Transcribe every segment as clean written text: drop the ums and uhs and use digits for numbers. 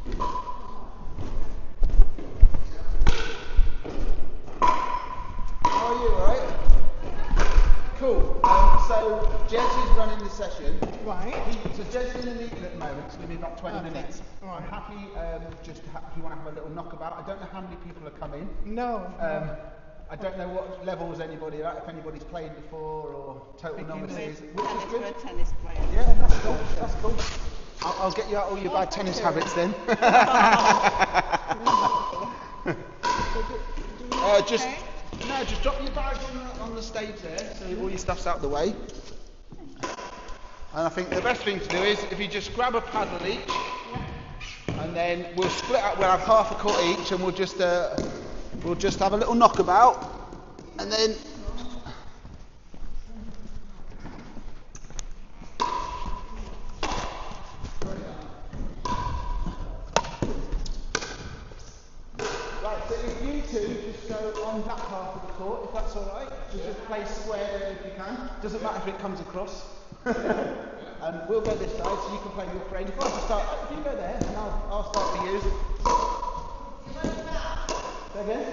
How are you, alright? Cool. So Jase is running the session. Right. So Jase is in a meeting at the moment. It's going to be about 20 minutes. Right. I'm happy just to if you want to have a little knockabout. I don't know how many people are coming. No. I don't know what levels anybody are at, if anybody's played before or total novices. Which is good. We're tennis players. Yeah, that's cool. That's cool. I'll get you out all your bad tennis habits then. Just drop your bag on the stage there, so all your stuff's out the way. And I think the best thing to do is if you just grab a paddle each, and then we'll split up. We'll have half a court each, and we'll just have a little knockabout, and then. Right, so if you two just go on that half of the court, if that's alright, just play square there if you can. Doesn't matter if it comes across. And we'll go this side so you can play your friend. If I just start, if you go there, and I'll start for you. Say again?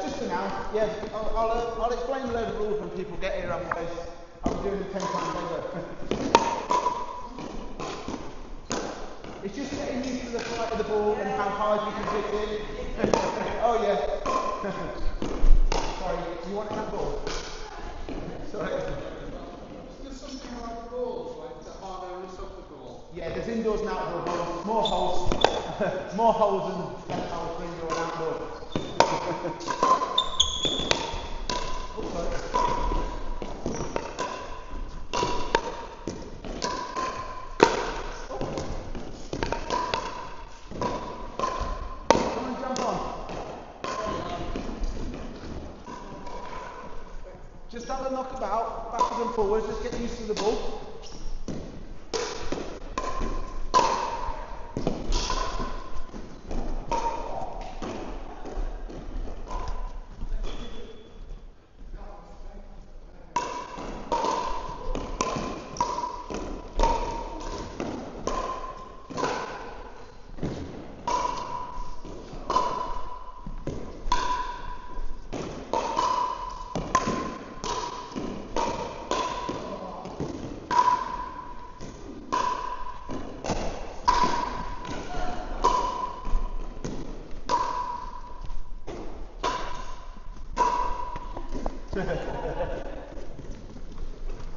Just for now, yeah. I'll explain a load of rules when people get here, otherwise I'll be doing them 10 times over. It's just getting used to the flight of the ball and how hard you can hit it. Oh yeah. Sorry, you want that ball? Sorry. Is there something like balls, like the harder and softer ball? Yeah, there's indoors and outdoor balls. More holes. More holes and less holes for indoor and outdoor. Oh, sorry. Just have a knockabout, backwards and forwards, just get used to the ball.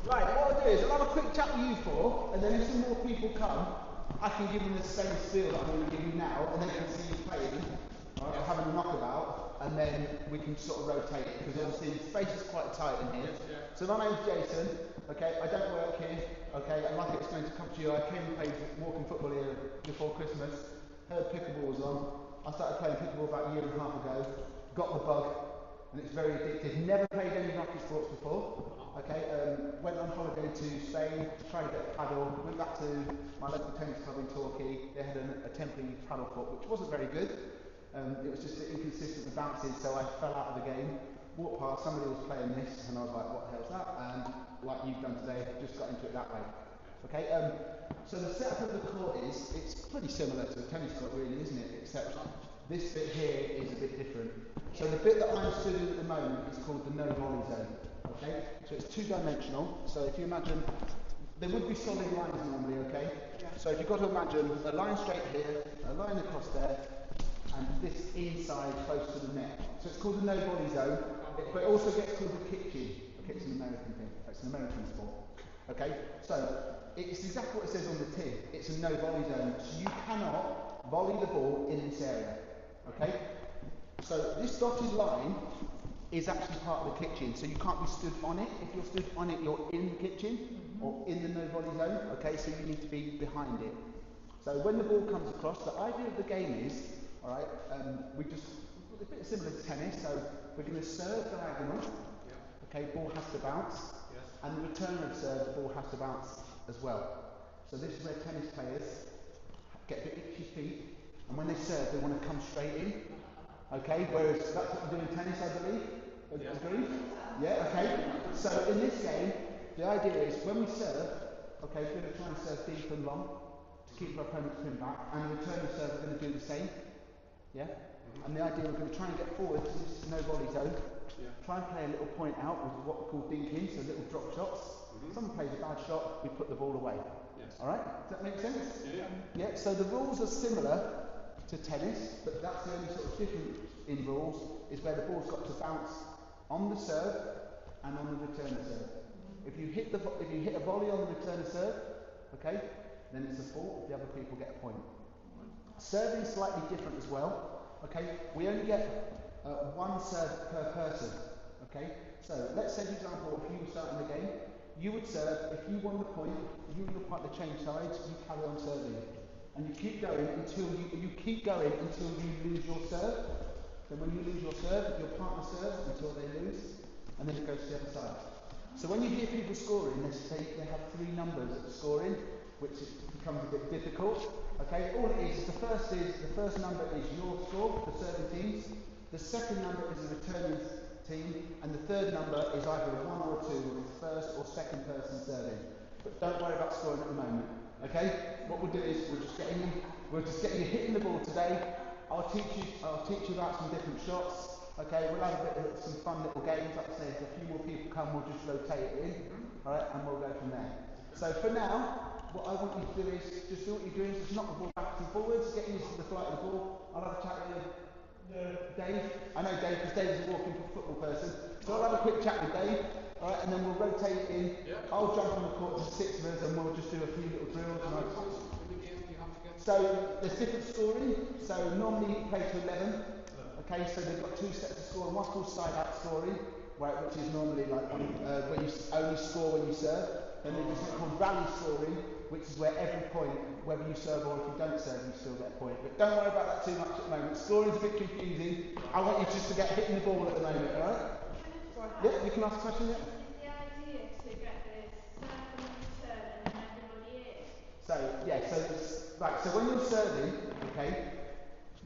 Right, what I'll do is I'll have a quick chat with you four, and then if some more people come, I can give them the same spiel that I'm going to give you now, and they can see you playing, right, or having a knockabout, and then we can sort of rotate it, because obviously the space is quite tight in here. So my name's Jason, okay, I don't work here, okay, and like I explained to come to you, I came and played walking football here before Christmas, heard pickleball was on, I started playing pickleball about a year and a half ago, got the bug, and it's very addictive. Never played any racket sports before. Okay, went on holiday to Spain, tried to get a paddle, went back to my local tennis club in Torquay. They had a temporary paddle court, which wasn't very good. It was just inconsistent with bounces, so I fell out of the game. Walked past, somebody was playing this, and I was like, what the hell's that? And like you've done today, just got into it that way. Okay, so the setup of the court is, it's pretty similar to a tennis court really, isn't it? Except this bit here is a bit different. So the bit that I'm stood in at the moment is called the no volley zone. Okay? So it's two-dimensional. So if you imagine, there would be solid lines normally, okay? So if you've got to imagine a line straight here, a line across there, and this inside close to the net. So it's called the no volley zone, but it also gets called the kitchen. Okay, it's an American thing. It's an American sport. Okay? So it's exactly what it says on the tin. It's a no volley zone. So you cannot volley the ball in this area. Okay? So this dotted line is actually part of the kitchen, so you can't be stood on it. If you're stood on it, you're in the kitchen or in the no volley zone. Okay, so you need to be behind it. So when the ball comes across, the idea of the game is, all right, a bit similar to tennis. So we're going to serve diagonal. Okay, ball has to bounce, and the return of serve, the ball has to bounce as well. So this is where tennis players get a bit itchy feet. And when they serve, they want to come straight in. Okay, whereas that's what you do in tennis, I believe. Agree? Yeah, okay. So in this game, the idea is when we serve, okay, we're going to try and serve deep and long to keep our opponent's pin back, and the return of serve are going to do the same. Yeah? And the idea, we're going to try and get forward, because this is no volley zone. Yeah. Try and play a little point out with what we call dinking, so little drop shots. Someone plays a bad shot, we put the ball away. Yes. Alright? Does that make sense? Yeah. Yeah, so the rules are similar to tennis, but that's the only sort of difference in rules, is where the ball's got to bounce on the serve and on the return of serve. If you hit a volley on the return of serve, okay, then it's a fault if the other people get a point. Serving is slightly different as well. Okay, we only get one serve per person. Okay, so let's say, for example, if you were starting the game, you would serve. If you won the point, if you look like the change sides, you carry on serving, and you keep going until you lose your serve. Then when you lose your serve, your partner serves until they lose, and then it goes to the other side. So when you hear people scoring, they have three numbers of scoring, which becomes a bit difficult. Okay, all it is the first number is your score for serving teams. The second number is the returning team, and the third number is either a 1 or a 2, with the first or second person serving. But don't worry about scoring at the moment. Okay, what we'll do is we're just getting you hitting the ball today. I'll teach you about some different shots. Okay, we'll have a bit of some fun little games. Like I say, if a few more people come, we'll just rotate it in, all right, and we'll go from there. So for now, what I want you to do is just do what you're doing. Just knock the ball backwards and forwards, get used to the flight of the ball. I'll have a chat with Dave. I know Dave, because Dave's a walking football person. So I'll have a quick chat with Dave, all right, and then we'll rotate it in. Yeah. I'll jump on the court to 6 of us, and we'll just do a few little drills. So there's different scoring. So normally you play to 11. Okay, so they've got 2 sets of scoring. One's called side out scoring, which is normally like when you only score when you serve. Then there's something called rally scoring, which is where every point, whether you serve or if you don't serve, you still get a point. But don't worry about that too much at the moment. Scoring's a bit confusing. I want you just to get hitting the ball at the moment, alright? Yeah, you can ask a question, yeah? Is the idea to get this serve and return and then everybody is? So, yeah, so when you're serving, okay,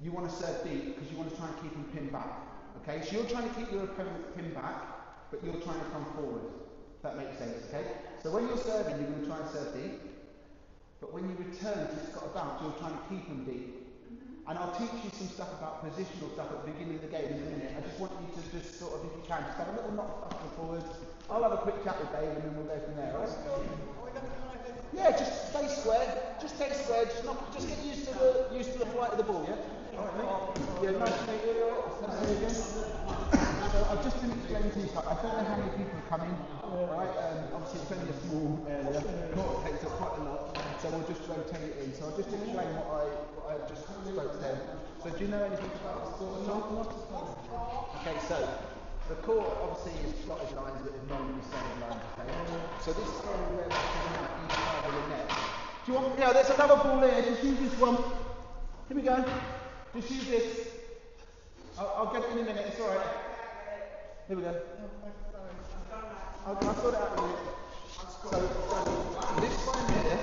you want to serve deep because you want to try and keep them pinned back. Okay, so you're trying to keep your opponent pinned back, but you're trying to come forward. If that makes sense, okay? So when you're serving, you're going to try and serve deep, but when you return, because it's got a bounce, you're trying to keep them deep. And I'll teach you some stuff about positional stuff at the beginning of the game in a minute. I just want you to just sort of, if you can, just have a little knock back and forwards. I'll have a quick chat with Dave and then we'll go from there, alright? Yeah, just stay square. Just stay square. Just get used to the flight of the ball, yeah? Alright, mate. Yeah, nice to meet you. Alright, nice to meet you again. So I've just been explaining to you, I don't know how many people have come in. Alright, obviously it's only a small area. Court takes up quite a lot, so we'll just rotate it in. So I'll just explain what I just spoke to them. So do you know anything about the court at all? Okay, so the court obviously is plotted lines that are normally solid lines, okay? So this is where we're putting out each side of the net. Do you want, yeah, there's another ball here, just use this one. Here we go. Just use this. I'll get it in a minute, it's alright. Here we go. I'll sort it out in a minute. So this line here,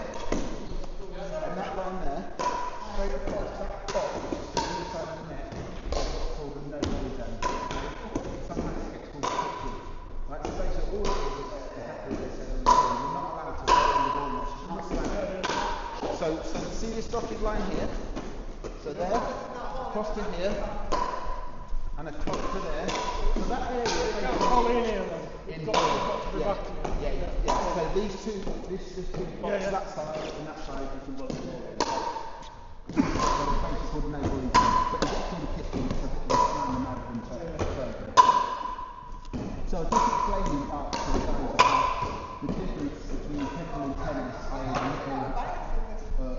and that line there, straight across that top, inside the net, is called a no-volley zone. Sometimes it gets called quirky. Right, so basically all it is exactly this, you're not allowed to volley the ball much, you can't slam it. So see this dotted line here? So there, across to here, and across to there. So that area is in here then. Yeah. So these two boxes, that side and that side, you can box there. So it's basically called no volley zone. But it's actually the kitchen, so it's a bit of slam rather than further. So just explaining to the guys about the difference between pickle and tennis and little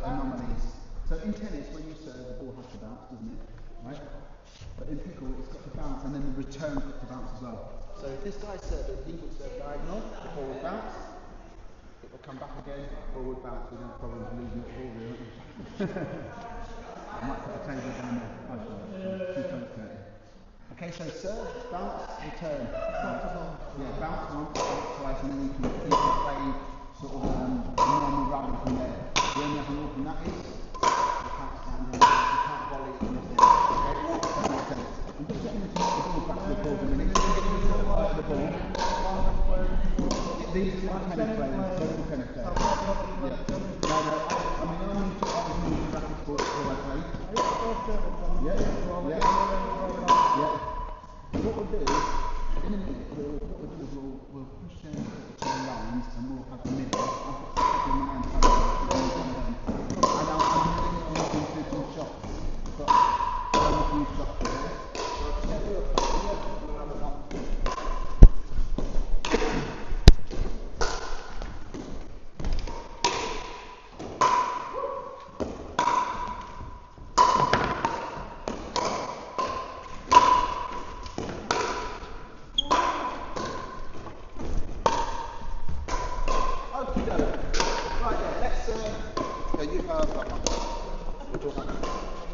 anomalies. So in tennis, when you serve, the ball has to bounce, doesn't it? Right? But in pickle, it's got to bounce, and then the return's got to bounce as well. So if this guy's serving, he would serve diagonal, the ball will bounce, it will come back again, the ball will bounce, we don't have problems losing it all, really. I might put a table down there. Okay, so serve, bounce, return. Yeah, bounce once, bounce twice, and then you can play sort of normal rally from there. The only other rule from that is you can't stand in, you can't volley it from this. Okay, that makes sense. I'm just getting the ball back to the ball for a minute. The ball. These are tennis players, they're all tennis players. Yeah. No, I mean, I'm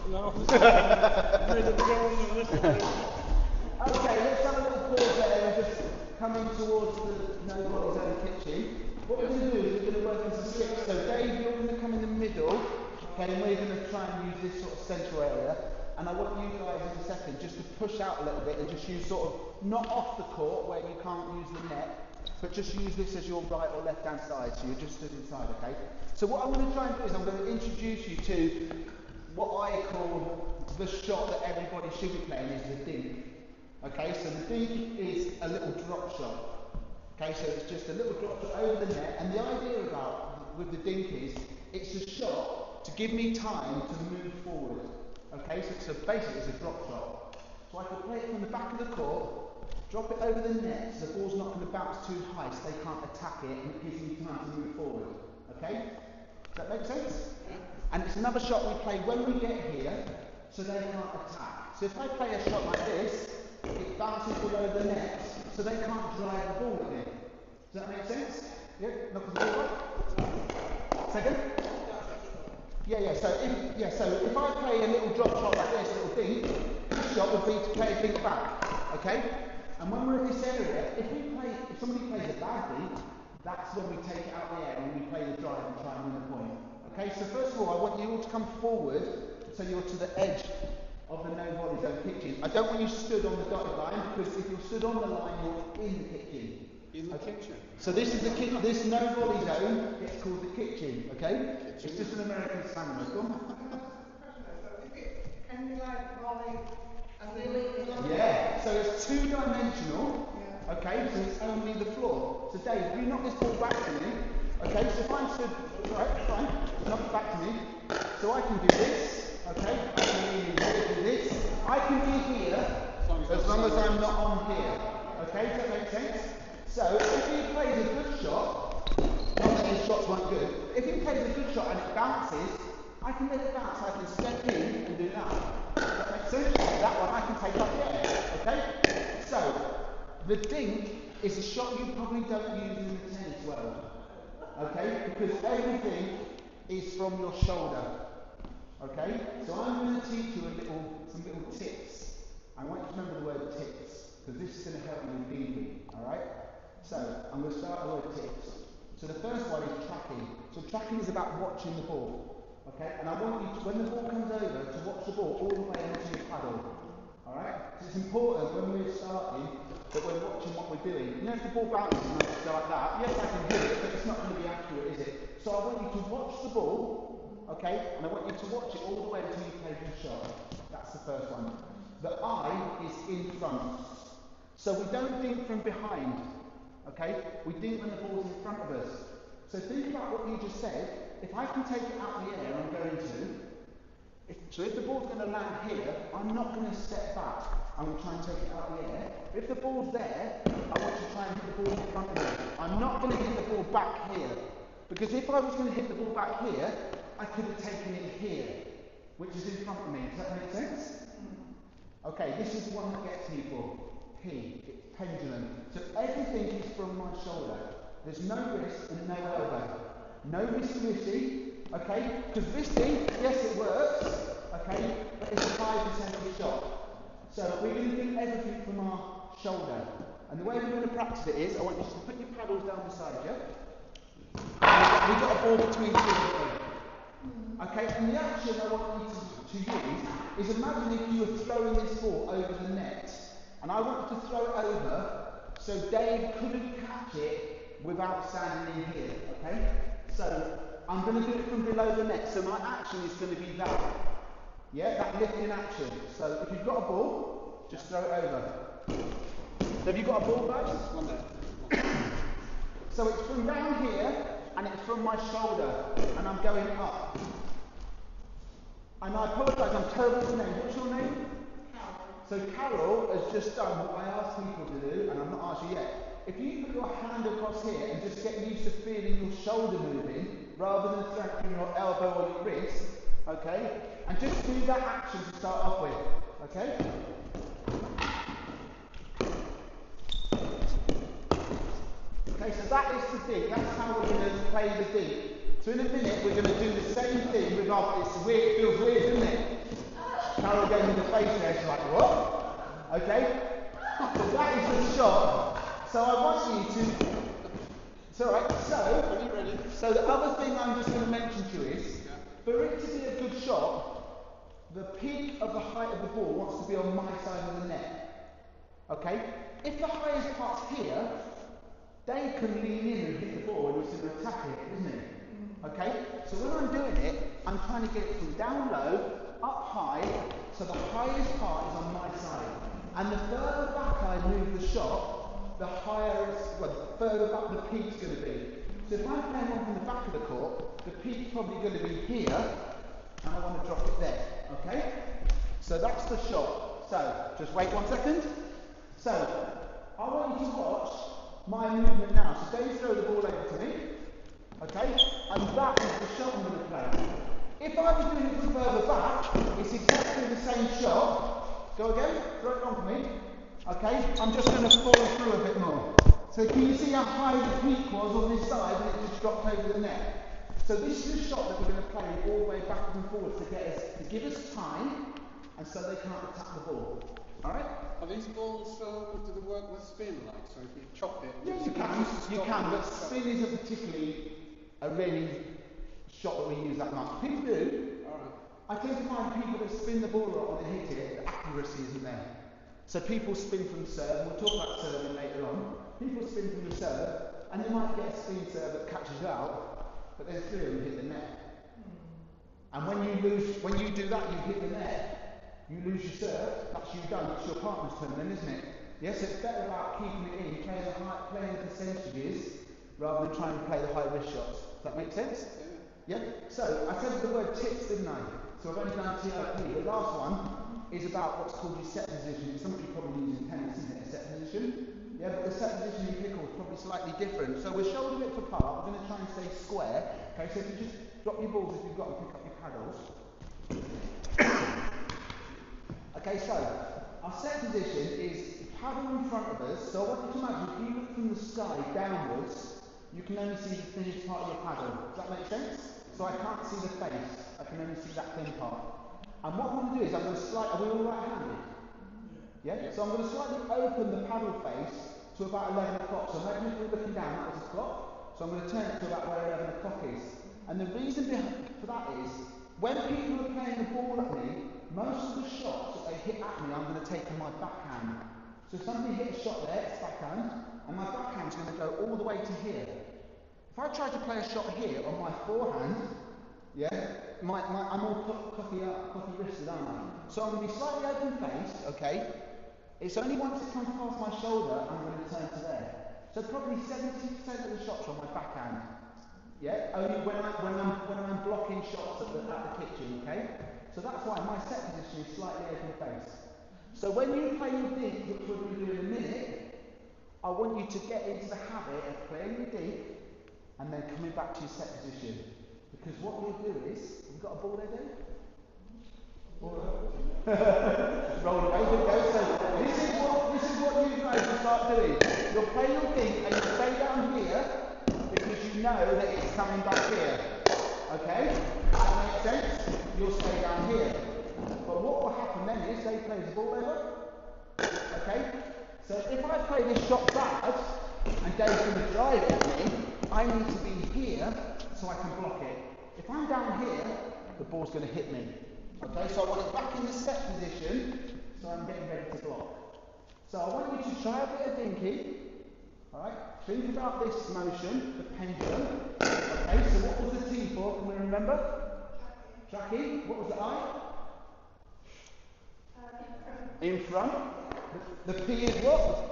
No. Ready to go on the list. Okay, let's have a little pause there and just come in towards the Novices own kitchen. What we're going to do is we're going to work as a six. So Dave, you're going to come in the middle, okay, and we're going to try and use this sort of central area. And I want you guys in a second just to push out a little bit and just use sort of, not off the court where you can't use the net, but just use this as your right or left hand side, so you're just stood inside, okay? So what I'm going to try and do is I'm going to introduce you to what I call the shot that everybody should be playing is the dink. Okay, so the dink is a little drop shot. Okay, so it's just a little drop shot over the net, and the idea about with the dink is it's a shot to give me time to move forward. Okay, so basically it's a drop shot. So I can play it from the back of the court, drop it over the net, so the ball's not going to bounce too high, so they can't attack it, and it gives me time to move forward. Okay? Does that make sense? And it's another shot we play when we get here, so they can't attack. So if I play a shot like this, it bounces below the net, so they can't drive the ball at me. Does that make sense? Yeah? Knock the ball up. Second? So if I play a little drop shot like this, a little dink, this shot would be to play a dink back. Okay? And when we're in this area, if somebody plays a bad dink, that's when we take it out the air and we play the drive and try and win a point. Okay, so first of all, I want you all to come forward so you're to the edge of the no volley zone kitchen. I don't want you stood on the dotted line, because if you're stood on the line, you're in the kitchen. In the kitchen? So this is the kitchen. This no volley zone, it's called the kitchen, okay? It's just an American slang word. Go on. Can you like volley and really? Yeah, so it's two-dimensional, okay, so it's only the floor. So Dave, you knock this ball back to me, okay, so if I'm stood, right, fine, knock it back to me, so I can do this, okay, I can do this, I can be here, as long as I'm not on here, okay, does that make sense? So if he plays a good shot, not that his shots weren't good, if he plays a good shot and it bounces, I can let it bounce, I can step in and do that. Does that make sense? That one I can take up the air, okay? So, the dink is a shot you probably don't use in the tennis world, okay? Because everything is from your shoulder, okay? So I'm going to teach you some little tips. I want you to remember the word tips, because this is going to help you with dinking, alright? So, I'm going to start with the word tips. So the first one is tracking. So tracking is about watching the ball. Okay, and I want you to, when the ball comes over, to watch the ball all the way onto your paddle. Alright? So it's important when we're starting that we're watching what we're doing. You know, if the ball bounces and I go like that, yes, I can hear it, but it's not going to be accurate, is it? So I want you to watch the ball, okay, and I want you to watch it all the way until you play your shot. That's the first one. The eye is in front. So we don't dink from behind, okay? We dink when the ball's in front of us. So think about what you just said. If I can take it out the air, I'm going to. If the ball's going to land here, I'm not going to step back. I'm going to try and take it out the air. If the ball's there, I want to try and hit the ball in front of me. I'm not going to hit the ball back here. Because if I was going to hit the ball back here, I could have taken it here, which is in front of me. Does that make sense? Okay, this is the one that gets people. P. It's pendulum. So everything is from my shoulder. There's no wrist and no elbow. No wristy, okay? Because wristy, yes it works, okay? But it's a 5% shot. So we're going to do everything from our shoulder. And the way we're going to practice it is, I want you to put your paddles down beside you. We've got a ball between two of you. Okay, and the action I want you to use is imagine if you were throwing this ball over the net. And I want you to throw it over so Dave couldn't catch it without standing in here, okay? So, I'm going to do it from below the net, so my action is going to be that. Yeah, that lifting action. So, if you've got a ball, just throw it over. So, have you got a ball, guys? One there. So, it's from down here, and it's from my shoulder, and I'm going up. And I apologise, I'm terrible with names. What's your name? Carol. So, Carol has just done what I asked people to do, and I've not asked you yet. If you put your hand across here and just get used to feeling your shoulder moving, rather than throwing your elbow or your wrist, okay? And just do that action to start off with, okay? Okay, so that is the dink. That's how we're going to play the dink. So in a minute, we're going to do the same thing with our, it's weird, it feels weird, doesn't it? Carol gave me the face there, she's like, what? Okay? So that is the shot. So I want you to... It's alright. Are you ready? So the other thing I'm just going to mention to you is, for it to be a good shot, the peak of the height of the ball wants to be on my side of the net. Okay? If the highest part's here, Dave can lean in and hit the ball and he's going to attack it, isn't he? Okay? So when I'm doing it, I'm trying to get it from down low, up high, so the highest part is on my side. And the further back I move the shot, the higher it's, well, the further back the peak's going to be. So if I'm playing one from the back of the court, the peak's probably going to be here, and I want to drop it there. Okay? So that's the shot. So, just wait 1 second. So, I want you to watch my movement now. So Dave throw the ball over to me. Okay? And that is the shot I'm going to play. If I was doing it from further back, it's exactly the same shot. Go again. Throw it on for me. Okay? I'm just going to follow through a bit more. So can you see how high the peak was on this side and it just dropped over the net? So this is a shot that we're going to play all the way backwards and forwards to give us time, and so they can't attack the ball. All right? Are these balls, do they work with spin, like, so if you chop it... Yeah, you can, but spin isn't particularly a really shot that we use that much. People do. All right. I tend to find people that spin the ball a lot when they hit it, the accuracy isn't there. So people spin from serve, and we'll talk about serving later on. People spin from the serve, and they might get a spin serve that catches out, but then 3 of them hit the net. And when you do that, you hit the net, you lose your serve, that's you done, it's your partner's turn then, isn't it? Yes, it's better about keeping it in, playing the percentages, rather than trying to play the high risk shots. Does that make sense? Yeah? So, I said the word tips, didn't I? So I've only done TIP. The last one is about what's called your set position. It's something you probably use in tennis, isn't it? A set position? Yeah, but the set position in pickle is probably slightly different. So we're shoulder width apart. We're going to try and stay square. Okay, so if you just drop your balls if you've got and pick up your paddles. Okay, so our set position is paddle in front of us. So I want you to imagine if you look from the sky downwards, you can only see the finished part of your paddle. Does that make sense? So I can't see the face. I can only see that thin part. And what I'm going to do is I'm going to are we all right-handed? Yeah? So I'm going to slightly open the paddle face to about 11 o'clock. So imagine if we're looking down, that was a clock. So I'm going to turn it to about where 11 o'clock is. And the reason for that is, when people are playing the ball at me, most of the shots that they hit at me, I'm going to take in my backhand. So if somebody hit a shot there, it's backhand, and my backhand's going to go all the way to here. If I try to play a shot here on my forehand, yeah, I'm all cocky wristed, aren't I? So I'm going to be slightly open-faced, okay? It's only once it comes past my shoulder, I'm going to turn to there. So probably 70% of the shots are on my backhand. Yeah, only when I'm blocking shots at the kitchen, okay? So that's why my set position is slightly open-faced. So when you play your dink, which we'll be doing in a minute, I want you to get into the habit of playing your dink and then coming back to your set position. Because what you'll do is, have you got a ball there, Dave? Roll away, here we go. So this is what you guys will start doing. You'll play your dink and you'll stay down here because you know that it's coming back here. Okay? Does that make sense? You'll stay down here. But what will happen then is Dave plays the ball over. Okay? So if I play this shot bad and Dave's going to drive at me, I need to be here so I can block it. If I'm down here, the ball's going to hit me. Okay, so I want it back in the set position, so I'm getting ready to block. So I want you to try a bit of thinking. Alright, think about this motion, the pendulum. Okay, so what was the T for? Can we remember? Tracking. What was the I? In front. The P is what?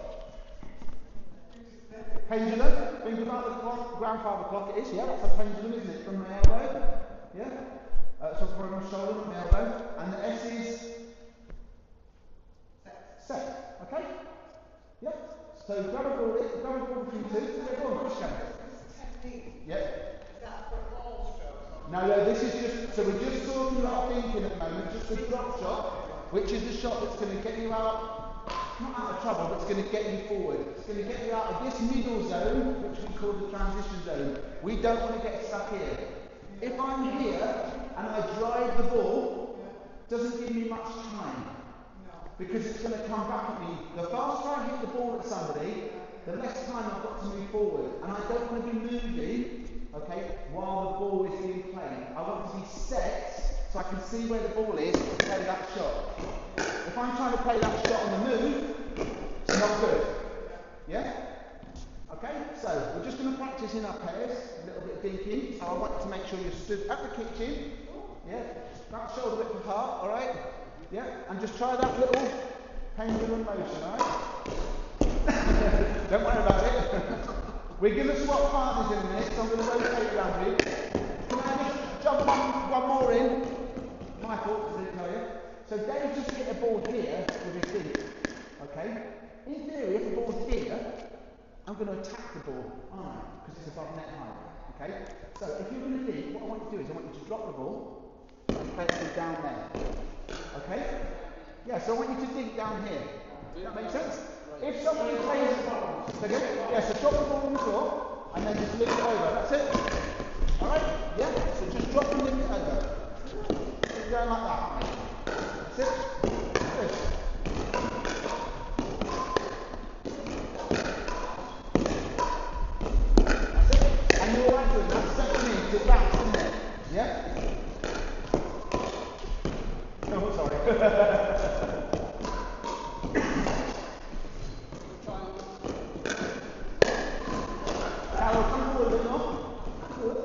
Pendulum. Think about the clock, grandfather clock it is, yeah, that's a pendulum, isn't it? From my elbow. Yeah? So from my shoulder, my elbow. And the S is? Set. Okay? Yep. So grab a ball between two. Yeah, go on, push down. Yep. No, this is just, so we're just talking about thinking at the moment, just a drop shot, which is the shot that's going to get you out, not out of trouble, but it's going to get you forward. It's going to get you out of this middle zone, which we call the transition zone. We don't want to get stuck here. If I'm here, and I drive the ball, doesn't give me much time. No. Because it's going to come back at me. The faster I hit the ball at somebody, the less time I've got to move forward. And I don't want to be moving, okay, while the ball is being played. I want to be set so I can see where the ball is and play that shot. If I'm trying to play that shot on the move, it's not good. Yeah? Okay, so we're just going to practice in our pairs, a little bit of dinking. So I want you to make sure you're stood at the kitchen. Yeah? That shoulder width apart, alright? Yeah? And just try that little pendulum motion, alright? Don't worry about it. We're going to swap partners in a minute, so I'm going to rotate around you. Can I just jump one more in? Michael, I didn't tell you. So Dave just hit a ball here with his feet. Okay? In theory, if the ball's here, I'm going to attack the ball, aren't I? Because it's above net height. Okay? So if you're going to think, what I want you to do is I want you to drop the ball and play it down there. Okay? Yeah, so I want you to think down here. Does that make sense? If somebody plays, yeah, so drop the ball on the floor and then just lift it over. That's it. Alright? Yeah? So just drop and lift it over. Keep going like that. That's it. Good. That's it. And you're right doing that. Second in to bounce, isn't it? Yeah? Oh, sorry. Come forward a bit more. Good.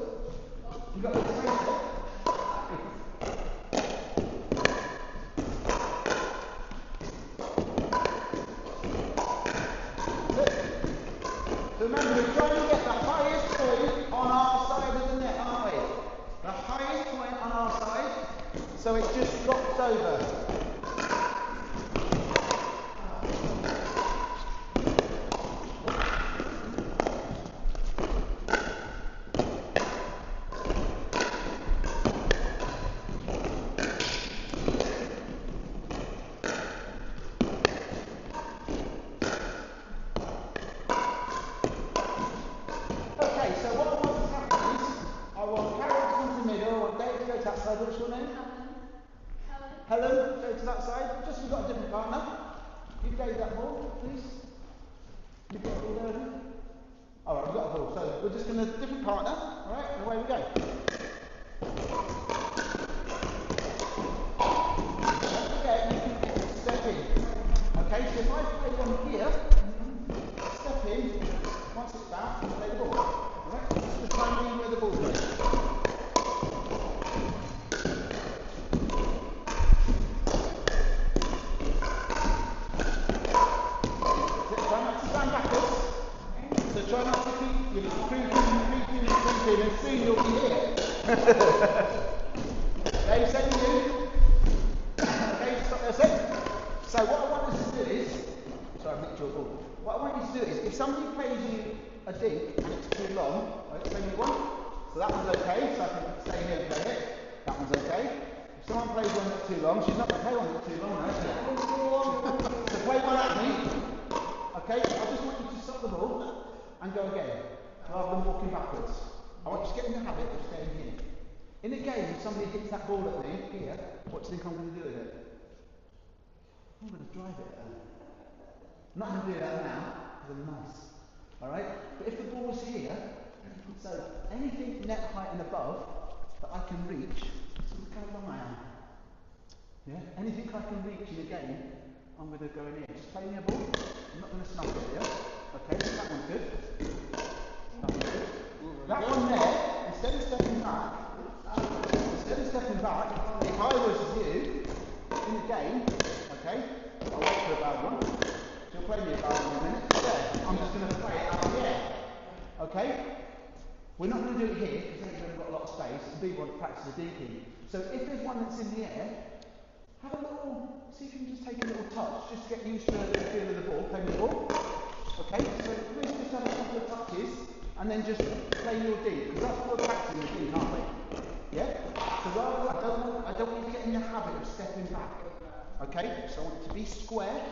You got the space there. So remember, we're trying to get the highest point on our side of the net, aren't we? The highest point on our side, so it just drops over. What's your name? Helen, go to that side. Just we've got a different partner. You gave that ball, please. You've got a ball there, haven't you? Alright, we've got a ball. So we're just going to different partner. Alright, and away we go. Don't forget, you can step in. Okay, so if I play one here, step in, once it's back, play the ball. Alright, just try and be where the ball's going. Try not to keep creeping, and soon you'll be here. Dave, send you. Okay, stop there, set. So what I want us to do is, sorry, I nicked your ball. What I want you to do is, if somebody plays you a dink and it's too long, right, send me one. So that one's okay, so I can stay here and play it. That one's okay. If someone plays one that's too long, she's not going to play one that's too long, no? So play one at me. Okay, I just want you to stop the ball and go again, rather than walking backwards. I want you to get in the habit of staying here. In a game, if somebody hits that ball at me, here, what do you think I'm going to do with it? I'm going to drive it. I'm not going to do that now, because I'm nice. Alright? But if the ball's here, so anything net height and above that I can reach, look how long I am. Yeah? Anything I can reach in a game, I'm going to go in here. Just play me a ball. I'm not going to smack it here. Okay, that one's good. That one's good. That one there, instead of stepping back, if I was you, in the game, okay, I'll wait for a bad one. She'll play me a bad one in a minute. There, I'm just going to play it out of the air. Okay? We're not going to do it here, because then we've got a lot of space, and we want to practice the dinking. So if there's one that's in the air, have a little, see if you can just take a little touch, just get used to the feel of the ball, play the ball. Okay, so please just have a couple of touches and then just play your D, because that's what we're practicing the D, aren't we? Yeah? So I don't want you to get in the habit of stepping back. Okay, so I want you to be square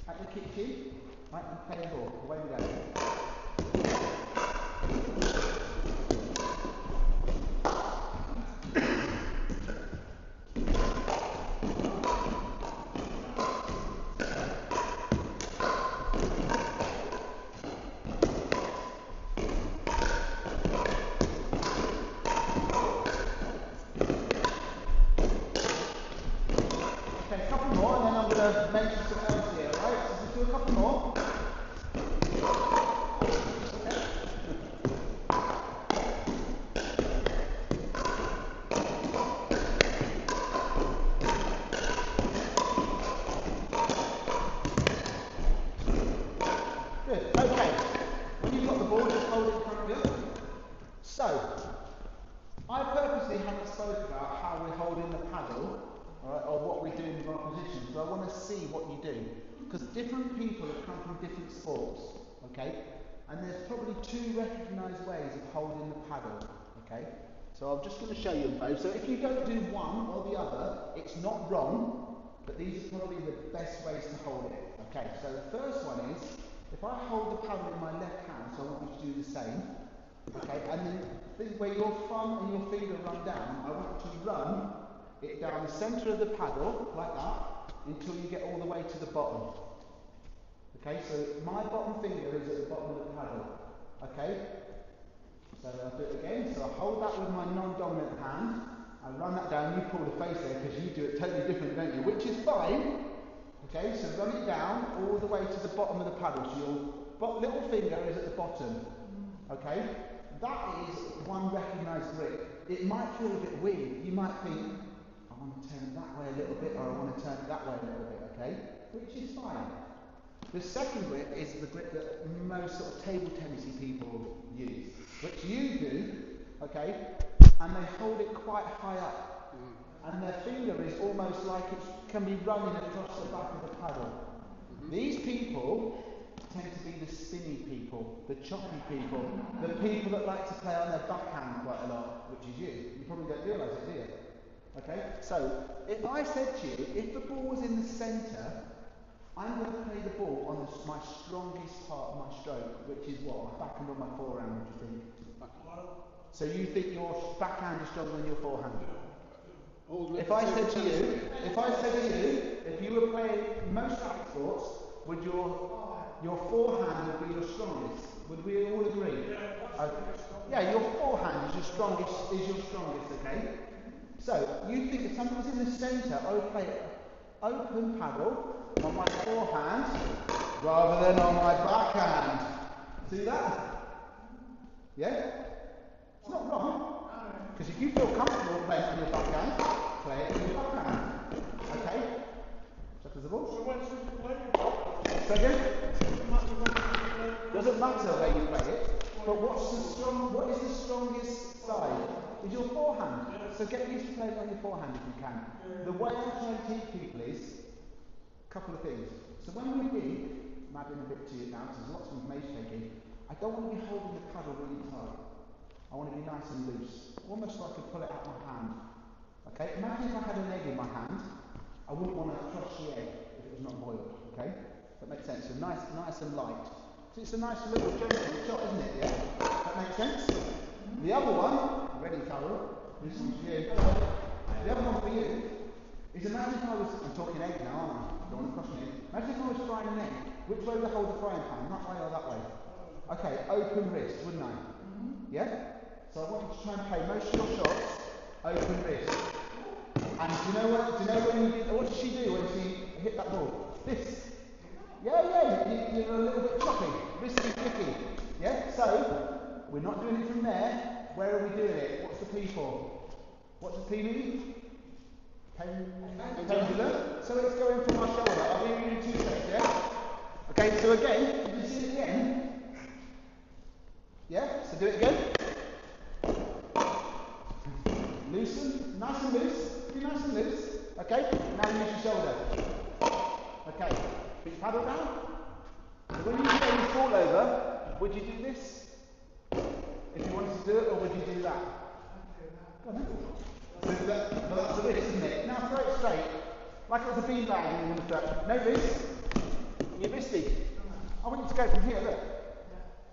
at the kitchen, right, and play the ball. Away we go. what we're doing with our positions. So I want to see what you do. Because different people have come from different sports, okay? And there's probably two recognised ways of holding the paddle, okay? So I'm just going to show you them both. So if you don't do one or the other, it's not wrong, but these are probably the best ways to hold it. Okay, so the first one is, if I hold the paddle in my left hand, so I want you to do the same, okay, and then where your thumb and your finger run down, I want you to run it down the centre of the paddle, like that, until you get all the way to the bottom. Okay, so my bottom finger is at the bottom of the paddle. Okay, so I'll do it again. So I hold that with my non-dominant hand. I run that down. You pull the face there because you do it totally different, don't you? Which is fine. Okay, so run it down all the way to the bottom of the paddle. So your little finger is at the bottom. Okay, that is one recognised grip. It might feel a bit weird. You might think, I want to turn it that way a little bit, or I want to turn it that way a little bit. Okay, which is fine. The second grip is the grip that most sort of table tennisy people use, which you do, okay, and they hold it quite high up, and their finger is almost like it can be running across the back of the paddle. These people tend to be the spinny people, the choppy people, the people that like to play on their backhand quite a lot, which is you. You probably don't realise it, do you? Okay, so if I said to you, if the ball was in the centre, I'm going to play the ball on my strongest part of my stroke, which is what? My backhand or my forehand, what do you think? So you think your backhand is stronger than your forehand? If I said to you, if you were playing most racket sports, would your forehand would be your strongest? Would we all agree? Yeah, your forehand is your strongest, okay? So you think if something was in the centre, I would play open paddle on my forehand rather than on my backhand. See that? Yeah? It's not wrong. Because if you feel comfortable playing on your backhand, play it on your backhand. Okay? Check the ball. So when should you play it? Second? Doesn't matter where you play it, but what is the strongest side? Is your forehand. So get used to playing on your forehand if you can. The way I try and teach people is couple of things. So when we dig, I'm adding a bit to it now because there's lots of information taking, I don't want to be holding the paddle really tight. I want to be nice and loose. Almost like I could pull it out of my hand. Okay? Imagine if I had an egg in my hand, I wouldn't want to crush the egg if it was not boiled. Okay? That makes sense. So nice and light. So it's a nice little gentle shot, isn't it? Yeah? That makes sense? The other one, ready Carol, this one's for you. The other one for you is imagine if I was, I'm talking egg now, aren't I? Don't want to crush me. Imagine if I was frying an egg. Which way would I hold the frying pan? That way or that way? Okay, open wrist, wouldn't I? Yeah? So I want you to try and play most of your shots open wrist. And do you know what does she do when she hit that ball? This. Yeah, you're a little bit choppy, risky, tricky. Yeah? So, we're not doing it from there. Where are we doing it? What's the P for? What's the P mean? Pendulum. So it's going from my shoulder. I'll leave you in 2 seconds, yeah? Okay, so again, did you see it again? Yeah? So do it again. Loosen, nice and loose. Be nice and loose. Okay? Now use your shoulder. Okay. Put your paddle down. So when you throw this ball over, would you do this? If you wanted to do it, or would you do that? Go on, so that's the wrist, isn't it? Now throw it straight. Like it was a beanbag and you're going to throw it. No wrist. You're wristy. I want you to go from here, look.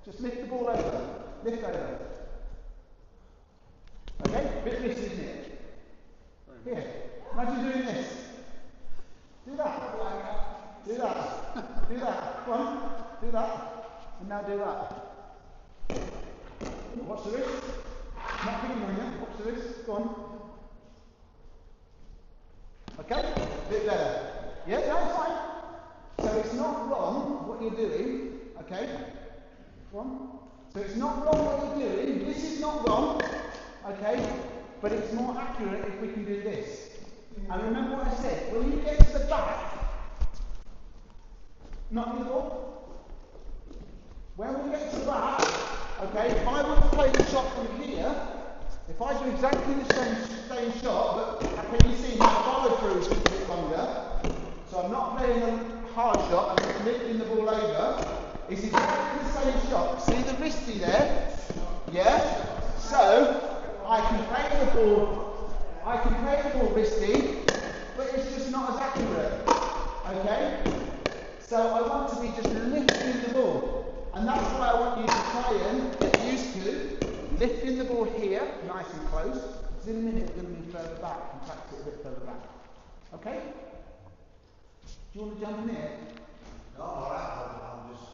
Just lift the ball over. Lift over. Okay? Bit wristy, isn't it? Here. Imagine doing this. Do that. Do that. Do that. Come on. Do that. And now do that. Watch the wrist. Not big enough yet. Watch the wrist. Go on. Okay? Bit better. Yeah, that's fine. So it's not wrong what you're doing. Okay? Go on. So it's not wrong what you're doing. This is not wrong. Okay? But it's more accurate if we can do this. And remember what I said. When you get to the back, not the ball. When we get to the back, okay, if I were to play the shot from here, if I do exactly the same shot, but can you see my follow through is a bit longer? hard shot, I'm just lifting the ball over, is exactly the same shot. See the wristy there? Yeah? So, I can play the ball wristy, but it's just not as accurate. Okay? So I want to be just lifting the ball. And that's why I want you to try and get used to lifting the ball here, nice and close. Because in a minute we're going to move further back and practice it a bit further back. Okay? Do you want to jump in here? No, alright, I'll just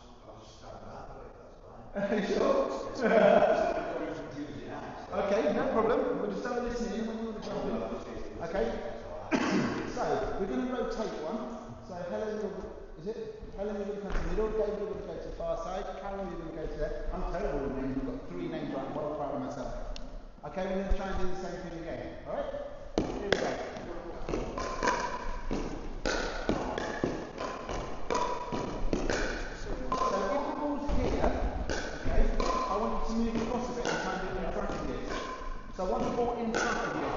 stand back a bit, that's fine. Sure? Okay, no problem. We'll just start listening when you want to jump in. Okay? So, we're going to rotate one. So, Helen, is it? Helen, you're going to come to the middle. David, you're going to go to the far side. Carol, you're going to go to there. I'm terrible with names. We've got 3 names right. I'm well proud of myself. Okay, we're going to try and do the same thing again. Alright? Here we go. So, if the ball's here, okay, I want you to move across a bit and try and do it in front of you. So I want the ball in front of you.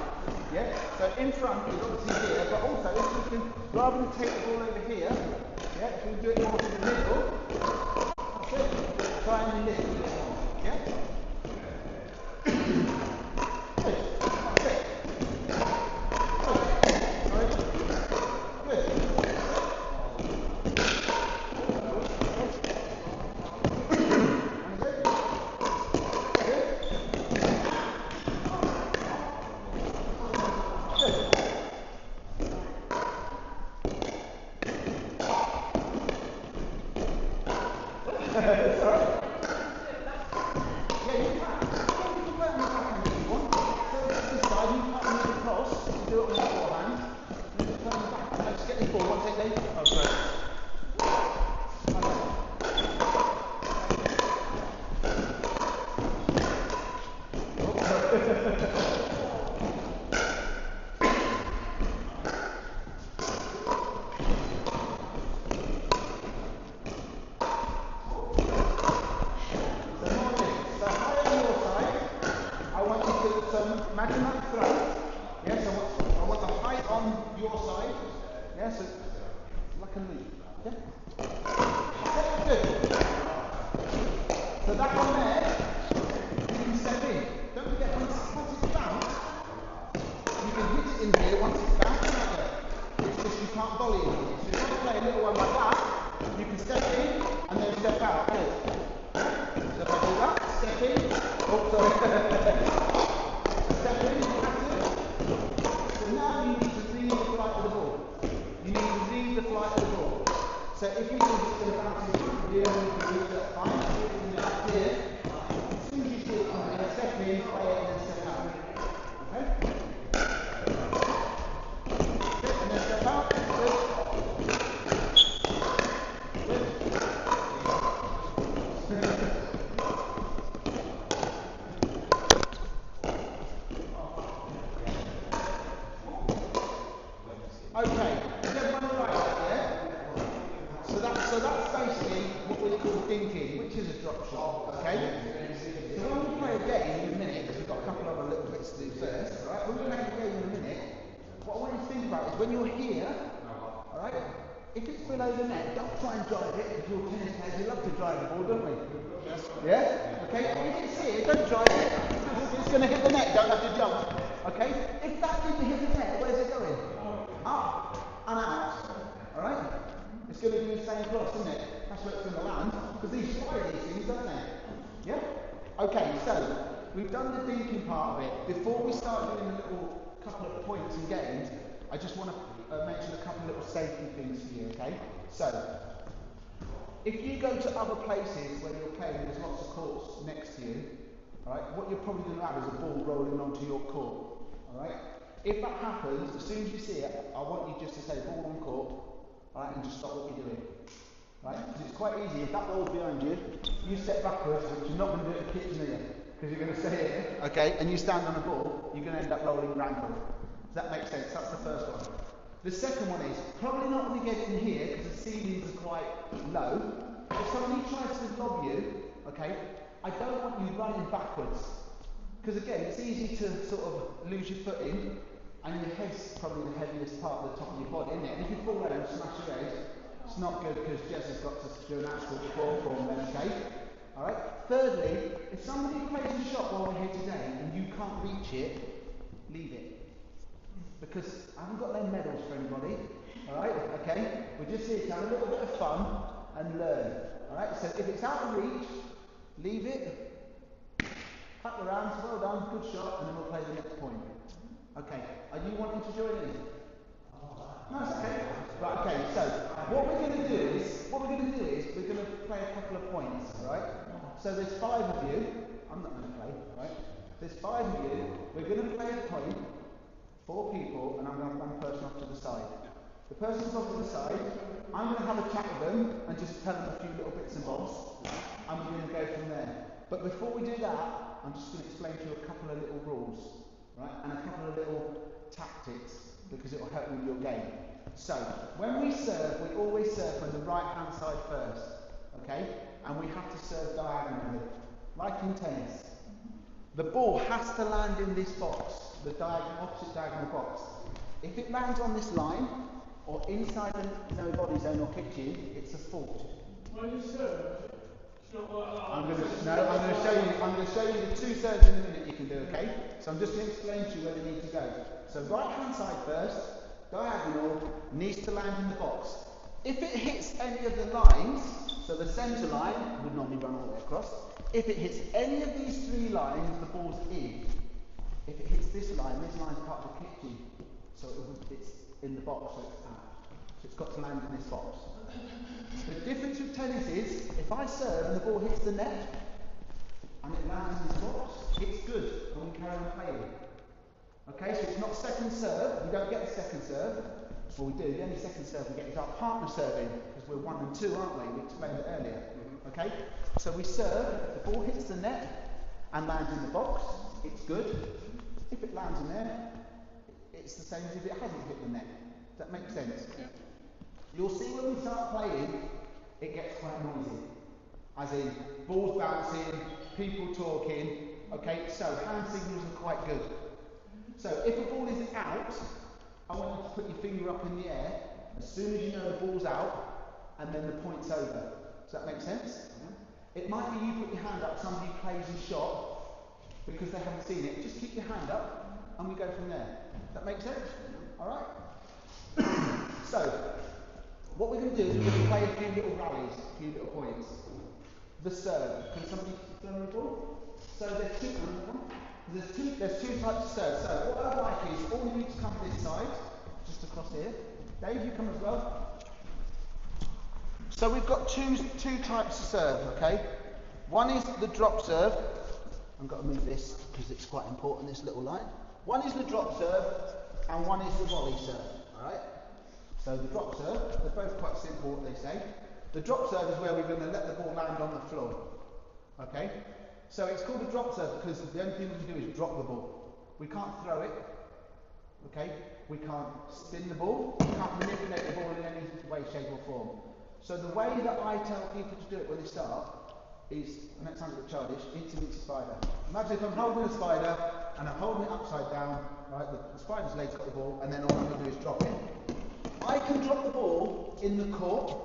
Yeah? So in front is obviously here, but also if we can, rather than take the ball over here, yeah, if we can do it more to the middle, that's it. Try and lift it a bit more. Yeah? Good. That's it. Good. Sorry. Good. Imagine that throw. Yes, I want the height on your side. Yes, like a leap. Yeah? Good. So that one there, you can step in. Don't forget, once it's bounced, you can hit it in here once it's bounced out there. It's just you can't volley it. So if you want to play a little one like that, you can step in and then step out. So if I do that, step in. Oh, sorry. Step in, so now you need to read the flight of the ball. You need to read the flight of the ball. So if you think it's going to bounce in front of you, you can read that fine. See it in the back here. As soon as you see it coming, step in, play it, and then step out. Okay? Good, and then step out. Good. Okay, is everyone all right there, yeah? So that's basically what we call dinking, which is a drop shot, okay? So when we play a game in a minute, because we've got a couple of other little bits to do first, right? When we play a game in a minute, what I want you to think about is when you're here, alright? If it's below the net, don't try and drive it, because we're tennis players, we love to drive the ball, don't we? Yeah? Okay, if it's here, don't drive it. It's going to hit the net, don't have to jump. Okay? If that didn't hit the net, where's it going? Up and out. Alright? It's going to be the same cross, isn't it? That's where it's going to land. Because these fly these things, don't they? Yeah? Okay, so we've done the dinking part of it. Before we start doing a little couple of points and games, I just want to mention a couple of little safety things for you, okay? So, if you go to other places where you're playing, there's lots of courts next to you, alright? What you're probably going to have is a ball rolling onto your court, alright? If that happens, as soon as you see it, I want you just to say ball on court, alright, and just stop what you're doing. Right? Because it's quite easy. If that ball's behind you, you step backwards, which you're not going to do at the kitchen here, because you're going to stay here, okay, and you stand on the ball, you're going to end up rolling your ankle. Does that make sense? That's the first one. The second one is, probably not when you get in here, because the ceilings are quite low. If somebody tries to lob you, okay, I don't want you running backwards. Because again, it's easy to sort of lose your footing, and your head's probably the heaviest part of the top of your body, isn't it? And if you fall over and smash your head, It's not good because Jess has got to do an actual ball form then, okay? Alright? Thirdly, if somebody plays a shot while we're here today and you can't reach it, leave it. Because I haven't got no medals for anybody. Alright? Okay? We're just here to have a little bit of fun and learn. Alright? So if it's out of reach, leave it. Clap your hands, well done, good shot, and then we'll play the next point. Okay, are you wanting to join in? No, it's okay. Right, okay, so what we're going to do is we're going to play a couple of points, right? So there's 5 of you. I'm not going to play, right? There's 5 of you. We're going to play a point, 4 people, and I'm going to have one person off to the side. The person's off to the side. I'm going to have a chat with them and just tell them a few little bits and bobs, and we're going to go from there. But before we do that, I'm just going to explain to you a couple of little rules, right? And a couple of little tactics, because it will help with your game. So, when we serve, we always serve from the right-hand side first, okay? And we have to serve diagonally, like in tennis. The ball has to land in this box, the opposite diagonal box. If it lands on this line, or inside the no-body zone or kitchen, it's a fault. When you serve, I'm going to show you the 2 serves in a minute you can do, okay? So I'm just going to explain to you where they need to go. So right hand side first, diagonal, needs to land in the box. If it hits any of the lines, so the centre line would normally run all the way across. If it hits any of these 3 lines, the ball's in. If it hits this line's part of the kitchen, so it's in the box, so it's out. So it's got to land in this box. The difference with tennis is, if I serve and the ball hits the net, and it lands in this box, it's good, and we carry on playing. Okay, so it's not second serve, we don't get a second serve. Well, we do, the only second serve we get is our partner serving, because we're 1 and 2, aren't we? We explained it earlier. Okay, so we serve, if the ball hits the net, and lands in the box, it's good. If it lands in there, it's the same as if it hasn't hit the net. Does that make sense? Yeah. You'll see when we start playing, it gets quite noisy. As in, balls bouncing, people talking. Okay, so hand signals are quite good. So if a ball is out, I want you to put your finger up in the air as soon as you know the ball's out, and then the point's over. Does that make sense? It might be you put your hand up, somebody plays a shot because they haven't seen it. Just keep your hand up, and we go from there. Does that make sense? Alright? So, what we're going to do is we're going to play a few little rallies, a few little points. The serve. Can somebody throw the ball? So there's 2 types of serve. So what I like is all of you to come to this side, just across here. Dave, you come as well. So we've got two types of serve, okay? One is the drop serve. I've got to move this because it's quite important, this little line. One is the drop serve, and one is the volley serve, alright? So the drop serve, they're both quite simple what they say. The drop serve is where we're going to let the ball land on the floor. Okay? So it's called a drop serve because the only thing we can do is drop the ball. We can't throw it. Okay? We can't spin the ball. We can't manipulate the ball in any way, shape or form. So the way that I tell people to do it when they start is, and that sounds a bit childish, intimate spider. Imagine if I'm holding a spider and I'm holding it upside down, right? The spider's leg's got the ball, and then all I'm going to do is drop it. I can drop the ball in the court,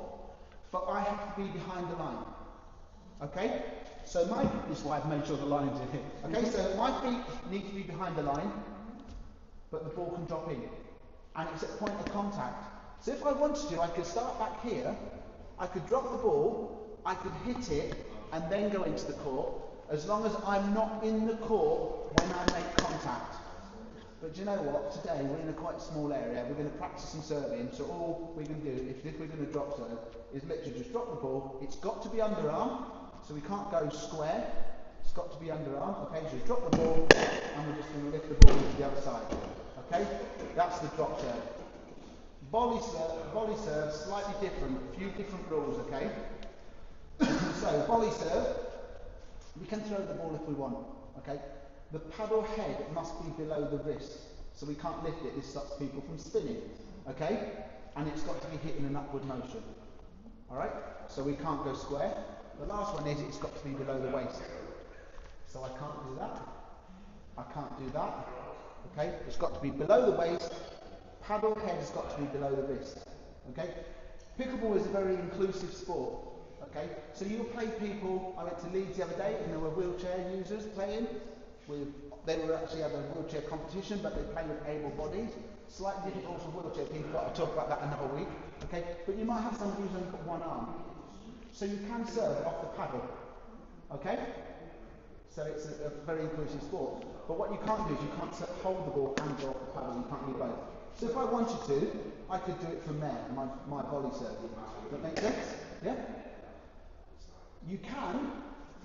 but I have to be behind the line. Okay? So this is why I've made sure the line's in here. Okay, so my feet need to be behind the line, but the ball can drop in. And it's at point of contact. So if I wanted to, I could start back here, I could drop the ball, I could hit it, and then go into the court, as long as I'm not in the court when I make contact. But do you know what? Today we're in a quite small area. We're going to practice some serving. So all we can do, if we're going to drop serve, is literally just drop the ball. It's got to be underarm, so we can't go square. It's got to be underarm. Okay, so drop the ball, and we're just going to lift the ball to the other side. Okay, that's the drop serve. Volley serve, slightly different. A few different rules. Okay. So volley serve, we can throw the ball if we want. Okay. The paddle head must be below the wrist, so we can't lift it. This stops people from spinning, okay? And it's got to be hit in an upward motion, all right? So we can't go square. The last one is it's got to be below the waist. So I can't do that. I can't do that, okay? It's got to be below the waist. Paddle head has got to be below the wrist, okay? Pickleball is a very inclusive sport. Okay, so you'll play people. I went to Leeds the other day, and there were wheelchair users playing. They were actually having a wheelchair competition, but they play with able bodies. Slightly difficult for wheelchair people, but I'll talk about that another week. Okay, but you might have somebody who's only got one arm, so you can serve off the paddle. Okay, so it's a very inclusive sport. But what you can't do is you can't hold the ball and go off the paddle. You can't do both. So if I wanted to, I could do it from there. My volley serve. Does that make sense? Yeah. You can,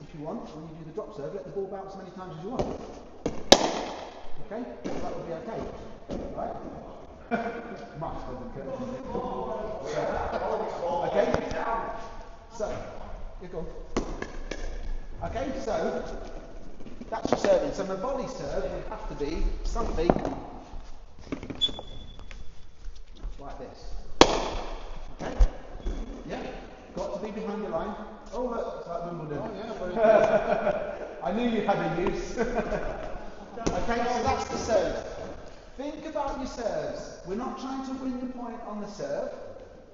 if you want, when you do the drop serve, let the ball bounce as many times as you want. Okay? That would be okay. Right? Much doesn't care. Okay? So, you're gone. Okay, so, that's your serving. So my volley serve would have to be something like this. Okay? Yeah? Got to be behind the line. Oh, look, it's like Wimbledon. Oh, yeah, very good. I knew you had a use. Okay, so that's the serve. Think about your serves. We're not trying to win the point on the serve.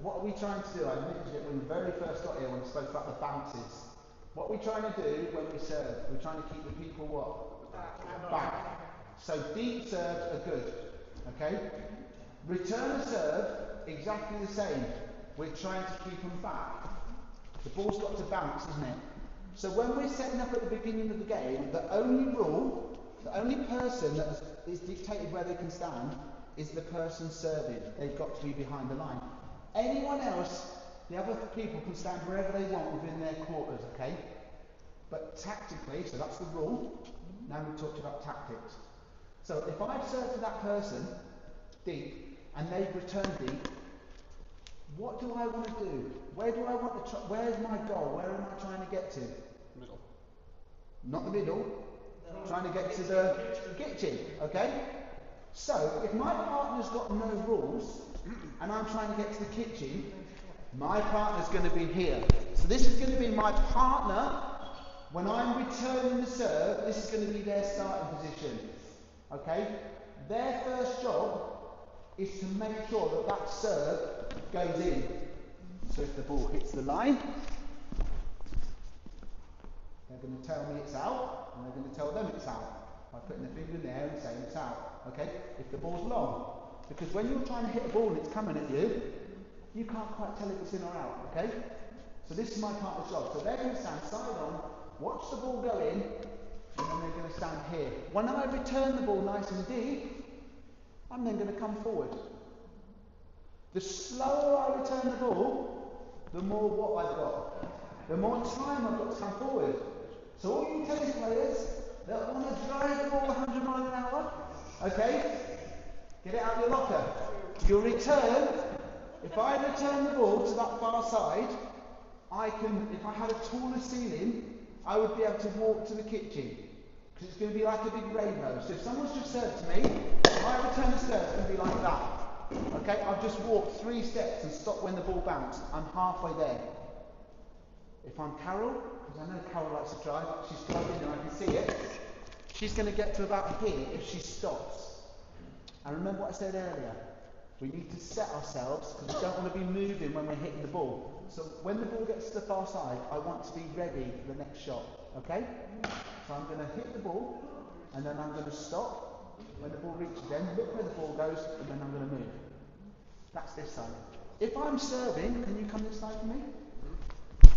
What are we trying to do? I mentioned it when we very first got here when we spoke about the bounces. What we're trying to do when we serve, we're trying to keep the people what? Back. So deep serves are good. Okay? Return serve, exactly the same. We're trying to keep them back. The ball's got to bounce, isn't it? So when we're setting up at the beginning of the game, the only rule, the only person that is dictated where they can stand is the person serving. They've got to be behind the line. Anyone else, the other people can stand wherever they want within their quarters, okay? But tactically, so that's the rule. Now we've talked about tactics. So if I've served to that person deep and they've returned deep, what do I want to do? Where do I want to where's my goal? Where am I trying to get to? Middle. Not the middle. No. Trying to get to the kitchen. Okay? So, if my partner's got no rules, and I'm trying to get to the kitchen, my partner's going to be here. So this is going to be my partner. When I'm returning the serve, this is going to be their starting position. Okay? Their first job is to make sure that that serve goes in. So if the ball hits the line, they're going to tell me it's out, and they're going to tell them it's out by putting their finger in the air and saying it's out. Okay? If the ball's long, because when you're trying to hit a ball and it's coming at you, you can't quite tell if it's in or out. Okay? So this is my partner's job. So they're going to stand side on, watch the ball go in, and then they're going to stand here. When I return the ball nice and deep, I'm then going to come forward. The slower I return the ball, the more what I've got. The more time I've got to come forward. So all you tennis players that want to drive the ball 100 miles an hour, okay, get it out of your locker. You'll return. If I return the ball to that far side, I can, if I had a taller ceiling, I would be able to walk to the kitchen. Because it's going to be like a big rainbow. So if someone's just served to me, my return to serve is going to be like that. Okay, I've just walked 3 steps and stopped when the ball bounced. I'm halfway there. If I'm Carol, because I know Carol likes to drive, she's driving and I can see it, she's going to get to about here if she stops. And remember what I said earlier, we need to set ourselves, because we don't want to be moving when we're hitting the ball. So when the ball gets to the far side, I want to be ready for the next shot. Okay? So I'm going to hit the ball, and then I'm going to stop. When the ball reaches them, look where the ball goes, and then I'm going to move. That's this side. If I'm serving, can you come this side for me?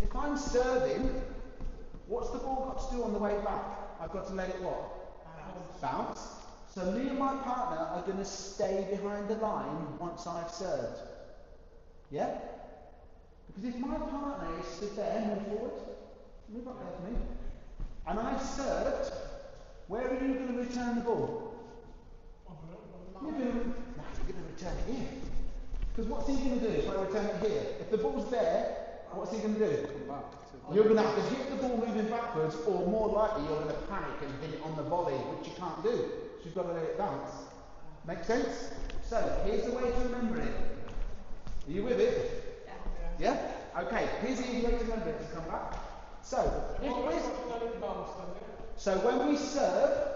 If I'm serving, what's the ball got to do on the way back? I've got to let it what? Bounce. So me and my partner are going to stay behind the line once I've served. Yeah? Because if my partner is stood there, move forward, move up there for me. And I've served, where are you going to return the ball? You're going to return it here. Because what's he going to do if I return it here? If the ball's there, what's he going to do? You're going to have to hit the ball moving backwards, or more likely you're going to panic and hit it on the volley, which you can't do. So you've got to let it bounce. Make sense? So, here's the way to remember it. Are you with it? Yeah? Okay, here's the easy way to remember it to come back. So, when we serve,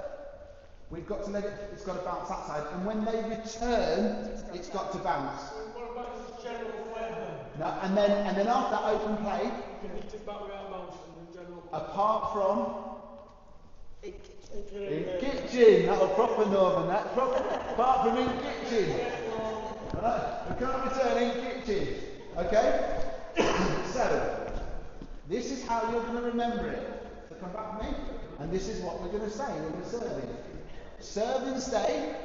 we've got to let it, it's got to bounce that side, and when they return, it's got to bounce. What about just general flair then? No, and then after that open play, You need to back without mouse and the general. apart from in kitchen, that was proper northern, that proper, apart from in kitchen. Right, we can't return in kitchen. Okay? So, this is how you're going to remember it. So come back to me, and this is what we're going to say when we're serving. Serve and stay.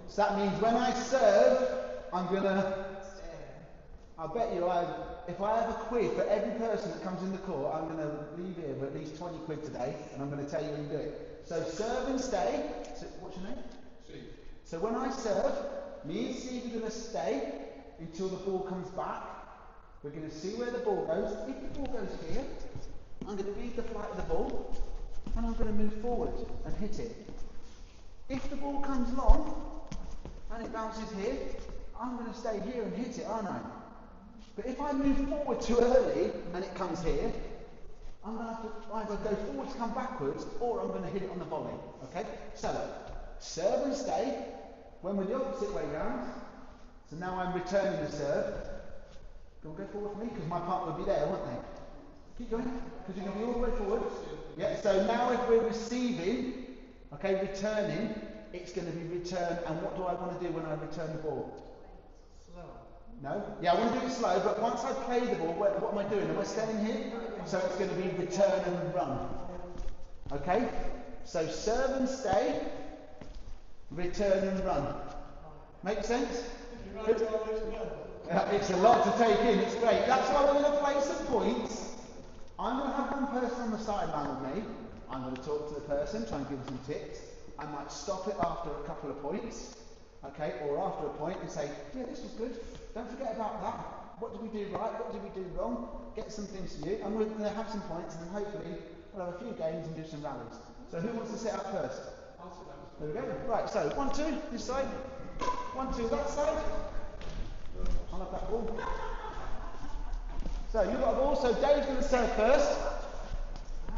So that means when I serve, I'm going to, I bet you, if I have a quiz for every person that comes in the court, I'm going to leave here with at least 20 quid today, and I'm going to tell you how you do it. So serve and stay. So, what's your name? Steve. So when I serve, me and Steve are going to stay until the ball comes back. We're going to see where the ball goes. If the ball goes here, I'm going to read the flight of the ball, and I'm going to move forward and hit it. If the ball comes long, and it bounces here, I'm going to stay here and hit it, aren't I? But if I move forward too early and it comes here, I'm going to have to either go forwards, come backwards, or I'm going to hit it on the volley. Okay? So, serve and stay. When we're the opposite way round, so now I'm returning the serve. Don't go forward for me, because my partner will be there, won't they? Keep going, because you're going to be all the way forward. Yeah, so now if we're receiving, okay, returning, it's going to be return, and what do I want to do when I return the ball? Slow. No? Yeah, I want to do it slow, but once I play the ball, what am I doing? Am I standing here? So it's going to be return and run. Okay? So serve and stay, return and run. Make sense? It's a lot to take in, it's great. That's why we're going to play some points. I'm going to have one person on the sideline with me. I'm going to talk to the person, try and give them some tips. I might stop it after a couple of points, okay, or after a point and say, yeah, this was good. Don't forget about that. What did we do right? What did we do wrong? Get some things for you. And we're going to have some points, and then hopefully we'll have a few games and do some rallies. So who wants to sit out first? I'll sit down. There we go. Right, so 1, 2, this side. 1, 2, that side. I'll have that ball. So you've got a ball. So Dave's going to serve first.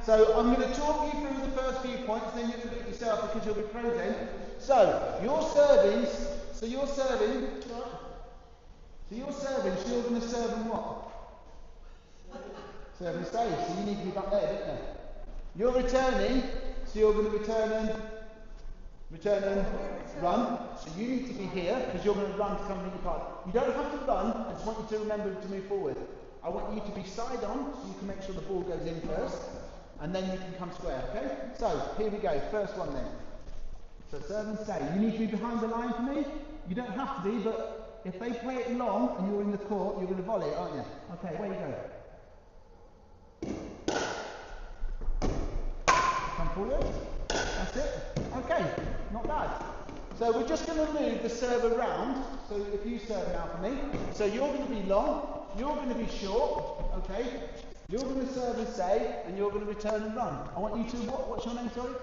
So I'm going to talk you through the first few points, then you can do it yourself because you'll be pro then. So you're serving. So you're serving, so you're going to serve in what? Serve and stay. So you need to be back there, don't you? You're returning, so you're going to return and run. So you need to be here because you're going to run to come in your card. You don't have to run. I just want you to remember to move forward. I want you to be side on so you can make sure the ball goes in first, and then you can come square. Okay? So here we go. First one then. So serve and stay. You need to be behind the line for me. You don't have to be, but if they play it long and you're in the court, you're going to volley it, aren't you? Okay, where you go? Come forward. That's it. Okay, not bad. So we're just going to move the serve around. So if you serve now for me. So you're going to be long, you're going to be short, okay? You're going to serve and stay, and you're going to return and run. I want you to, what's your name, sorry?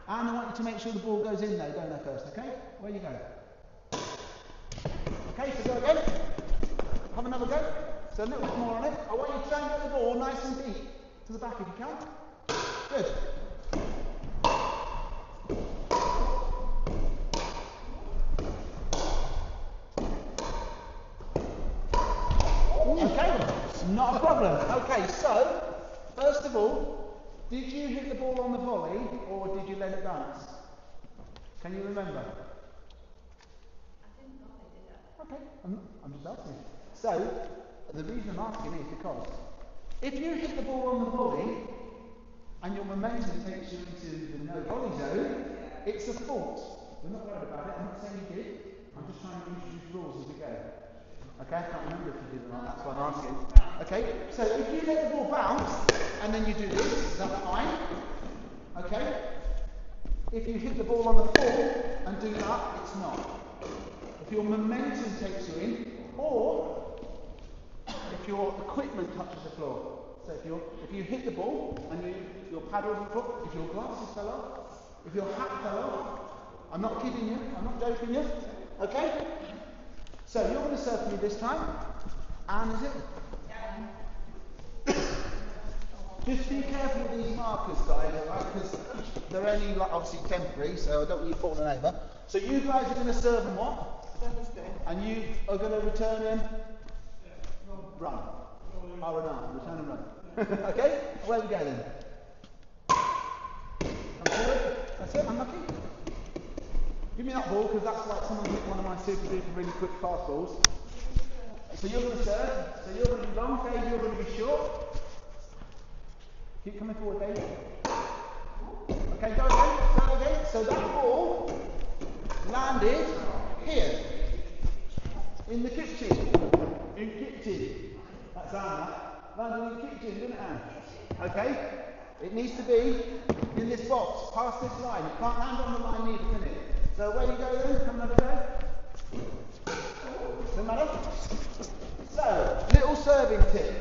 Anne. I want you to make sure the ball goes in though, go there first, okay? Where you go? Okay, so go again. Have another go. So a little bit more on it. I want you to try and get the ball nice and deep to the back if you can. Good. Okay, not a problem. Okay, so, first of all, did you hit the ball on the volley or did you let it bounce? Can you remember? Okay, I'm just asking. So, the reason I'm asking is because if you hit the ball on the volley and your momentum takes you into the no volley zone, it's a fault. We're not worried about it. I'm not saying you did. I'm just trying to introduce rules as we go. Okay, I can't remember if you did or not. That's why I'm asking. Okay, so if you let the ball bounce and then you do this, that's fine. Okay. If you hit the ball on the floor and do that, it's not. If your momentum takes you in, or if your equipment touches the floor. So if you hit the ball and your paddle on the floor, if your glasses fell off, if your hat fell off, I'm not kidding you, I'm not joking you. Okay? So you're going to serve me this time. Anne, is it? Yeah. Just be careful with these markers, guys, right? Because they're only obviously temporary, so I don't want you falling over. So you guys are going to serve them what? And you are going to return them Run. R&R, return and run. Okay? Away we go then. Come forward. That's it, unlucky. Give me that ball, because that's like someone hit one of my super duper really quick fast balls. So you're going to serve. So you're going to be long, Dave, you're going to be short. Keep coming forward, Dave. Okay, go again, serve again. So that ball landed here. In the kitchen. In kitchen. That's Anne, that. Landed in the kitchen, didn't it, Anne? Okay? It needs to be in this box, past this line. It can't land on the line neither, can it? So away you go then, come another go. Doesn't matter. So, little serving tip.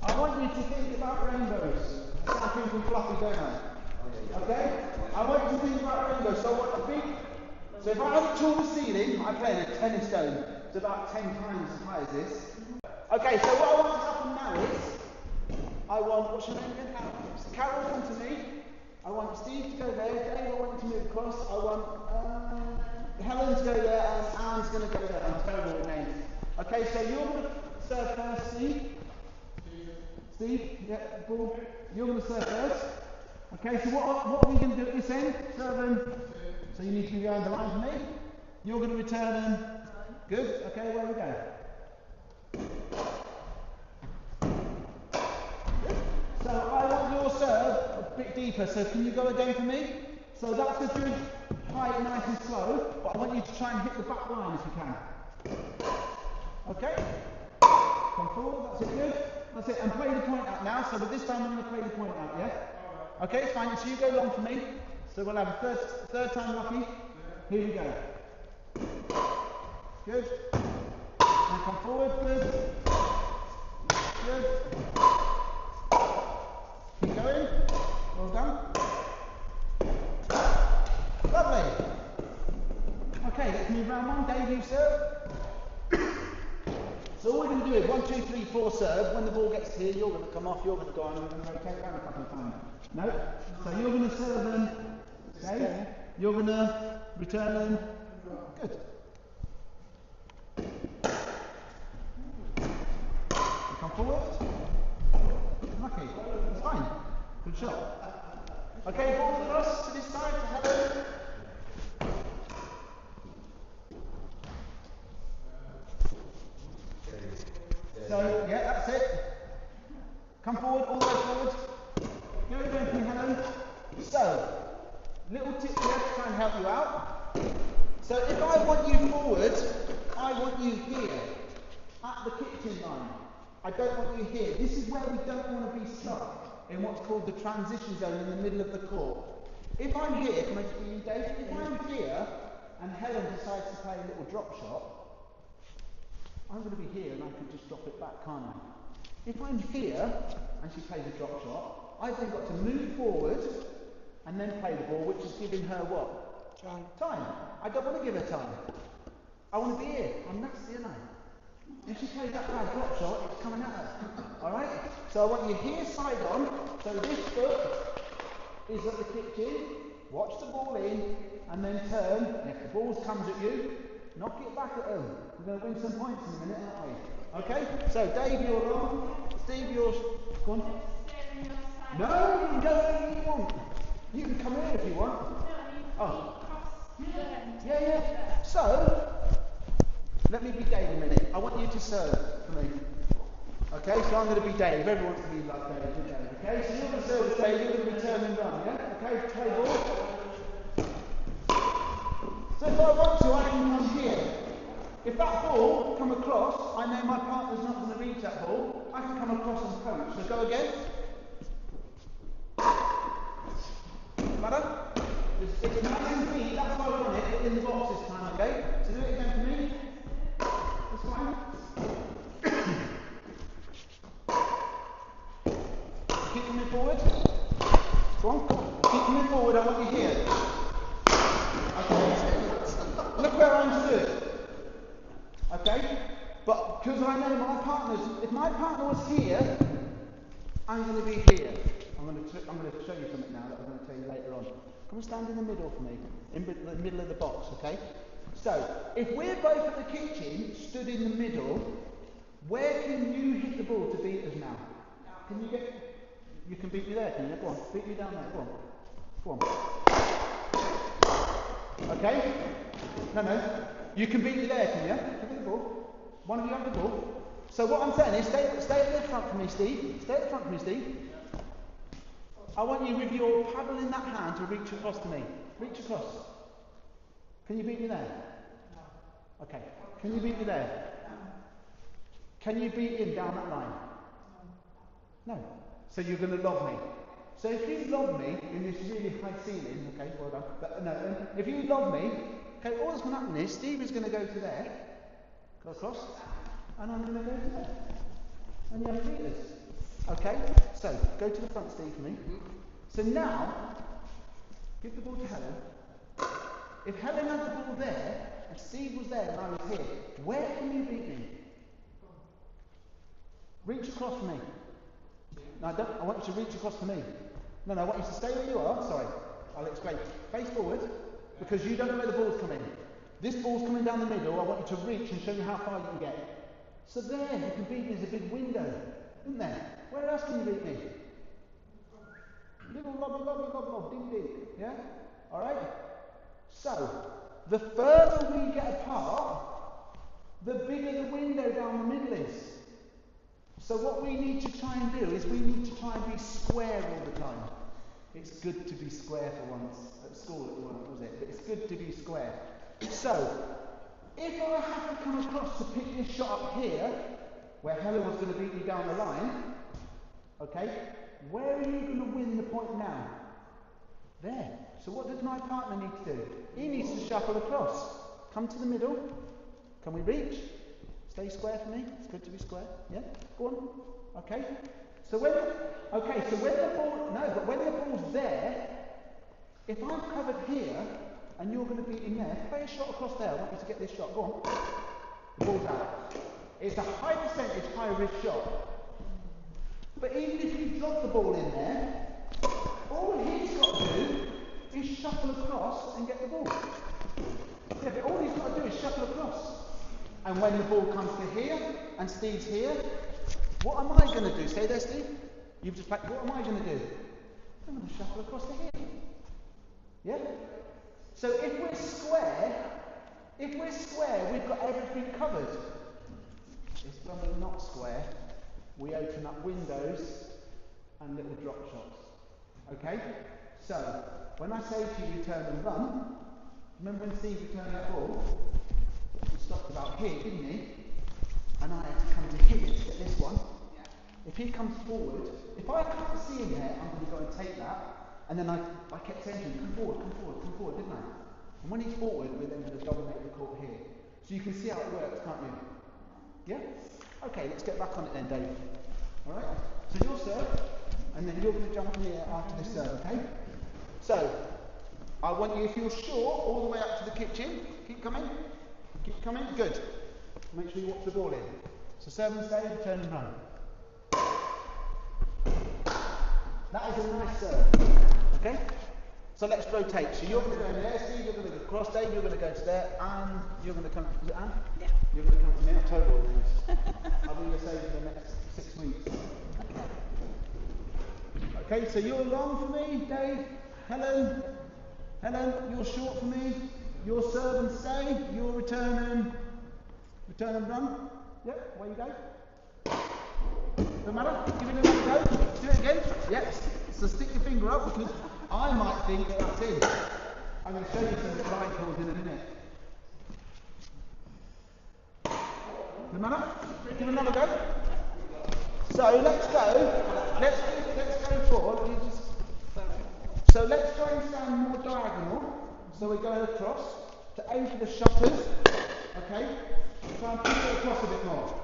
I want you to think about rainbows. I sound pink and fluffy, don't I? Okay? I want you to think about rainbows. So I want a big... So if I have a taller ceiling, I play in a tennis stone. It's about 10 times as high as this. Okay, so what I want to happen now is, I want, what's your name again? Carol, come to me. I want Steve to go there. Dave, I want you to move across. I want Helen to go there, and Anne's going to go there. I'm terrible with names. Okay, so you're going to serve first, Steve. Steve, yeah, ball. You're going to serve first. Okay, so what are we going to do at this end? Serving. So you need to be going the line for me. You're going to return and... Good? Okay, where we go? So I want your serve a bit deeper, so can you go again for me? So that's a good height, nice and slow, but I want you to try and hit the back line if you can. Okay? Come forward, that's it, good. That's it, and play the point out now, so this time I'm going to play the point out, yeah? Okay, fine, so you go long for me. So we'll have a third time lucky. Here we go. Good. And come forward, good. Good. Keep going. Well done. Lovely. Okay, let's move round one. Dave, you serve. So all we're going to do is 1, 2, 3, 4 serve. When the ball gets here, you're going to come off, you're going to go on, and we're going to rotate around a couple of times. No? So you're going to serve and Dave, you're going to return and good. You come forward. Lucky. It's fine. Good shot. Okay, ball across to this side to Helen. So, yeah, that's it. Come forward, all the way forward. Go again for me, Helen. So, little tip here to try and help you out. So if I want you forward, I want you here, at the kitchen line. I don't want you here. This is where we don't want to be stuck, in what's called the transition zone in the middle of the court. If I'm here, can I just be you, Dave? If I'm here, and Helen decides to play a little drop shot, I'm going to be here and I can just drop it back, can't I? If I'm here, and she plays a drop shot, I've then got to move forward, and then play the ball, which is giving her what? Time. I don't want to give her time. I want to be here. I'm nasty, aren't I? If she plays that bad drop shot, it's coming at her. Alright? So I want you here side on. So this foot is at the kitchen. Watch the ball in, and then turn. And if the ball comes at you, knock it back at them. We're going to win some points in a minute, aren't we? Okay? So Dave, you're on. Steve, you're... Go on. No, you can go wherever you want. You can come here if you want. Oh. Yeah. So, let me be Dave a minute. I want you to serve for me. Okay, so I'm going to be Dave. Everyone wants to be like Dave. Okay, so you're going to serve as Dave. You're going to return and run, yeah? Okay, play ball. So if I want to, I can come here. If that ball come across, I know my partner's not going to reach that ball. I can come across and coach. So go again. Matter? It's nice and clean, that's why I want it in the box this time, okay? So do it again for me. That's fine. Keep coming forward. Go on. Keep coming forward, I want you here. Okay. Look where I'm stood. Okay? But because I know my partner's, if my partner was here, I'm going to be here. I'm going to show you something now that I'm going to tell you later on. Come and stand in the middle for me, in the middle of the box, okay? So, if we're both at the kitchen, stood in the middle, Where can you hit the ball to beat us now? Can you get? You can beat me there, can you? Go on, beat me down there. Go on. Go on. Okay? No. You can beat me there, can you? Can you get the ball? One of you have the ball. So what I'm saying is, stay at the front for me, Steve. Stay at the front for me, Steve. I want you with your paddle in that hand to reach across to me. Reach across. Can you beat me there? No. Okay. Can you beat me there? No. Can you beat him down that line? No. No. So you're going to lob me. So if you lob me in this really high ceiling, okay, well done. But no, if you lob me, okay, all that's going to happen is Steve is going to go to there, go across, and I'm going to go to there. And you have to beat us. Okay? So, go to the front, Steve, for me. So now, give the ball to Helen. If Helen had the ball there, and Steve was there and I was here, where can you beat me? Reach across for me. No, I want you to reach across for me. No, I want you to stay where you are. Sorry. I'll explain. Face forward, because you don't know where the ball's coming. This ball's coming down the middle. I want you to reach and show you how far you can get. So there, you can beat me. There's a big window, isn't there? Where else can you beat me? Little lob, ding, ding. Yeah? Alright? So, the further we get apart, the bigger the window down the middle is. So what we need to try and do is we need to try and be square all the time. It's good to be square for once. At school it wasn't, was it? But it's good to be square. So, if I have to come across to pick this shot up here, where Helen was going to beat me down the line, okay, where are you going to win the point now? There. So what does my partner need to do? He needs to shuffle across. Come to the middle. Can we reach? Stay square for me. It's good to be square. Yeah? Go on. Okay. So when the ball's there, if I'm covered here and you're going to beat him there, play a shot across there. I want you to get this shot. Go on. The ball's out. It's a high percentage, high risk shot. But even if you drop the ball in there, all he's got to do is shuffle across and get the ball. Yeah, but all he's got to do is shuffle across. And when the ball comes to here, and Steve's here, what am I going to do? Stay there, Steve. You've just what am I going to do? I'm going to shuffle across to here. Yeah? So if we're square, we've got everything covered. It's when we're not square, we open up windows and little drop shots. Okay? So, when I say to you turn and run, remember when Steve returned that ball? He stopped about here, didn't he? And I had to come to here to get this one. If he comes forward, if I can't see him there, I'm going to go and take that. And then I kept saying to him, come forward, didn't I? And when he's forward, we're then going to dominate the court here. So you can see how it works, can't you? Yeah? Okay, let's get back on it then, Dave. Alright? So you'll serve, and then you're going to jump in here after this serve, okay? So, I want you, if you're short, all the way up to the kitchen. Keep coming. Good. Make sure you watch the ball in. So serve and stay, turn and run. That is a nice serve. Okay? So let's rotate. So you're going to go in there, Steve, you're going to go across, Dave, you're going to go to there, and you're going to come, is it Anne? Yeah. You're going to come to me, I'm terrible at this. I'll be your save for the next 6 weeks. Okay, so you're long for me, Dave. Helen, you're short for me. You're serve and stay. You're return and run. Yep, away you go. Doesn't matter. Give it another go. Do it again. Yes. So stick your finger up because I might think that that's in. I'm going to show you some slide calls in a minute. Doesn't matter. Give it another go. So let's go. Let's go forward. So let's try and stand more diagonal. So we're going across to aim for the shutters. Okay? Try and push it across a bit more.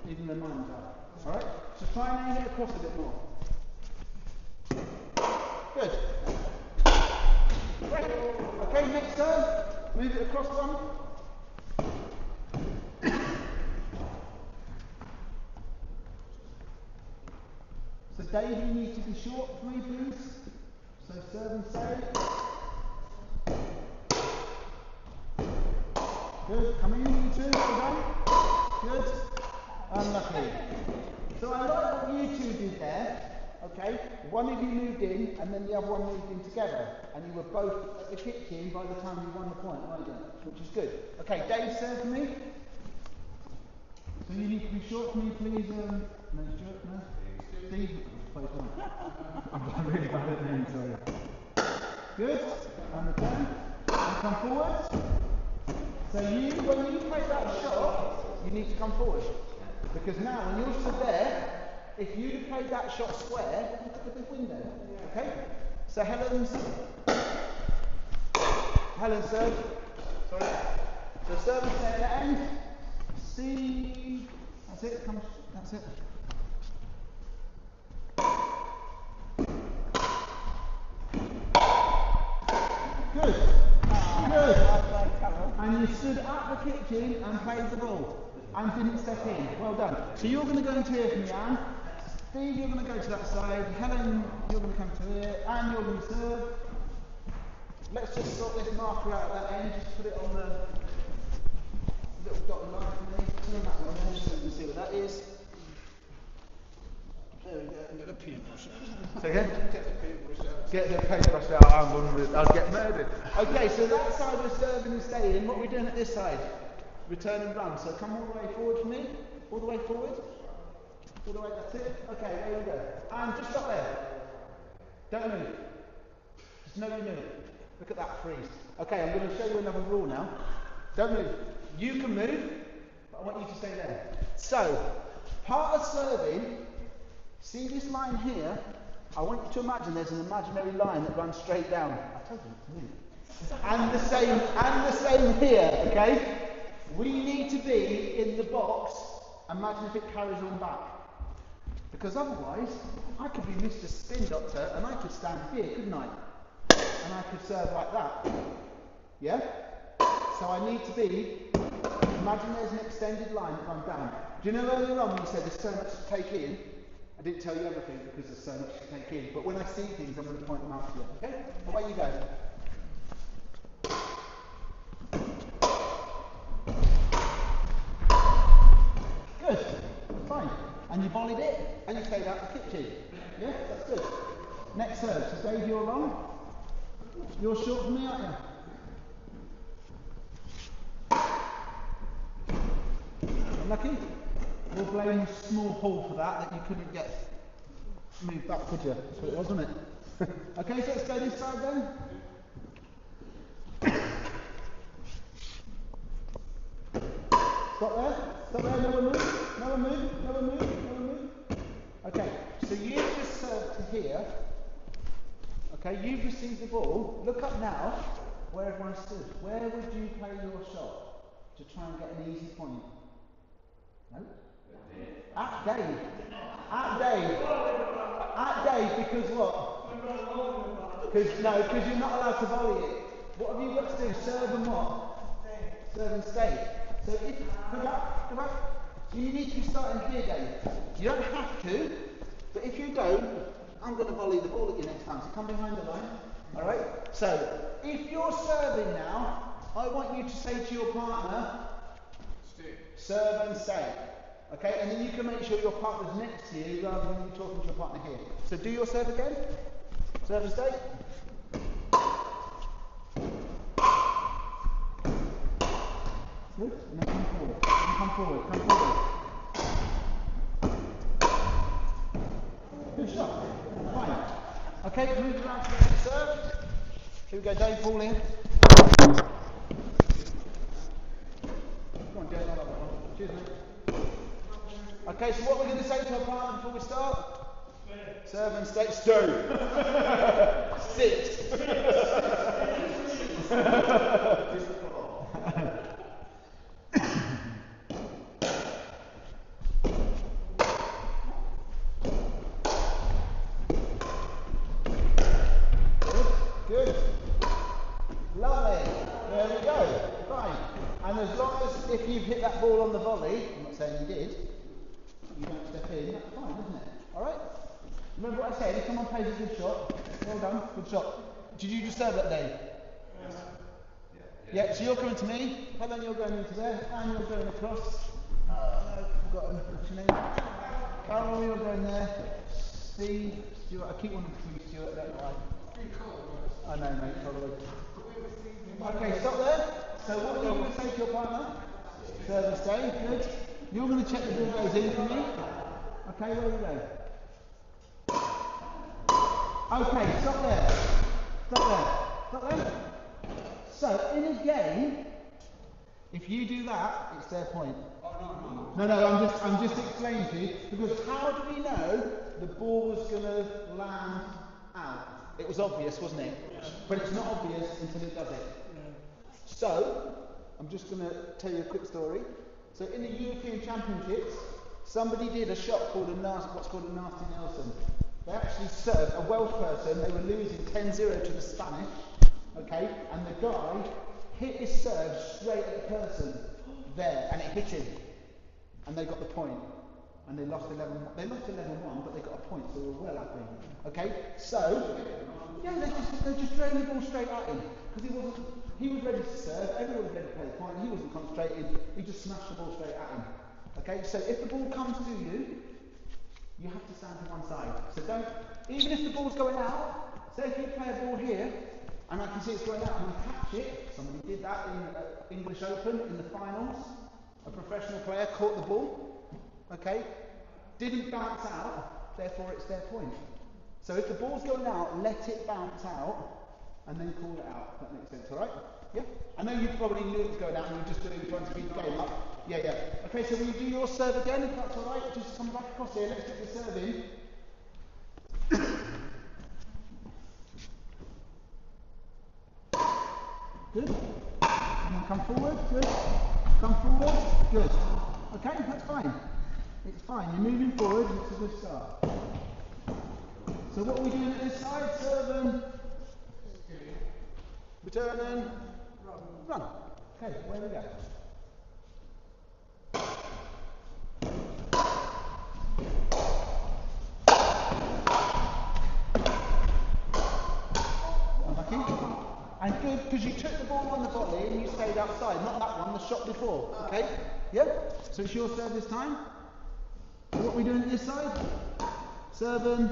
Even though mine's out. Alright? So try and aim it across a bit more. Good. Great. Okay, next turn. Move it across one. So Dave, you need to be short for me, please. So serve and save. Good. Come in, you two. Well done. Good. Unlucky. So I like what you two did there. Okay, one of you moved in and then the other one moved in together, and you were both at the kitchen by the time you won the point, weren't you? Which is good. Okay, Dave, serve for me. So you need to be short for me, please. No, Stuart, no? Steve? I'm really bad at names, sorry. Good. And return. And come forward. So you, when you play that shot, you need to come forward. Because now, when you're stood there, if you'd have played that shot square, look at the big window. Okay? So Helen's serve. Sorry. So serve and stay at the end. Steve. That's it. Come. That's it. Good. Good. And you stood at the kitchen and played the ball and didn't step in. Well done. So you're going to go into here from me, Anne. Steve, you're going to go to that side. Helen, you're going to come to here. Anne, you're going to serve. Let's just sort this marker out at that end. Just put it on the little dotted line for me. Turn that one on so you can see what that is. There we go. Get the paintbrush out. Say again? Get the paintbrush out. Get the paintbrush out. I'll get murdered. Okay, so that side we're serving and staying. What are we doing at this side? Return and run. So come all the way forward for me. All the way forward. All the way, that's it. Okay, there we go. And just stop there. Don't move. Just know you move. Look at that freeze. Okay, I'm going to show you another rule now. Don't move. You can move, but I want you to stay there. So, part of serving, see this line here? I want you to imagine there's an imaginary line that runs straight down. I told you to move. And the same here, okay? We need to be in the box. Imagine if it carries on back. Because otherwise, I could be Mr. Spin Doctor and I could stand here, couldn't I? And I could serve like that. Yeah? So I need to be, imagine there's an extended line that runs down. Do you know earlier on when you said there's so much to take in? I didn't tell you everything because there's so much to take in. But when I see things, I'm going to point them out to you. Okay? Away you go. Good. Fine. And you volleyed it, and you stayed out the kitchen. Yeah, that's good. Next serve. So Dave, you're long. You're short for me, aren't you? Unlucky. We'll blame small Paul for that you couldn't get moved back, could you? That's what it was, wasn't it? Okay, so let's go this side then. Stop there. Stop there. No one move. No one move. No one move. No one move. Okay, so you've just served to here. Okay, you've received the ball. Look up now where everyone stood. Where would you play your shot to try and get an easy point? No? At Dave. At Dave. At Dave, because what? Because you're not allowed to volley it. What have you got to do? Serve and what? Serve and stay. So if, come back. So you need to be starting here, Dave. You don't have to, but if you don't, I'm going to volley the ball at you next time. So come behind the line. Alright? So, if you're serving now, I want you to say to your partner, serve and stay. Okay? And then you can make sure your partner's next to you rather than you talking to your partner here. So do your serve again. Serve and stay. Good. And then come forward. Come forward. Good shot. Fine. Okay, move around to the next serve. Here we go, Dave, ball in. Come on, Dave, I like that one. Cheers, mate. Okay, so what we're going to say to our partner before we start? Serve and stay. Sit. Good. Lovely. There we go. Fine. And as long as if you've hit that ball on the volley, I'm not saying you did, you don't step in, that's fine, isn't it? Alright? Remember what I said, if someone plays a good shot, well done, good shot. Did you just serve that, Dave? Yeah, so you're coming to me, Helen, you're going into there, and you're going across. Forgotten. What's your name? Carol, you're going there. Steve, Stuart. I keep wanting to call you Stuart. I don't know why. I know, mate. Probably. Okay, stop there. So what are you going to say to your partner? Service day. Good. You're going to check the ball goes in for me. Okay, where you go? Okay, stop there. Stop there. Stop there. So in a game, if you do that, it's their point. No, I'm just explaining to you, because how do we know the ball was going to land out? It was obvious, wasn't it? Yeah. But it's not obvious until it does it. Yeah. So, I'm just going to tell you a quick story. So in the European Championships, somebody did a shot called what's called a nasty Nelson. They actually served a Welsh person. They were losing 10-0 to the Spanish, okay, and the guy hit his serve straight at the person there, and it hit him, and they got the point, and they lost 11-1. They lost 11-1, but they got a point, so they were well happy. Okay, so yeah, they just drove the ball straight at him because he was ready to serve. Everyone was ready to play the point. He wasn't concentrated. He just smashed the ball straight at him. Okay, so if the ball comes to you, you have to stand to one side. So don't, even if the ball's going out, say if you play a ball here, and I can see it's going out, and I catch it. Somebody did that in English Open in the finals. A professional player caught the ball, okay, didn't bounce out, therefore it's their point. So if the ball's going out, let it bounce out, and then call it out. If that makes sense, all right? Yeah? I know you probably knew it was going out, and you were just trying to speed the game up. Yeah. Okay, so will you do your serve again, if that's all right? Just come back across here, let's get the serve in. Good. And then come forward. Good. Come forward. Good. Okay, that's fine. It's fine. You're moving forward. It's a good start. So what are we doing at this side? Serve and return and run. Okay, where we go. And good, because you took the ball on the volley and you stayed outside, not that one, the shot before. Okay? Yeah? So it's your serve this time. So what are we doing at this side? Serving.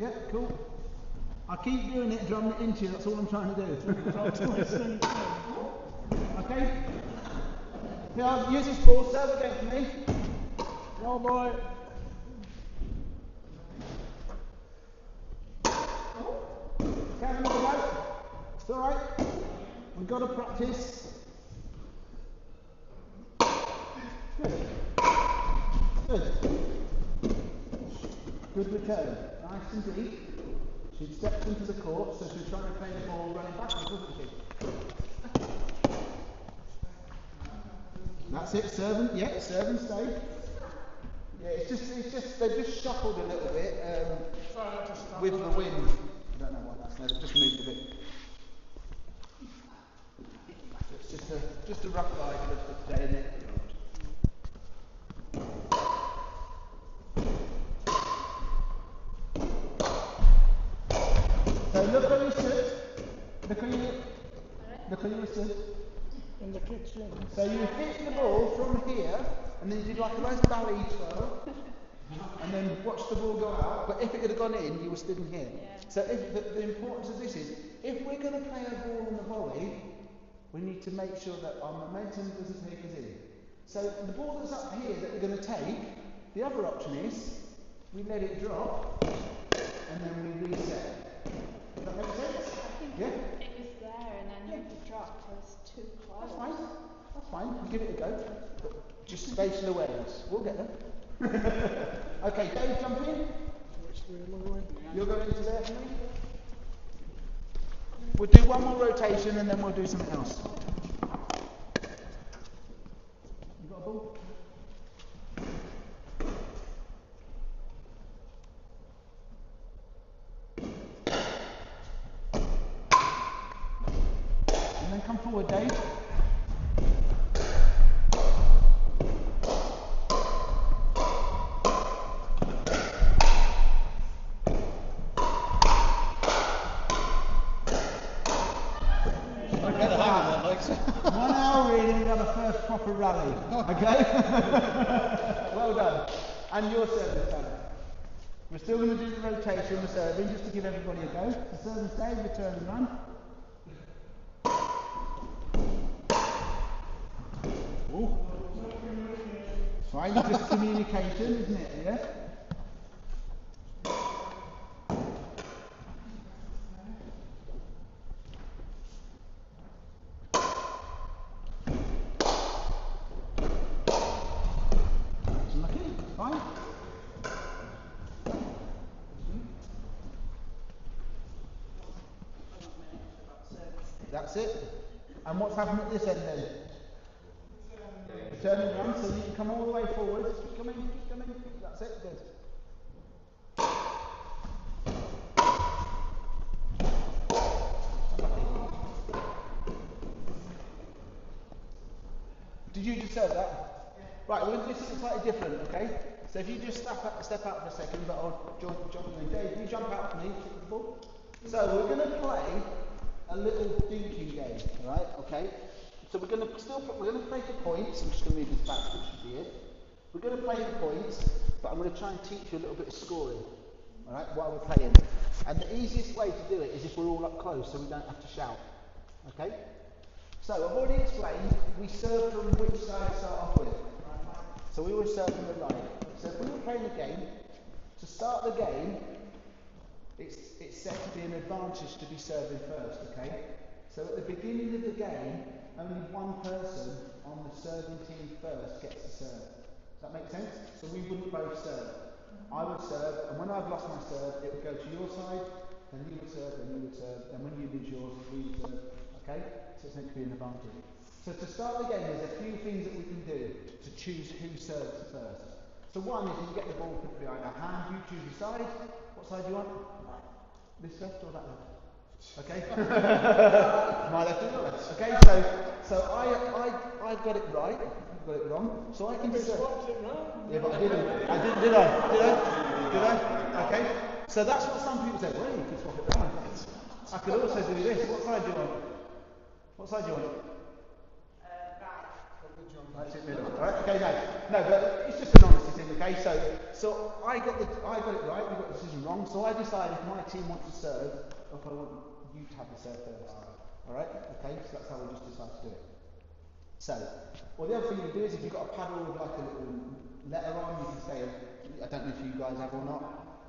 Yeah, cool. I keep doing it, drumming it into you, that's all I'm trying to do. Okay? Now, use this ball, serve again for me. Oh boy. Okay, have another go. It's alright. We've got to practice. Good. Good. Good return. Nice and deep. She stepped into the court, so she's trying to play the ball running backwards, wasn't she? That's it, serve and stay. Yeah, it's just, they've just shuffled a little bit with the wind. I don't know why that's there, they've just moved a bit. It's just a rough guide for today, isn't it? So look where you stood. Look where you stood. In the kitchen. So you hit the ball from here, and then you did like a nice ballet twirl, and then watch the ball go out. But if it had gone in, you were stood in here. Yeah. So the importance of this is, if we're going to play a ball on the volley, we need to make sure that our momentum doesn't take us in. So the ball that's up here that we're going to take, the other option is we let it drop and then we reset. Does that make sense? I think it was there and then it dropped. It was too close. That's fine. We'll give it a go. But just spatial awareness. We'll get there. Okay, Dave, jump in. You're going into there for me? We'll do one more rotation and then we'll do something else. You got a ball? And then come forward, Dave. proper rally. Okay? Well done. And your service time. We're still going to do the rotation, the serving, just to give everybody a go. So serve and stay, return and run. Ooh. Fine, just communication, isn't it? Yeah? Lucky, fine. That's it. And what's happening at this end then? Turn and run, so you can come all the way forward. Keep coming, keep coming. That's it, good. Did you just serve that? Yeah. Right, we're going to do something slightly different, okay? So if you just step out for a second, but I'll jump in. Dave, you jump out for me, kick the ball. So we're going to play a little thinking game, alright? Okay? So we're going to play for points. I'm just going to move this back, which should be it. We're going to play for points, but I'm going to try and teach you a little bit of scoring, alright, while we're playing. And the easiest way to do it is if we're all up close, so we don't have to shout, okay? So I've already explained, we serve from which side to start off with. So we always serve from the right. So if we were playing a game, to start the game, it's set to be an advantage to be serving first, okay? So at the beginning of the game, only one person on the serving team first gets to serve. Does that make sense? So we wouldn't both serve. I would serve, and when I've lost my serve, it would go to your side, then you would serve, then you would serve, and when you lose yours, we would serve. Okay? So it's meant to be an advantage. So to start the game, there's a few things that we can do to choose who serves first. So one is you get the ball put behind our hand, you choose your side. What side do you want? This left or that left? Okay? My left or your left? Okay, so I've got it right, you've got it wrong. So I can serve. Yeah, but I didn't. Did I? Okay. So that's what some people say, well, you can swap it around. I could also do this. What side do you want? What side do you want? That's it, middle. Alright, okay, no, but it's just an honesty thing, okay? So I got it right, we got the decision wrong, so I decided if my team wants to serve, or if I want you to have the serve first. Alright? Okay, so that's how we just decided to do it. So, well, the other thing you do is if you've got a paddle with like a little letter on, you can say, I don't know if you guys have or not.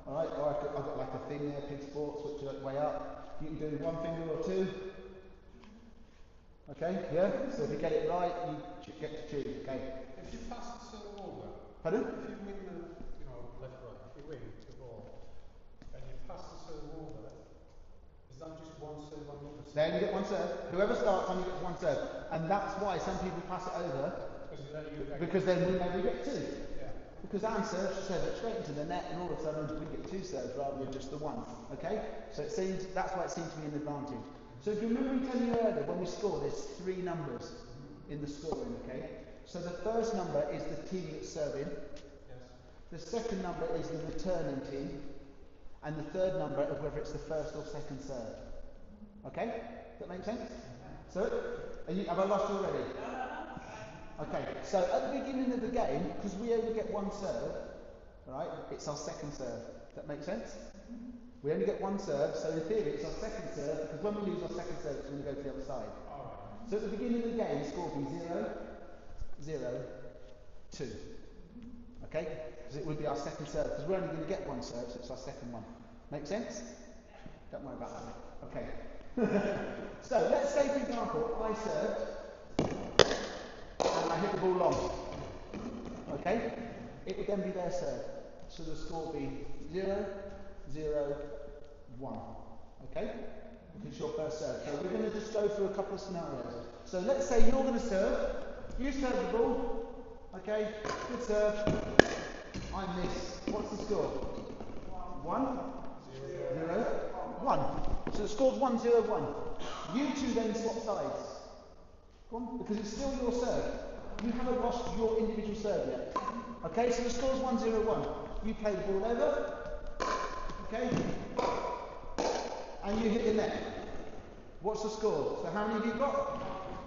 Alright, or I've got like a thing there, Pig Sports, which are way up. You can do one finger or two. Okay, yeah? So if you get it right, you get to choose, okay? If you pass the serve over, pardon? If you win the, left, right, if you win the ball, and you pass the serve over, is that just one serve on the other side? Then you get one serve. Whoever starts on, you get one serve. And that's why some people pass it over, because then we know we get two. Yeah. Because Anne serves, she serves it straight into the net, and all of a sudden we get two serves rather than just the one. Okay? So that's why it seems to be an advantage. So if you remember me telling you earlier, when we score, there's three numbers in the scoring, okay? So the first number is the team that's serving. Yes. The second number is the returning team. And the third number is whether it's the first or second serve. Okay? Does that make sense? So, have I lost you already? Okay, so at the beginning of the game, because we only get one serve, right, it's our second serve. Does that make sense? We only get one serve, so in theory it's our second serve, because when we lose our second serve, it's going to go to the other side. Right. So at the beginning of the game, the score will be 0, 0, 2. Okay? Because it would be our second serve, because we're only going to get one serve, so it's our second one. Make sense? Don't worry about that. Okay. So let's say, for example, I served, and I hit the ball long. Okay? It would then be their serve. So the score would be 0, 0, 1. Okay? Because it's your first serve. So we're going to just go through a couple of scenarios. So let's say you're going to serve. You serve the ball. Okay? Good serve. I miss. What's the score? 1, 0, 1. So the score's 1, 0, 1. You two then swap sides. Go on, because it's still your serve. You haven't lost your individual serve yet. Okay, so the score's 1, 0, 1. You play the ball over. Okay? And you hit the net. What's the score? So how many have you got?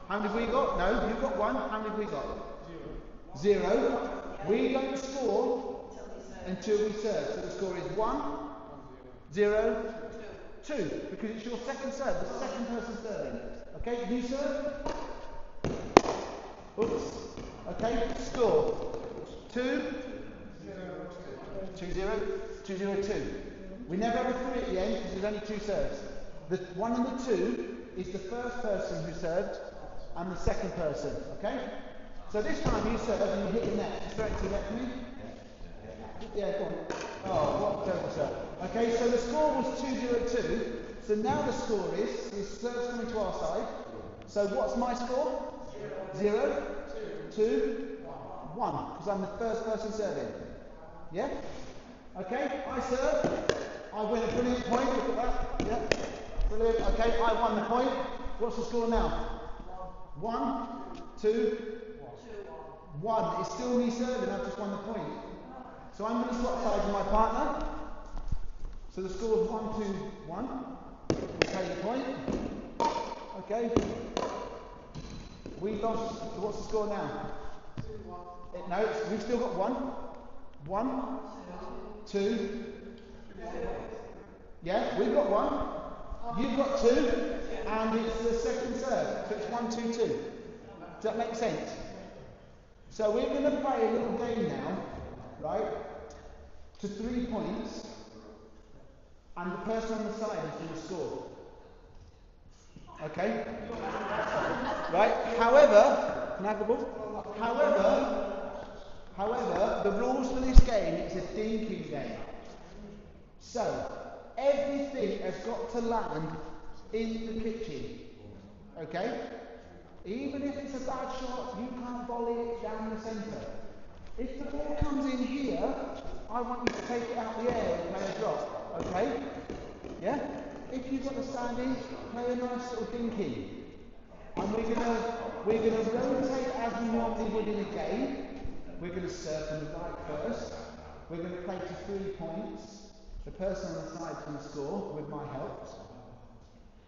How many have we got? No, you've got 1. How many have we got? 0. We don't score until we serve. So the score is 1, 0, 2. Because it's your second serve. The second person serving. Okay, you serve. Oops. Okay, score. 2, 2, 0, 2, 0, 2. We never have a 3 at the end because there's only 2 serves. The 1 and the 2 is the first person who served and the second person. Okay? So this time you serve and you hit the net. Straight to the net for me? Yeah, go on. Oh, what terrible serve. Okay, so the score was 2, 0, 2. So now the score is serves coming to our side. So what's my score? 0, 2, 1. Because I'm the first person serving. Yeah? Okay, I serve. I win a brilliant point. Look at that. Yeah. Brilliant. Okay, I won the point. What's the score now? 1, 2, 1. It's still me serving. I've just won the point. So I'm going to swap sides with my partner. So the score is 1, 2, 1. We'll take the point. Okay. We lost. So what's the score now? 2, 1. No, we've still got 1. 1, 2. Yeah, we've got 1. You've got 2. And it's the second serve. So it's 1, 2, 2. Does that make sense? So we're going to play a little game now, right? To 3 points. And the person on the side is going to score. Okay? Right? However, can I have the ball? However, the rules for this game, it's a thinking game. So, everything has got to land in the kitchen. Okay? Even if it's a bad shot, you can't volley it down the centre. If the ball comes in here, I want you to take it out the air and play a drop. Okay? Yeah? If you've got to stand in, play a nice little dinky. And we're gonna rotate as we normally would in a game. We're going to serve from the right first. We're going to play to 3 points. The person on the side can score with my help.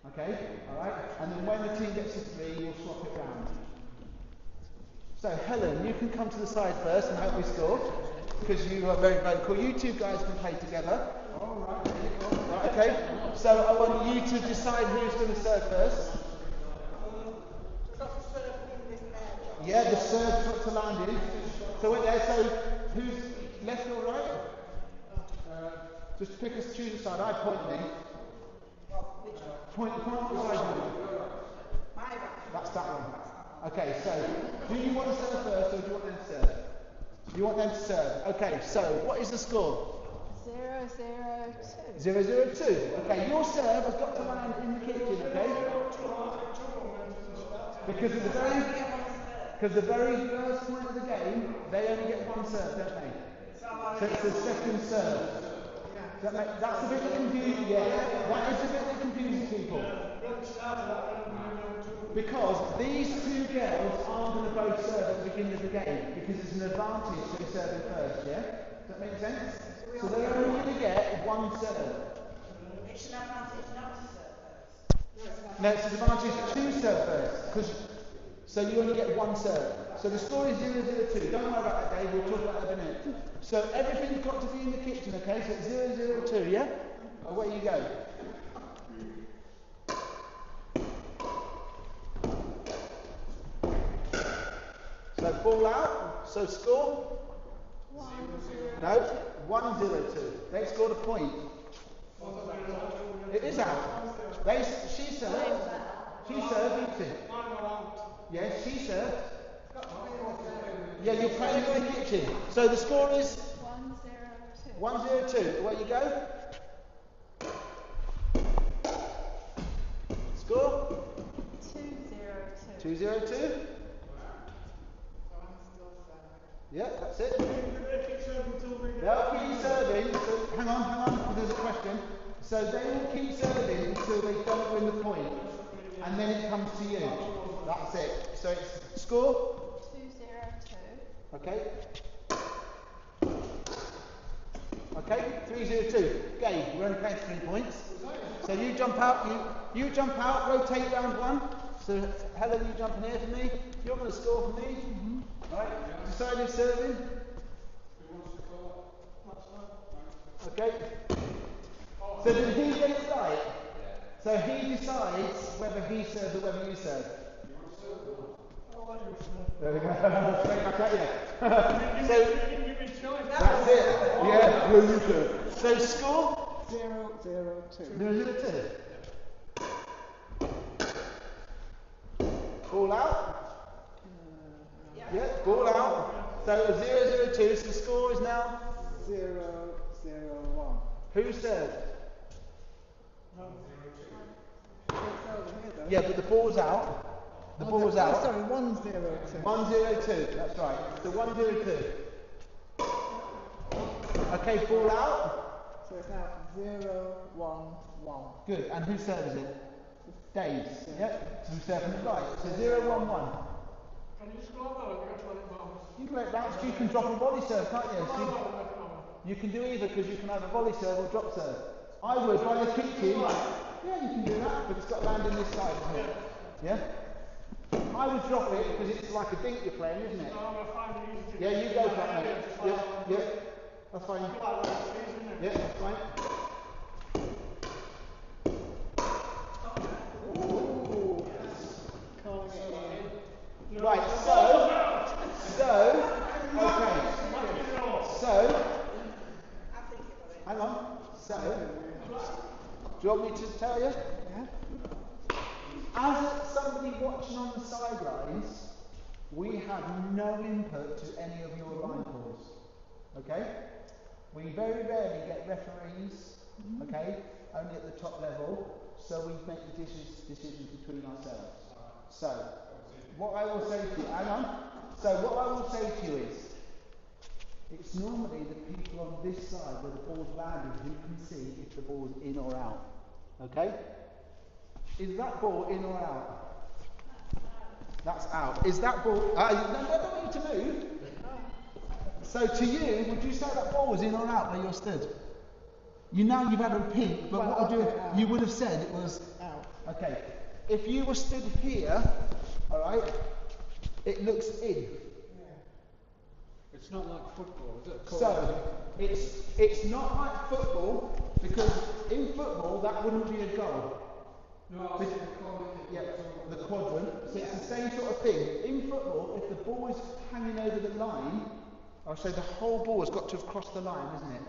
Okay? Alright? And then when the team gets to 3, we'll swap it round. So Helen, you can come to the side first and help me score. Because you are very vocal. You two guys can play together. Alright, okay. So I want you to decide who's going to serve first. Yeah, the serve's got to land in. So wait there, so who's left or right? Just choose a side. I point me. Point the side you want. That's that one. Okay, so do you want to serve first or do you want them to serve? You want them to serve. Okay, so what is the score? 0, 0, 2. 0, 0, 2. Okay, your serve has got to land in the kitchen, okay? Because the very first point of the game, they only get 1 serve, don't they? So it's the second serve. That's the bit that confuses, that is the bit that confuses people. Because these 2 girls aren't going to both serve at the beginning of the game, because it's an advantage to be serving first, yeah? Does that make sense? So they're only going to get 1 serve. It's an advantage not to serve first. No, it's an advantage to serve first. So you only get 1 serve. So the score is 0, 0, 2. Don't worry about that, Dave. We'll talk about that in a minute. So everything's got to be in the kitchen, okay? So it's 0, 0, 2, yeah? Away you go. So ball out. So score? 1, 0. No. 1, 0, 2. They scored a point. It is out. She served. She served, beats it. Yes, she served. Yeah, you're playing in the kitchen. So the score is 1, 0, 2. 1, 0, 2. Away you go. Score? 2, 0, 2. 2, 0, 2. Yeah, that's it. They'll keep serving. So hang on, there's a question. So they will keep serving until they don't win the point. And then it comes to you. That's it. So it's score? 2, 0, 2. Okay. Okay, 3, 0, 2. Gabe, we're only playing 3 points. So you jump out, you jump out, rotate round 1. So Helen, you jump in here for me. You're going to score for me. Right? Decided serving. Who wants to call it? Okay. So did he get it right? So he decides whether he serves or whether you serve. There we go. Straight back at you. So that's it. Yeah. You serve. So score? 0-0-2. 0-0-2. Ball out. Yeah, ball out. So it was 0-0-2. So the score is now 0-0-1. who served? It's over here though. Yeah, but the ball's out. The ball's out. Oh, sorry, 1-0-2. 1-0-2. That's right. So 1-0-2. Okay, ball out. So it's now 0-1-1. Good. And who serves it? Dave. Yep. So who's serving it right? So 0-1-1. Can you score that or have you got to let it bounce? You can let it bounce. You can drop a volley serve, can't you? So you can do either because you can have a volley serve or drop serve. I would rather kick you. Yeah, you can do that, but it's got to land in this side, isn't it? Yeah? I would drop it because it's like a dink you're playing, isn't it? Yeah, you go for that, mate. Yeah, yeah. That's fine. Yeah, that's fine. Ooh. Calling it in. Right, so, okay. So, hang on. So, do you want me to tell you? Yeah. As somebody watching on the sidelines, we have no input to any of your line calls. Okay? We very rarely get referees, okay, only at the top level, so we make the decisions between ourselves. So, what I will say to you, hang on. So, what I will say to you is, it's normally the people on this side where the ball's landed who can see if the ball's in or out. Okay? Is that ball in or out? That's out. Is that ball... no, I don't want you to move. So to you, would you say that ball was in or out where you're stood? You've had a peek, but what you would have said it was... Out. Okay. If you were stood here, alright, it looks in. It's not like football, is it? So, it's not like football, because in football that wouldn't be a goal. No, Yeah, the quadrant. So it's the same sort of thing. In football, if the ball is hanging over the line, I'll say the whole ball has got to have crossed the line, isn't it?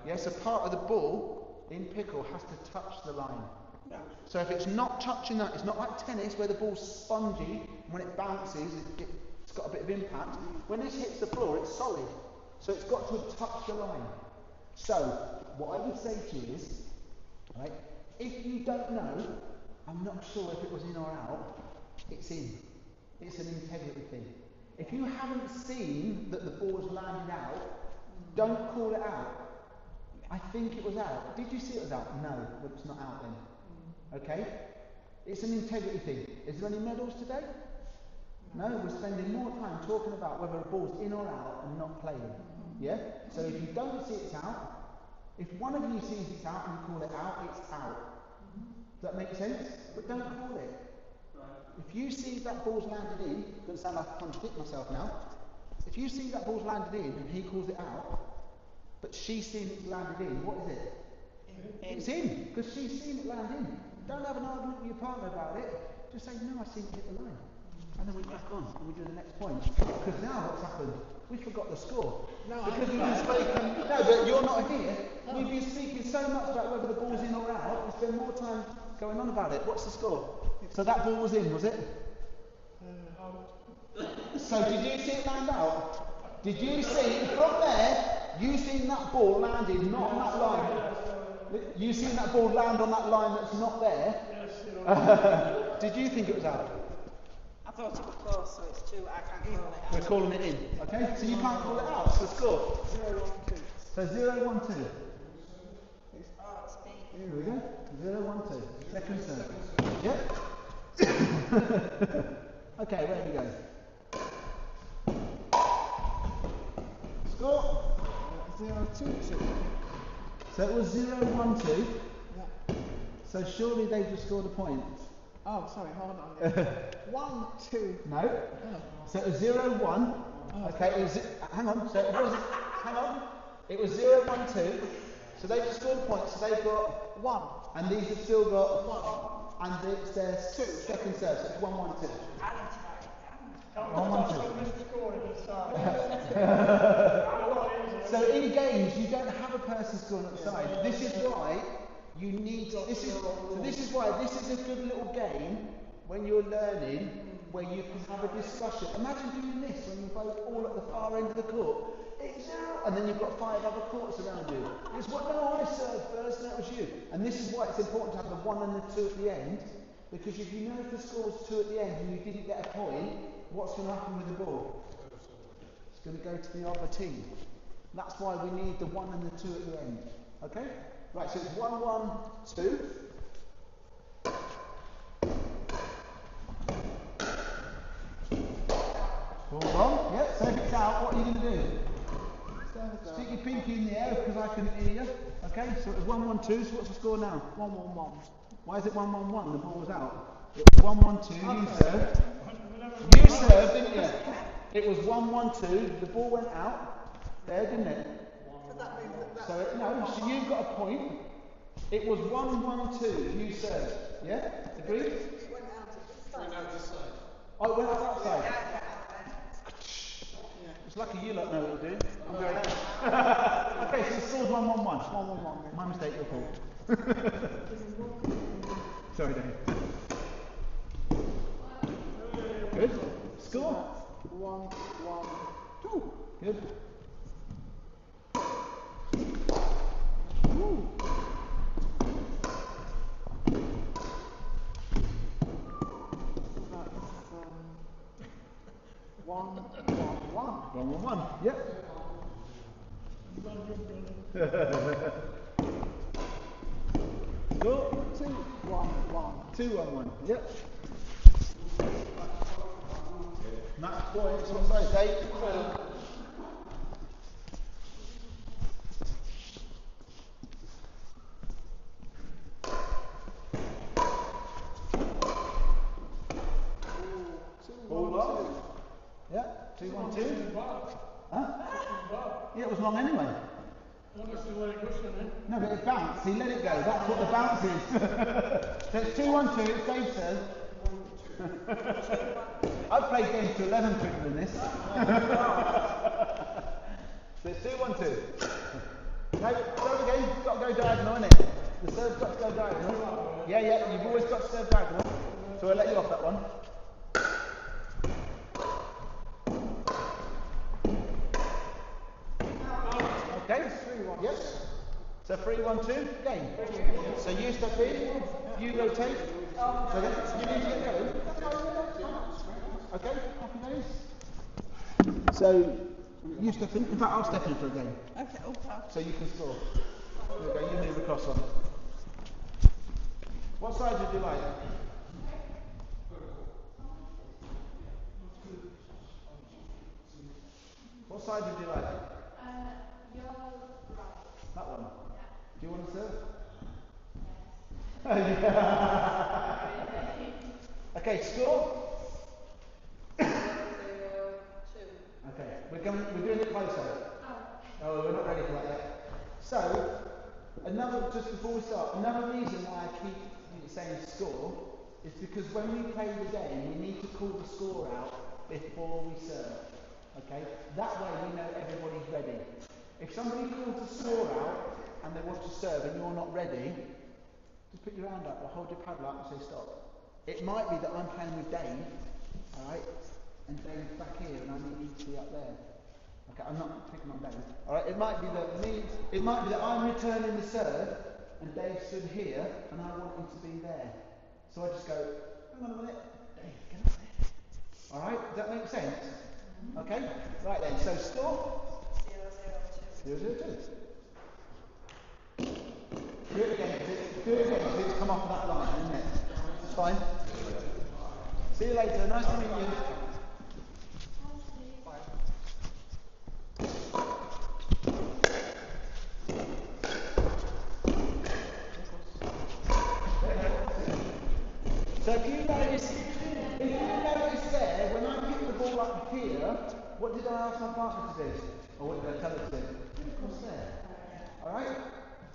Yeah. So part of the ball in pickle has to touch the line. Yeah. So if it's not touching that, it's not like tennis where the ball's spongy, and when it bounces, it's got a bit of impact. When this hits the floor, it's solid. So it's got to have touched the line. So, what I would say to you is, right, if you don't know, I'm not sure if it was in or out, it's in. It's an integrity thing. If you haven't seen that the ball's landed out, don't call it out. I think it was out. Did you see it was out? No, but it's not out then. Okay? It's an integrity thing. Is there any medals today? No, we're spending more time talking about whether a ball's in or out and not playing. Yeah? So if you don't see it's out, if one of you sees it's out and you call it out, it's out. Does that make sense? But don't call it. If you see that ball's landed in, doesn't sound like I contradict myself now. If you see that ball's landed in and he calls it out, but she's seen it's landed in, what is it? It's in, because she's seen it land in. Don't have an argument with your partner about it. Just say, no, I seen it hit the line. And then we crack on and we do the next point. Because now what's happened? We forgot the score. No, because we've been speaking. No, but you're not here. We've been speaking so much about whether the ball's in or out. We spend more time going on about it. What's the score? So that ball was in, was it? So did you see it land out? Did you see from there? You seen that ball landed not on that line. You seen that ball land on that line that's not there? Yes. Did you think it was out? I thought it was close, so it's 2. I can't call it out. We're calling it in. Okay? So you can't call it out. So score. 0-1-2. So 0-1-2. Oh, it's me. Here we go. 0-1-2. Second serve. Yep. Okay, where do we go? Score. 0-2-2. So it was 0-1-2. Yeah. So surely they just scored a point. Oh, sorry, hold on. Yeah. 1, 2. No. Oh. So it was 0, 1. Oh. Okay, it was, hang on, so it was, hang on. It was 0, 1, 2. So they've just scored points, so they've got 1. and these have still got 1. And it's their second serve, so it's 1, 1, 2. 1, 1, 2. So in games, you don't have a person scoring at the side. This is why you need, this is why this is a good little game when you're learning, where you can have a discussion. Imagine doing this when you're both all at the far end of the court. And then you've got 5 other courts around you. It's what, no, I served first, and that was you. And this is why it's important to have the 1 and the 2 at the end, because if you know if the score was 2 at the end and you didn't get a point, what's going to happen with the ball? It's going to go to the other team. That's why we need the 1 and the 2 at the end. Okay? Right, so it's 1, 1, 2. Hold on. Yep, so if it's out, what are you going to do? Stick your pinky in the air because I can hear you. Okay, so it was 1, 1, 2. So what's the score now? 1, 1, 1. Why is it 1, 1, 1? The ball was out. It was 1, 1, 2. You served. You served, didn't you? It was 1, 1, 2. The ball went out there, didn't it? So no. So you've got a point. It was 1, 1, 2. You served. Yeah. Agreed? It went out this side. Oh, it went out outside. It's lucky you lot know what to do. I'm going out. Okay, so the score's 1, 1, 1. 1, 1, 1. My mistake, your fault. Sorry, Dave. Good. Score? 1, 1, 2. Good. Woo. That's 1, 1, 1. 1, 1, 1. Yep. Score? 2, 1, 1. 2, 1, 1. Yep. Match points on both. 8. Hold on. Yeah, 2, 1, 2. Huh? Yeah, it was long anyway. No, but it bounced. He let it go. That's what the bounce is. So it's 2, 1, 2. It's Dave's turn. I've played games to 11 quicker than this. So it's 2, 1, 2. No, serve again. You've got to go diagonal, innit? The serve's got to go diagonal. Yeah, yeah. You've always got to serve diagonal. So I'll let you off that one. Okay. Yes. So 3, 1, 2. Game. So you step in. You rotate. So then you need to get going. Okay. Happy days. So you step in. In fact, I'll step in for a game. Okay, So you can score. There we go. You move across on. What side would you like? What side would you like? Your right. That one. Yeah. Do you want to serve? Okay, score. 0, 2. Okay, we're doing it closer. Oh, we're not ready for that yet. So, just before we start, another reason why I keep saying score is because when we play the game, we need to call the score out before we serve. Okay? That way we know everybody's ready. If somebody calls the score out and they want to serve and you're not ready, just put your hand up or hold your paddle up and say stop. It might be that I'm playing with Dave, alright, and Dave's back here and I need you to be up there. Okay, I'm not picking on Dave. Alright, it might be that I'm returning the serve and Dave stood here and I want him to be there. So I just go, hang on a minute, Dave, get up there. Alright, does that make sense? Okay? Right then, so score? 0, 0, 2. Do it again, because it's come off that line, isn't it? It's fine. See you later, nice to meet you. So, if you notice there, when I pick the ball up here, what did I ask my partner to do? Or what did I tell her to do? Put it across there. Alright?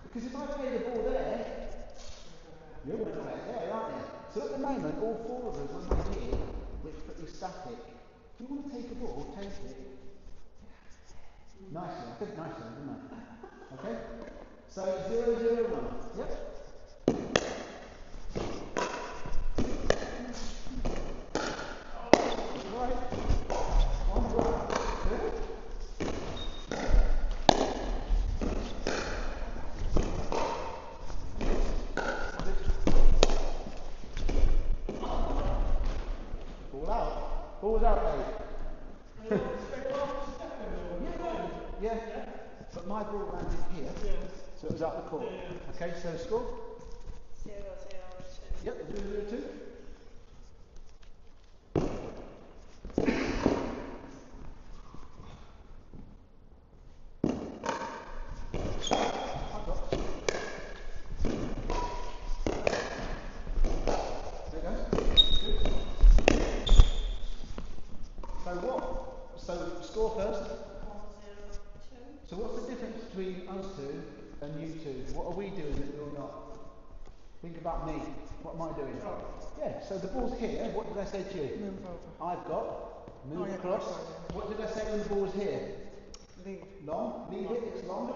Because if I play the ball there, you're going to play it there, aren't you? So at the moment, all four of us, when we're here, we're pretty static. If you want to take a ball, take it. Nicely. I said nicely, didn't I? Okay? So 0, 0, 1. Yep. Right. One, good. Ball out. Ball's out, mate. Yeah. But my ball landed here, so it was out the court. Okay, so score? 0, 0, 2. Yep, 0, 0, 2. So score first. 1, 0, 2. So what's the difference between us two and you two? What are we doing that you're not? Think about me. What am I doing? Yeah, so the ball's here. What did I say to you? Move over. I've got. Move yeah, across. sorry. What did I say when the ball was here? Leave. Long? Leave it, it's long. I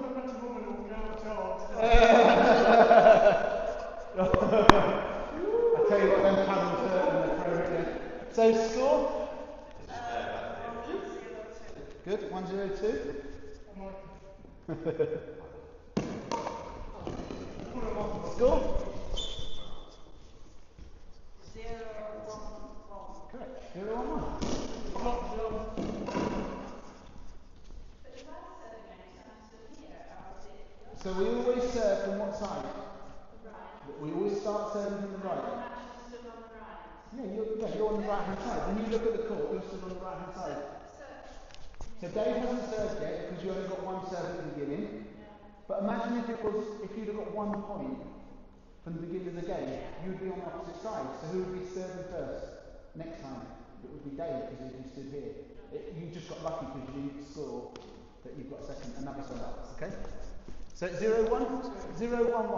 tell you what, them paddles hurt when they throw it in. So score? 1, 0, 2. Good, 1, 0, 2. Score? 0, 1, 1. Correct. 0, 1, 1. But if I serve against and I stood here, I was it. So we always serve from what side? The right. We always start serving from the I'm right. actually stood on the right. You're on the right hand side. When you look at the court, you're still on the right hand side. So Dave hasn't served yet because you only got one serve at the beginning. But imagine if you'd have got 1 point from the beginning of the game, you'd be on the opposite side. So who would be serving first next time? It would be Dave because he stood here. You just got lucky because you didn't score that you've got another serve. Okay? So 0, 1, 0, 1,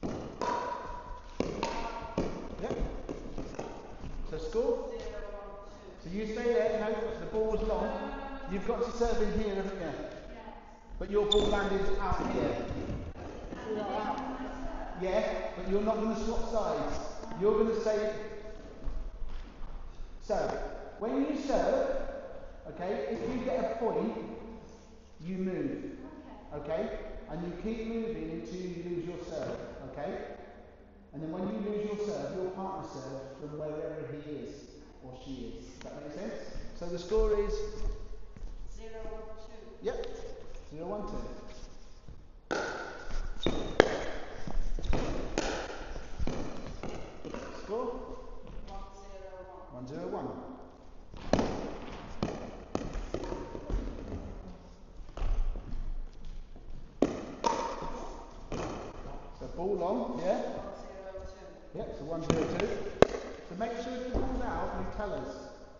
1. Yep. So score? 0, 1, 2. So you stay there, no, the ball was long. You've got to serve in here, haven't you? But your ball landed out here. Yeah, but you're not going to swap sides. You're going to say. So, when you serve, okay, if you get a point, you move. Okay? And you keep moving until you lose your serve. Okay? And then when you lose your serve, your partner serves from wherever he is or she is. Does that make sense? So the score is 0, 1, 2. yep. 0, 1, 2. Score? 1, 0, 1. 1, 0, 1. So ball long, yeah? 1, 0, 2. Yep, so 1, 0, 2. So make sure if the ball's out, you tell us.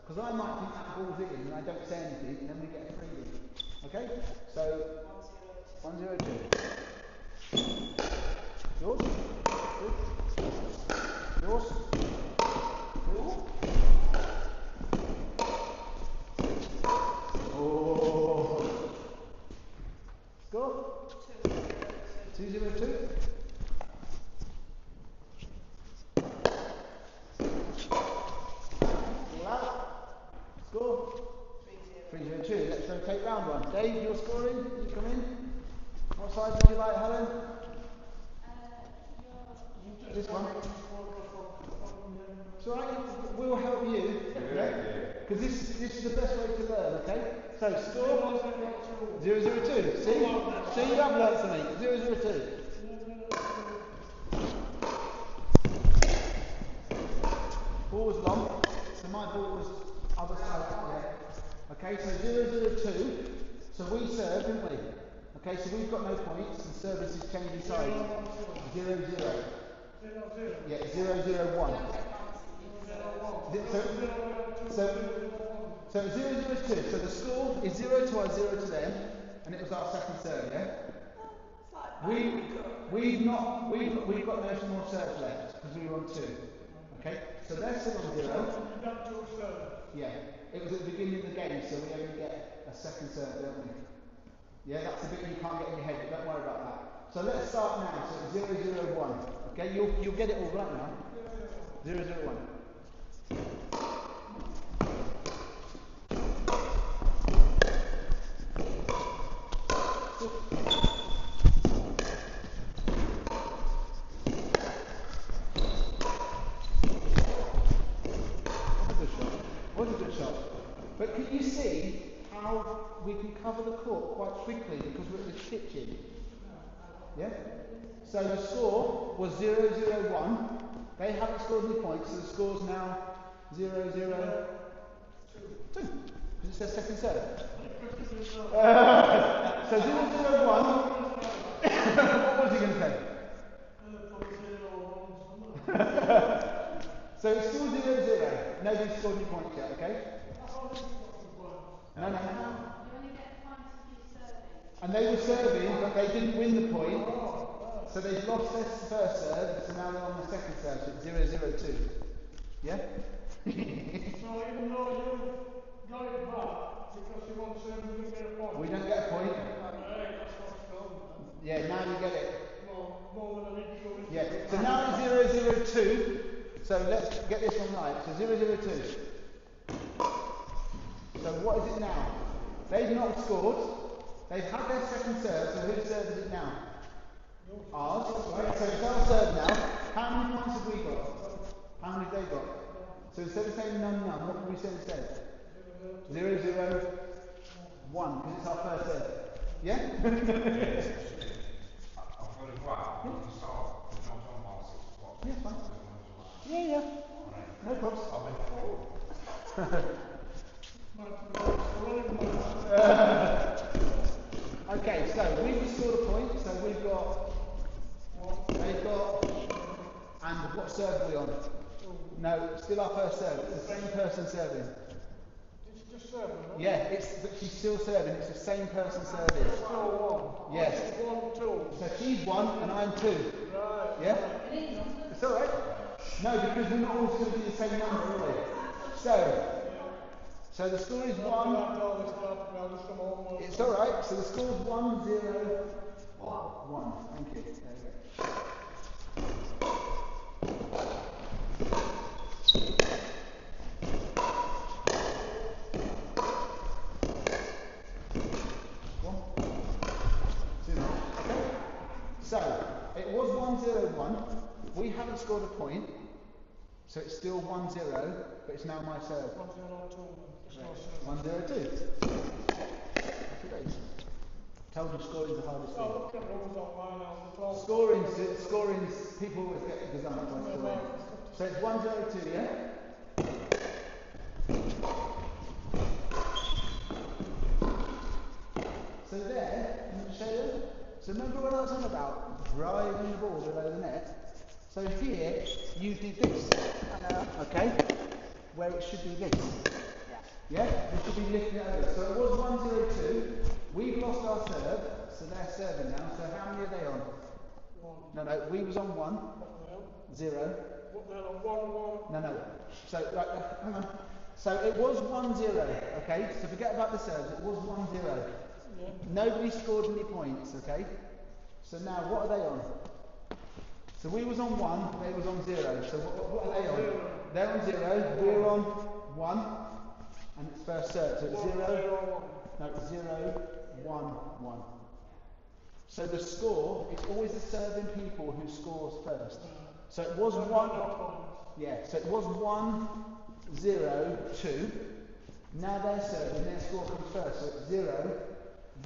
Because I might think that ball's in and I don't say anything, and then we get a freebie. Okay? So 1, 0, 2. Yours? Good. Yours? Good. Oh. Score? 2, 0, 2. All out. Score? 3, 0, 2. Let's rotate round one. Dave, you're scoring. You come in. What side would you like, Helen? This one. It's all right. We'll help you. Because this is the best way to learn. Okay. So score 0, 0, 2. See, you have learnt something. 0, 0, 2. Ball was long, so my ball was other side. Yeah. Okay. So 0, 0, 2. So we serve, didn't we? Okay. So we've got no points, and service is changing sides. 0, 0. Yeah, 001. So 002. So the score is 0 to us, 0 to them, and it was our second serve, yeah? We've got no more serves left because we were on 2. Okay? So they're still on 0. Yeah. It was at the beginning of the game, so we only get a second serve, don't we? Yeah, that's the bit you can't get in your head, but don't worry about that. So let's start now. So 001. Okay, you'll get it all right now. 001. What a good shot. But can you see how we can cover the court quite quickly because we're at the kitchen? Yeah? So the score was 0-0-1. They haven't scored any points, so the score's now 0-0-2. Because it says second serve. So 0-0-1. What was he going to say? So it's still 0-0. Nobody's scored any points yet, okay? No. You only get points if you serving. And they were serving, but they didn't win the point. So they've lost their first serve, so now they're on the second serve, so it's 0-0-2. Yeah? So even though you got it back, because you want to serve, you didn't get a point. We don't get a point. Hey, that's what's done. Yeah, now you get it. More than a week ago. Yeah, so now it's 0-0-2. So let's get this one right. So 0-0-2. So what is it now? They've not scored. They've had their second serve, so whose serve is it now? Ours. Right, so it's our serve now. How many points have we got? How many have they got? So instead of saying none, what can we say instead? 0-0-1, because it's our first serve. Yeah? Yes. I've got it right. You can start the jump on by 6 o'clock. Yeah, fine. Yeah. No problems. I'll make it forward. Okay, so we've scored a point, so we've got, they've got, and what serve are we on? No, still our first serve, it's the same person serving. It's just serving, right? Yeah, but she's still serving, it's the same person serving. Still 1. Yes. It's 1, 2. So she's 1 and I'm 2. Right. Yeah? It's alright. No, because we're not always going to be the same number, are we? So the score is 1. It's alright, so the score is 1-0-1. Thank you. There we go. So it was 1-0-1. We haven't scored a point, so it's still 1-0, but it's now my serve. 1-0-2. Happy days. Told you scoring's the hardest thing. Scoring's people always get the gazumped by scoring. So it's 1-0-2, yeah? So there, can I show you? So remember when I was on about driving the ball below the net? So here, you did this, okay? Where it should be this. Yeah? We should be lifting it over. So it was 1-0-2. We've lost our serve, so they're serving now. So how many are they on? 1. No, we was on 1. 0. No. So, hang on. So it was 1-0, okay? So forget about the serves, it was 1-0. Yeah. Nobody scored any points, okay? So now, what are they on? So we was on 1, they was on 0. So what are they on? 0. They're on 0, we're on 1, and it's first serve. So it's 0, no, 0-1-1. So the score, it's always the serving people who scores first. So it was 1, yeah, so it was 1-0-2. Now they're serving, their score comes first. So it's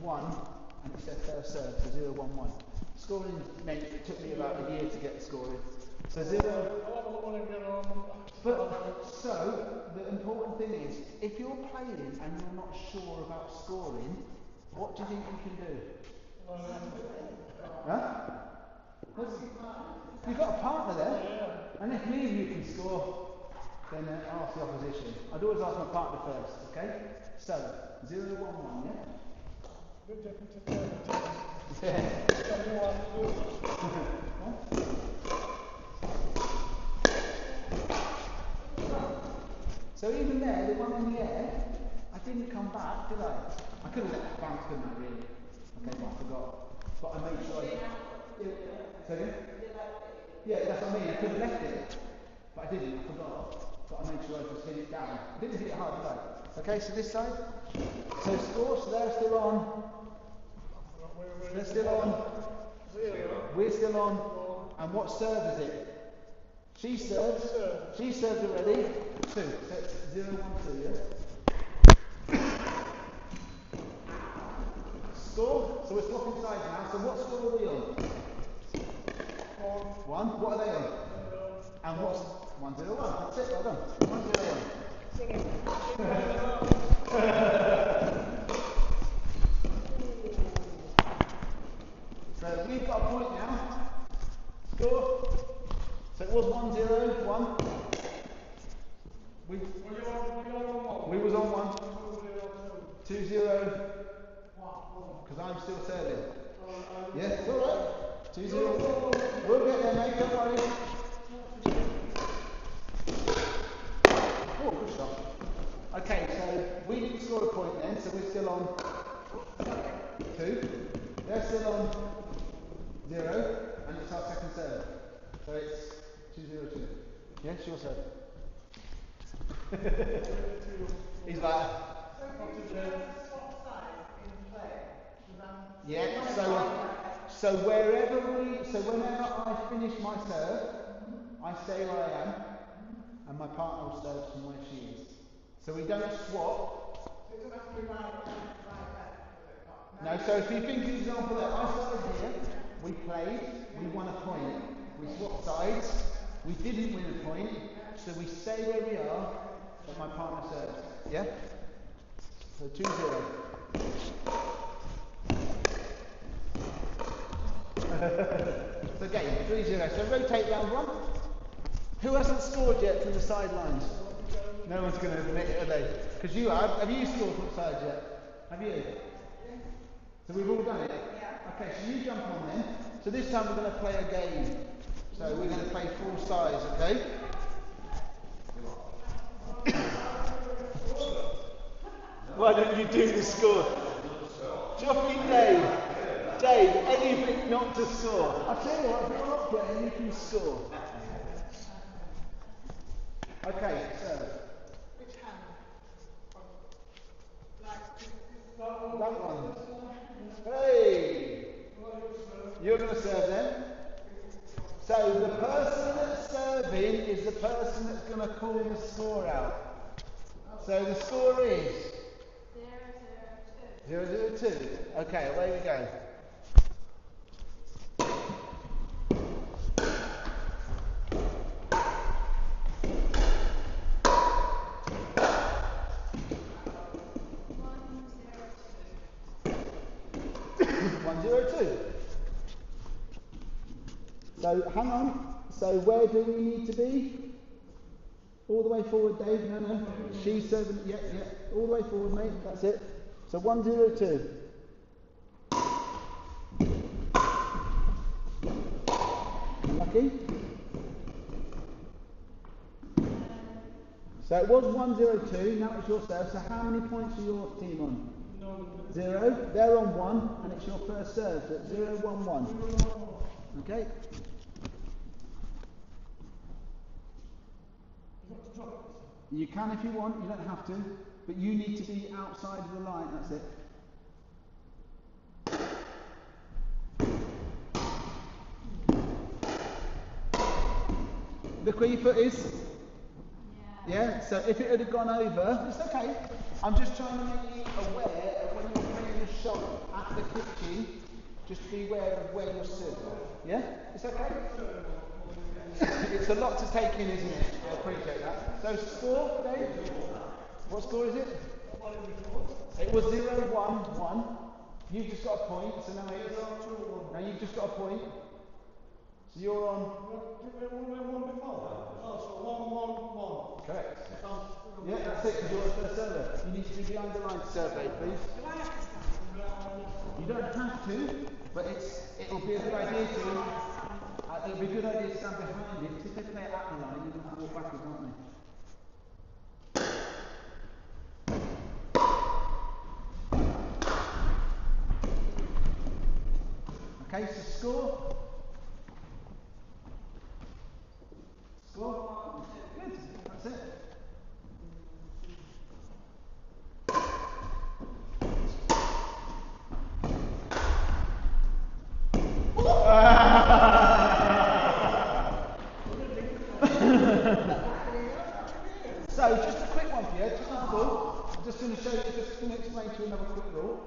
0-1, and it's their first serve, so 0-1-1. Scoring meant it took me about a year to get the scoring. So 0. But so the important thing is, if you're playing and you're not sure about scoring, what do you think you can do? Huh? You've got a partner there, and if neither of you can score, then ask the opposition. I'd always ask my partner first, okay? So, 0, 1, 1, yeah? Bit different to play. Yeah. Tell you what to do. So even there, the one in the air, I didn't come back, did I? I could have let that bounce, couldn't I, really? Okay, but I forgot. But I made sure Sorry? Yeah, that's what I mean. I could have left it, but I didn't. I forgot. But I made sure I just hit it down. I didn't hit it hard, did I? Okay, so this side. So score, so they're still on. They're still on. We're still on. And what serve is it? She serves. She served already. 2. So it's 0, 1, 2, yeah? Score. So we're swapping sides now. So what score are we on? 1. What are they on? And what's 1, 0, 1? That's it. Well done. 1, 0, 1. So we've got a point now. Score. So it was 1, 0, 1. We was on 1. 2, 0. Because I'm still serving. Yeah, it's alright. 2, 0. We'll get there, mate, don't worry. Oh, good shot. Okay, so we didn't score a point then, so we're still on 2. They're still on 0, and it's our second serve. So it's 2, 0, 2. Yes, your serve. He's like, yeah, so whenever I finish my serve, I stay where I am, and my partner will serve from where she is. So we don't swap. No, so if you think of the example that I started here, we played, we won a point. We swapped sides, we didn't win a point, so we stay where we are, but my partner serves. Yeah? So 2, 0. It's a game, 3, 0. So rotate round 1. Who hasn't scored yet from the sidelines? No one's going to admit it, are they? Because you have. Have you scored from the sides yet? Have you? So we've all done it? Yeah. Okay, so you jump on then. So this time we're going to play a game. So we're going to play full size, okay? Why don't you do the score? Joffrey, Dave. Dave, anything not to score. I'll tell you what, if you're not playing, you can score. Okay, so. Which hand? That one. Hey! You're going to serve then. So the person that's serving is the person that's going to call the score out. So the score is 0, 0, 2. 0, 0, 2. Okay, away we go. So hang on. So where do we need to be? All the way forward, Dave. No. She's serving. Yeah. All the way forward, mate. That's it. So 1, 0, 2. Lucky. So it was 1, 0, 2. Now it's your serve. So how many points are your team on? 0. They're on 1, and it's your first serve. So it's 0, 1, 1. Okay. You can if you want, you don't have to, but you need to be outside of the line, that's it. Look where your foot is. Yeah, so if it had gone over, it's okay. I'm just trying to make you aware of when you're playing a shot at the kitchen, just be aware of where you're stood. Yeah? It's okay? It's a lot to take in, isn't it? I appreciate that. So score, Dave? What score is it? It was 0, 1, 1. You've just got a point, so now it's... Now you've just got a point. So you're on. One before. Oh, so 1, 1, 1. Correct. Sounds- Yeah, that's it, because you're a first server. You need to be behind the line to serve, please. Do I have to stand? You don't have to, but it'll be a good idea to. It'll be a good idea to stand behind it. If they play it at the line, you can walk backwards, aren't they? Okay, so score. Score. Good. That's it. So, just a quick one for you, just as a ball. I'm just going to show you, just going to explain to you another quick rule.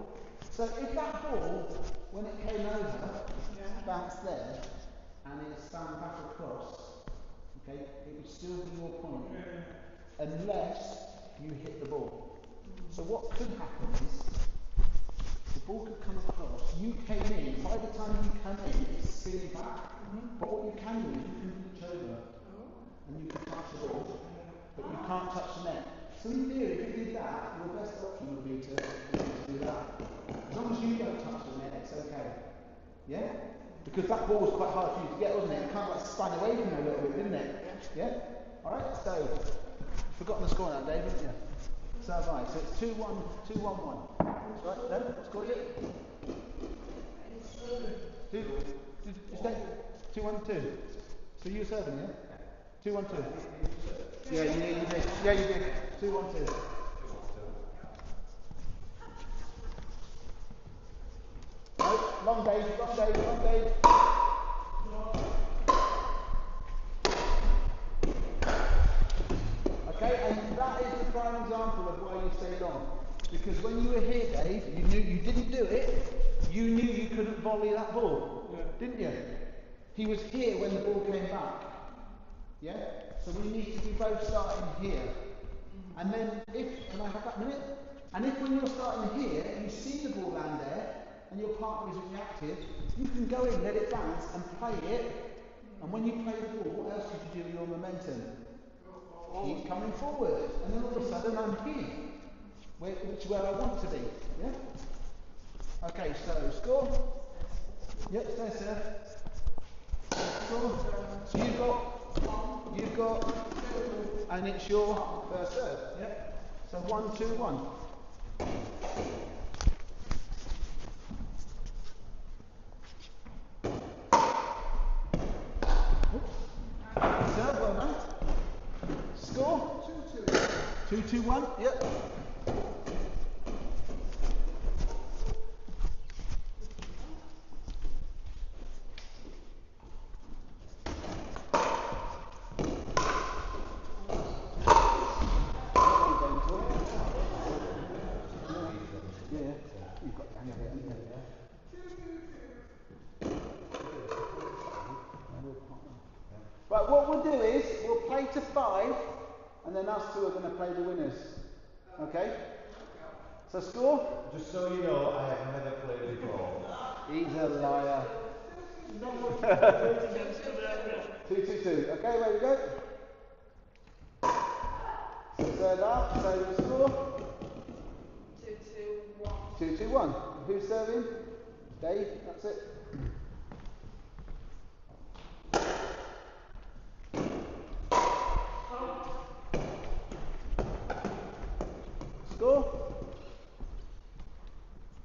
So, if that ball, when it came over, bounced there, and it spun back across, okay, it would still be your point, unless you hit the ball. So, what could happen is, the ball could come across, you came in, by the time you come in, it's spinning back. But what you can do is you can reach over, and you can touch the ball, but you can't touch the net. So in theory, if you did that, your best option would be to do that. As long as you don't touch the net, it's okay. Yeah? Because that ball was quite hard for you to get, wasn't it? It kind of like spun away from you a little bit, didn't it? Yeah? Alright, so, you've forgotten the score now, Dave, haven't you? So have I. So it's 2-1, 2-1-1. Right, no? Score it? 2-1-2. So you're serving, yeah? 2-1-2. Yeah, you did. Yeah, you did. 2-1-2. No, long day. Okay, and that is the prime example of why you stay long. Because when you were here, Dave, you knew you didn't do it. You knew you couldn't volley that ball, didn't you? He was here when the ball came back. Yeah? So we need to be both starting here. And then can I have that minute? And if when you're starting here, you see the ball land there, and your partner isn't reactive, you can go in, let it bounce, and play it. And when you play the ball, what else could you do with your momentum? Keep coming forward. And then all of a sudden, I'm here. Which is where I want to be. Yeah? Okay, so score. Yep, stay there. Score. So you've got, and it's your first serve. Yep. So 1-2-1. Serve, well done. Score. 2-2-1. Yep. Right, what we'll do is, we'll play to 5, and then us two are going to play the winners. Okay? So score? Just so you know, I have never played before. He's a liar. 2-2-2. Okay, where we go? So serve out, so the score? 2-2-1. 2-2-1. Who's serving? Dave, that's it. Score?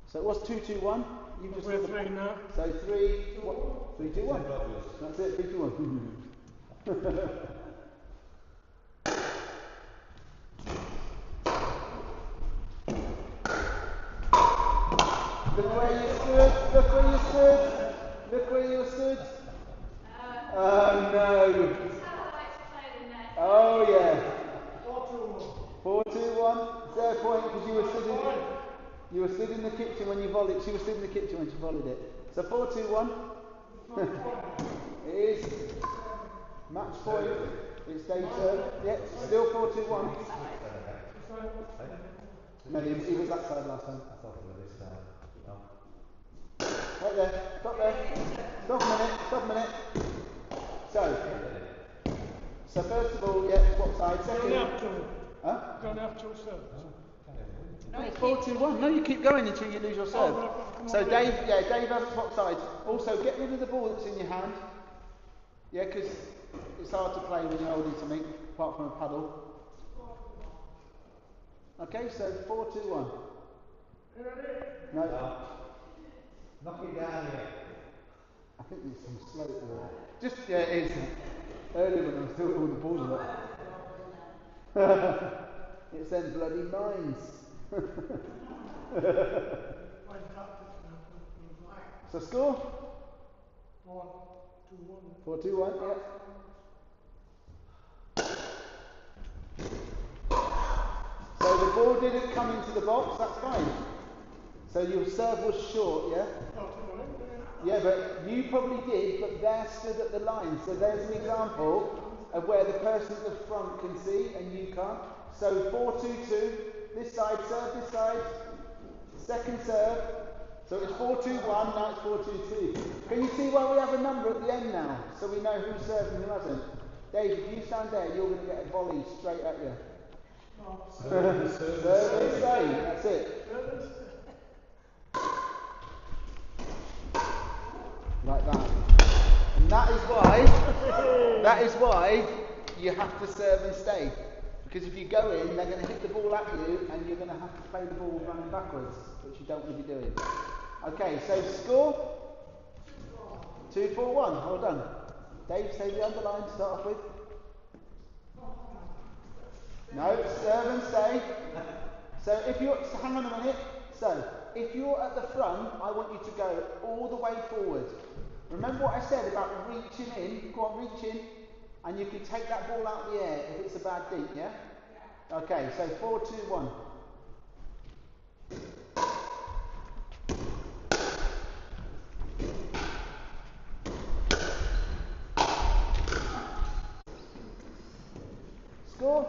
So it was 2-2-1. You just We're 3 now. So 3-2-1. That's it, 3-2-1. Look where you stood. Look where you stood. Look where you stood. Oh no. Oh yeah. 4-2-1. Is there a point? Because you were stood in the kitchen when you volleyed. She was stood in the kitchen when she volleyed it. So 4-2-1. It is match point. It's Dave's serve. Yeah, still 4-2-1. No, he was that side last time. I thought it was this side. No. Right there. Stop there. Stop a minute. So first of all, yeah, what side? Second. Don't have to. Huh? Don't have to serve. No, it's 4-2-1. No, you keep going until you lose your serve. So Dave has what side. Also, get rid of the ball that's in your hand. Yeah, because it's hard to play when you're holding something, apart from a paddle. Okay, so 4-2-1. No. Knock it down here. I think there's some slope there. Just, yeah, it is. Earlier when I was doing all the balls of it. It's them bloody mines. So score? 4-2-1. 4-2-1, yeah. So the ball didn't come into the box, that's fine. So your serve was short, yeah? Yeah, but you probably did, but they're stood at the line. So there's an example of where the person at the front can see and you can't. So 4-2-2, this side serve, this side, second serve. So it's 4-2-1, now it's 4-2-2. Can you see why we have a number at the end now? So we know who served and who hasn't. Dave, if you stand there, you're going to get a volley straight at you. Serve and stay, that's it. Like that. And that is why you have to serve and stay. Because if you go in, they're going to hit the ball at you and you're going to have to play the ball running backwards, which you don't want to be doing. Okay, so score? 2-4-1, well done. Dave, say the underline to start off with. No, serve and stay. So if you're, hang on a minute. So, if you're at the front, I want you to go all the way forward. Remember what I said about reaching in? Go on, reach in. And you can take that ball out of the air if it's a bad deep, yeah? Okay, so 4-2-1. Score?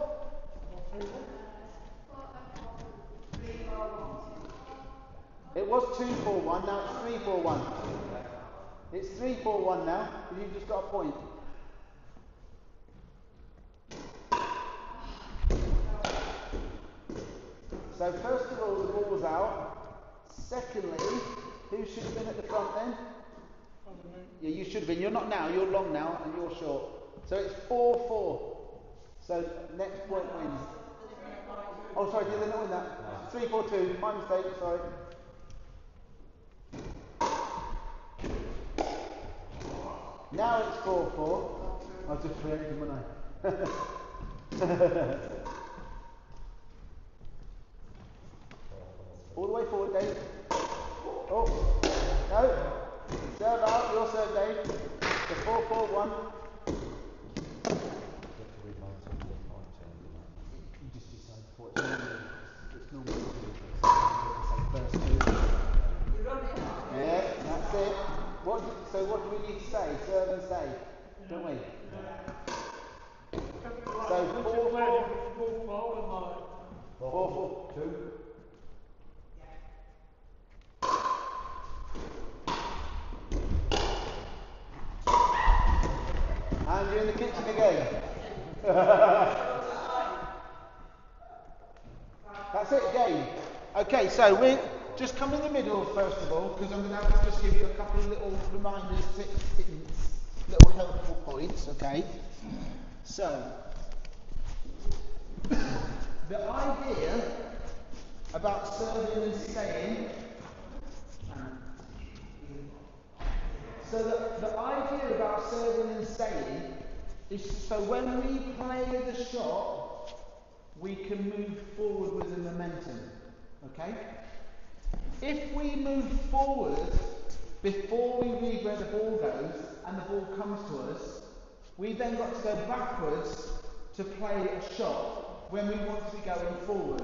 It was 2-4-1, now it's 3-4-1. It's 3-4-1 now, because you've just got a point. So first of all, the ball was out. Secondly, who should have been at the front then? Yeah, you should have been. You're not now, you're long now, and you're short. So it's 4-4. So next point wins. Oh, sorry, did they not win that? 3-4-2. My mistake, sorry. Now it's 4-4. I was just preempting, wasn't I? All the way forward, Dave. Oh, no. Serve out, your serve, Dave. The 4-4-1. You just decide what it's normally. Yeah, that's it. So what do we need to say? Serve and stay, don't we? So 4-4-2. And you're in the kitchen again. That's it, game. Okay, so we just come in the middle first of all, because I'm going to have to just give you a couple of little reminders, tips, little helpful points, okay? So, the idea about serving and staying. So the idea about serving and staying is so when we play the shot, we can move forward with the momentum. Okay? If we move forward before we read where the ball goes and the ball comes to us, we then got to go backwards to play a shot when we want to be going forward.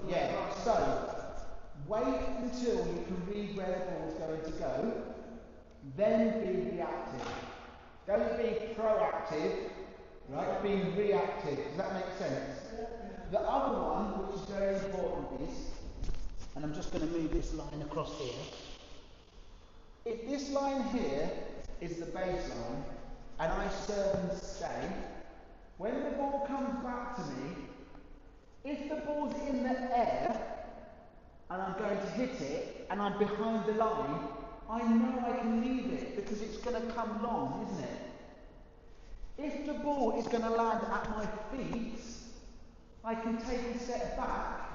Yeah, so wait until you can read where the ball's going to go, then be reactive. Don't be proactive, right? Be reactive. Does that make sense? The other one, which is very important, is, and I'm just going to move this line across here. If this line here is the baseline, and I serve and stay. When the ball comes back to me, if the ball's in the air, and I'm going to hit it, and I'm behind the line, I know I can leave it, because it's going to come long, isn't it? If the ball is going to land at my feet, I can take a step back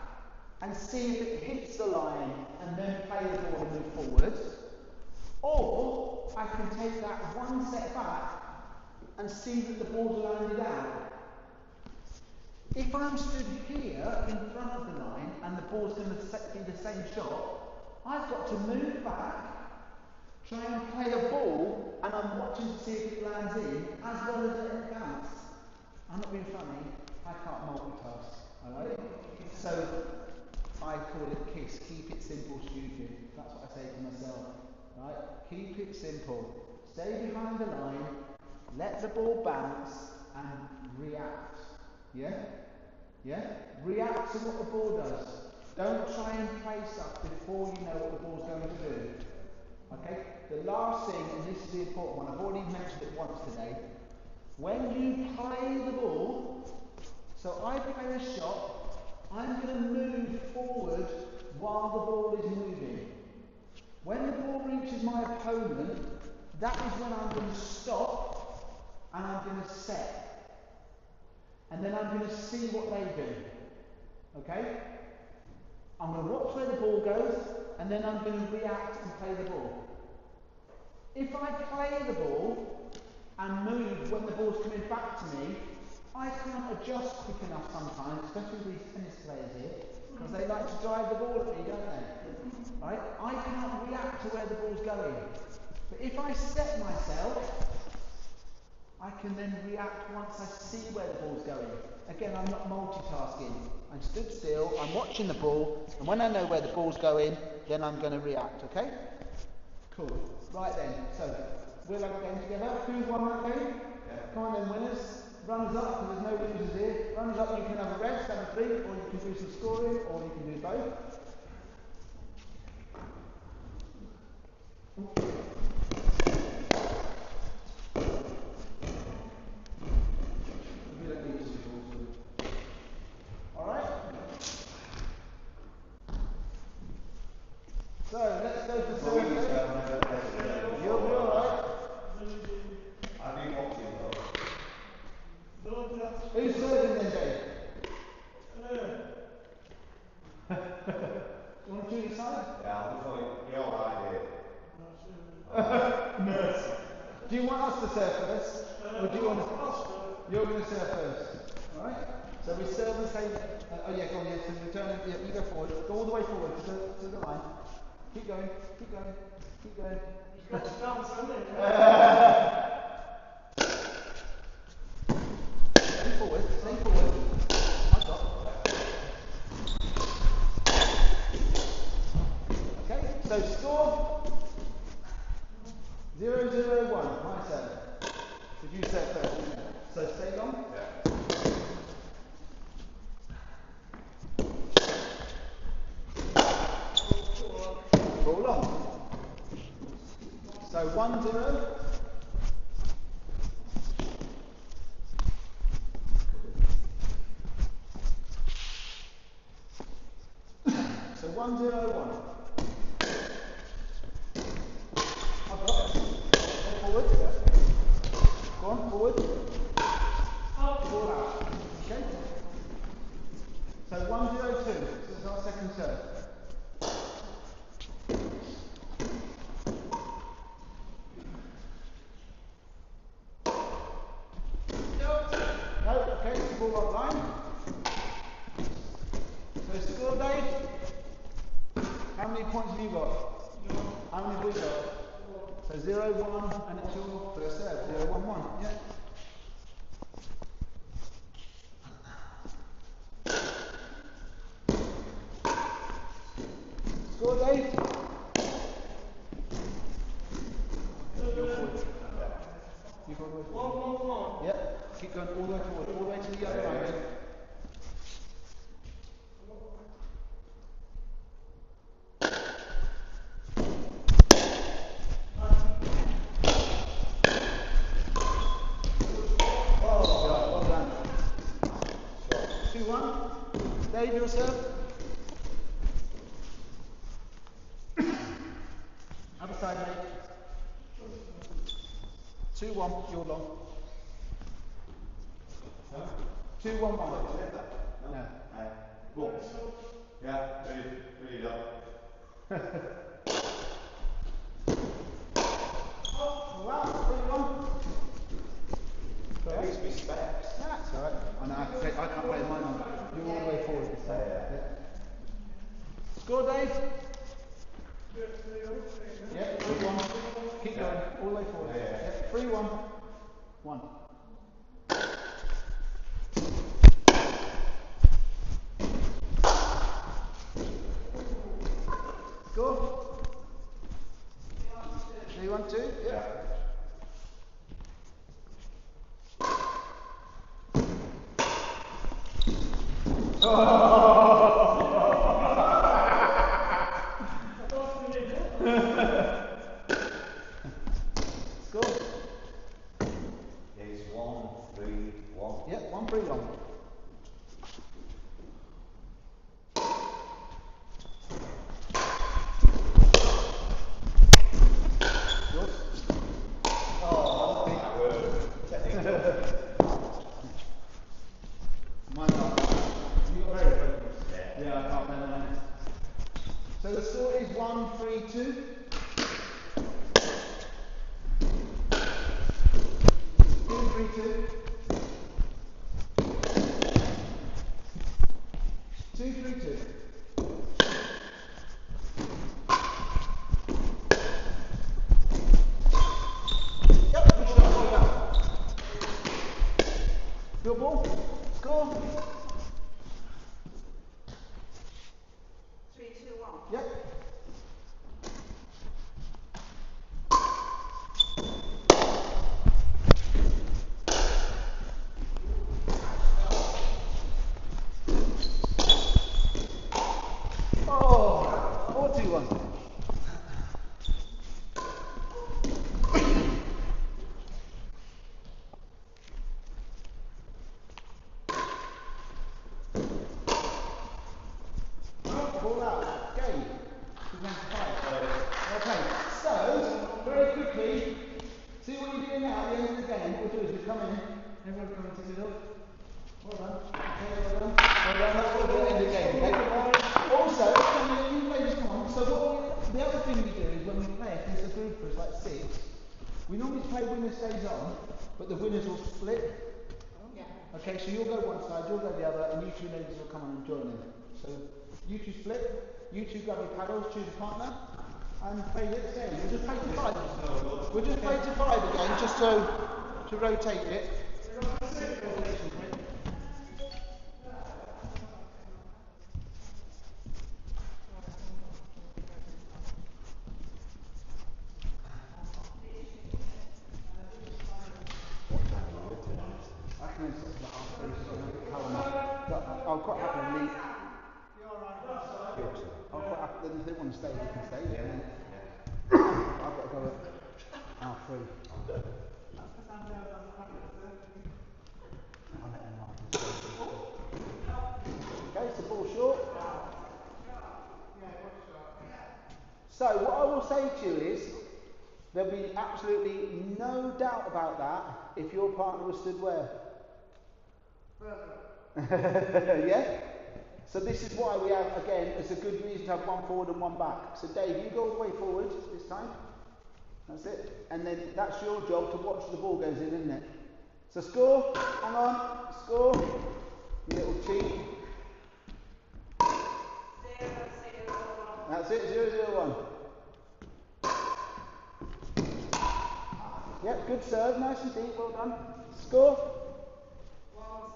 and see if it hits the line and then play the ball and move forward. Or I can take that one step back and see that the ball's landed out. If I'm stood here in front of the line and the ball's going to be the same shot, I've got to move back, try and play a ball, and I'm watching to see if it lands in, as well as letting it bounce. I'm not being funny, I can't multitask, alright? So, I call it KISS, keep it simple, stupid. That's what I say to myself, right? Keep it simple. Stay behind the line, let the ball bounce, and react. Yeah? Yeah? React to what the ball does. Don't try and play stuff before you know what the ball's going to do. Okay? The last thing, and this is the important one, I've already mentioned it once today. When you play the ball, so I play a shot, I'm going to move forward while the ball is moving. When the ball reaches my opponent, that is when I'm going to stop and I'm going to set. And then I'm going to see what they do. Okay? I'm going to watch where the ball goes, and then I'm going to react and play the ball. If I play the ball and move when the ball's coming back to me, I can't adjust quick enough sometimes, especially these tennis players here, because they like to drive the ball at me, don't they? Right? I can't react to where the ball's going. But if I set myself, I can then react once I see where the ball's going. Again, I'm not multitasking. I'm stood still, I'm watching the ball, and when I know where the ball's going, then I'm going to react, okay? Cool. Right then, so, we'll have a game together. Who's won that game? Yeah. Come on then, winners. Runners up, because there's no losers here. Runners up, you can have a rest, have a drink, or you can do some scoring, or you can do both. Alright? So, let's go for service. You'll be alright. I've been watching though. Who's serving then, Jase? You want to decide? Yeah, I'm just like, you're alright here. Do you want us to serve first? Or do you want to? You're going to serve first. Alright? So we serve the same. Oh yeah, go on, yeah. So you turn, yeah, you go forward. Go all the way forward to the line. Keep going, keep going, keep going. He's got to dance, hasn't he? Stay forward, stay forward. I've got. Okay, so score 0-0-1. My serve. Did you serve first? So stay long? Yeah. Ball on. So 1-0. So 1-0-1. I've got it. Go forward. Go on, forward. Ball out. Okay? So 1-0-2. This is our second serve. No, okay, it's the ball online. So score, Dave. How many points have you got? How many have we got? So 0-1, and it's your first serve. 0-1-1. Yeah. Score, Dave. You go forward. Yep. Keep going all the way forward, all the way to the other line. your serve? Other side, mate. 2-1, you're long. 2-1-1. No. Cool. Yeah, really long. Wow, 3-1. At least respect. That's alright. I know, I can't play mine on. You're all the way forward this time. Yeah. Score, Dave? Yeah, 3-1. Keep going, all the way forward. Yeah. 3-1. 1. Score? 3-1-2? Yeah. Score? It's 1-3-1. Yeah, 1-3-1. Yours? Oh, that worked. Technical. Mine's not. You got very focused. Yeah, I can't remember mine. So the score is 1-3-2. 2-3-2. 2-3-2. Yep, good shot, well done. Your ball, score. 3-2-1. Yep. Oh, 4-2-1. Ball out. Game. Okay, so, very quickly, see what you're doing now at the end of the game. What we'll do is we come in, everyone come into the middle. Well done. Okay, well done. Well done, that's what we'll do at the end of the game, okay? Also, you play this one, so the other thing we do is when we play, if there's a group of like 6, we normally play winner stays on, but the winners will split. Okay, so you'll go one side, you'll go the other, and you two ladies will come on and join in. So you two split, you two grab your paddles, choose a partner, and play it again. We'll just play to 5. We'll just play to 5 again, just to rotate it. I can install the half I'll quite happily leave. I'll quite happily, if they want to stay, they can stay. Yeah. I've got to go at R3. I'll let them know. Okay, so ball short. So what I will say to you is, there'll be absolutely no doubt about that if your partner was stood where? Yeah? So this is why we have, again, it's a good reason to have one forward and one back. So Dave, you go all the way forward this time. That's it. And then that's your job to watch the ball goes in, isn't it? So score, hang on, score. Little cheat. 0-0-1. That's it, 0-0-1. Yep, good serve, nice and deep, well done. Score.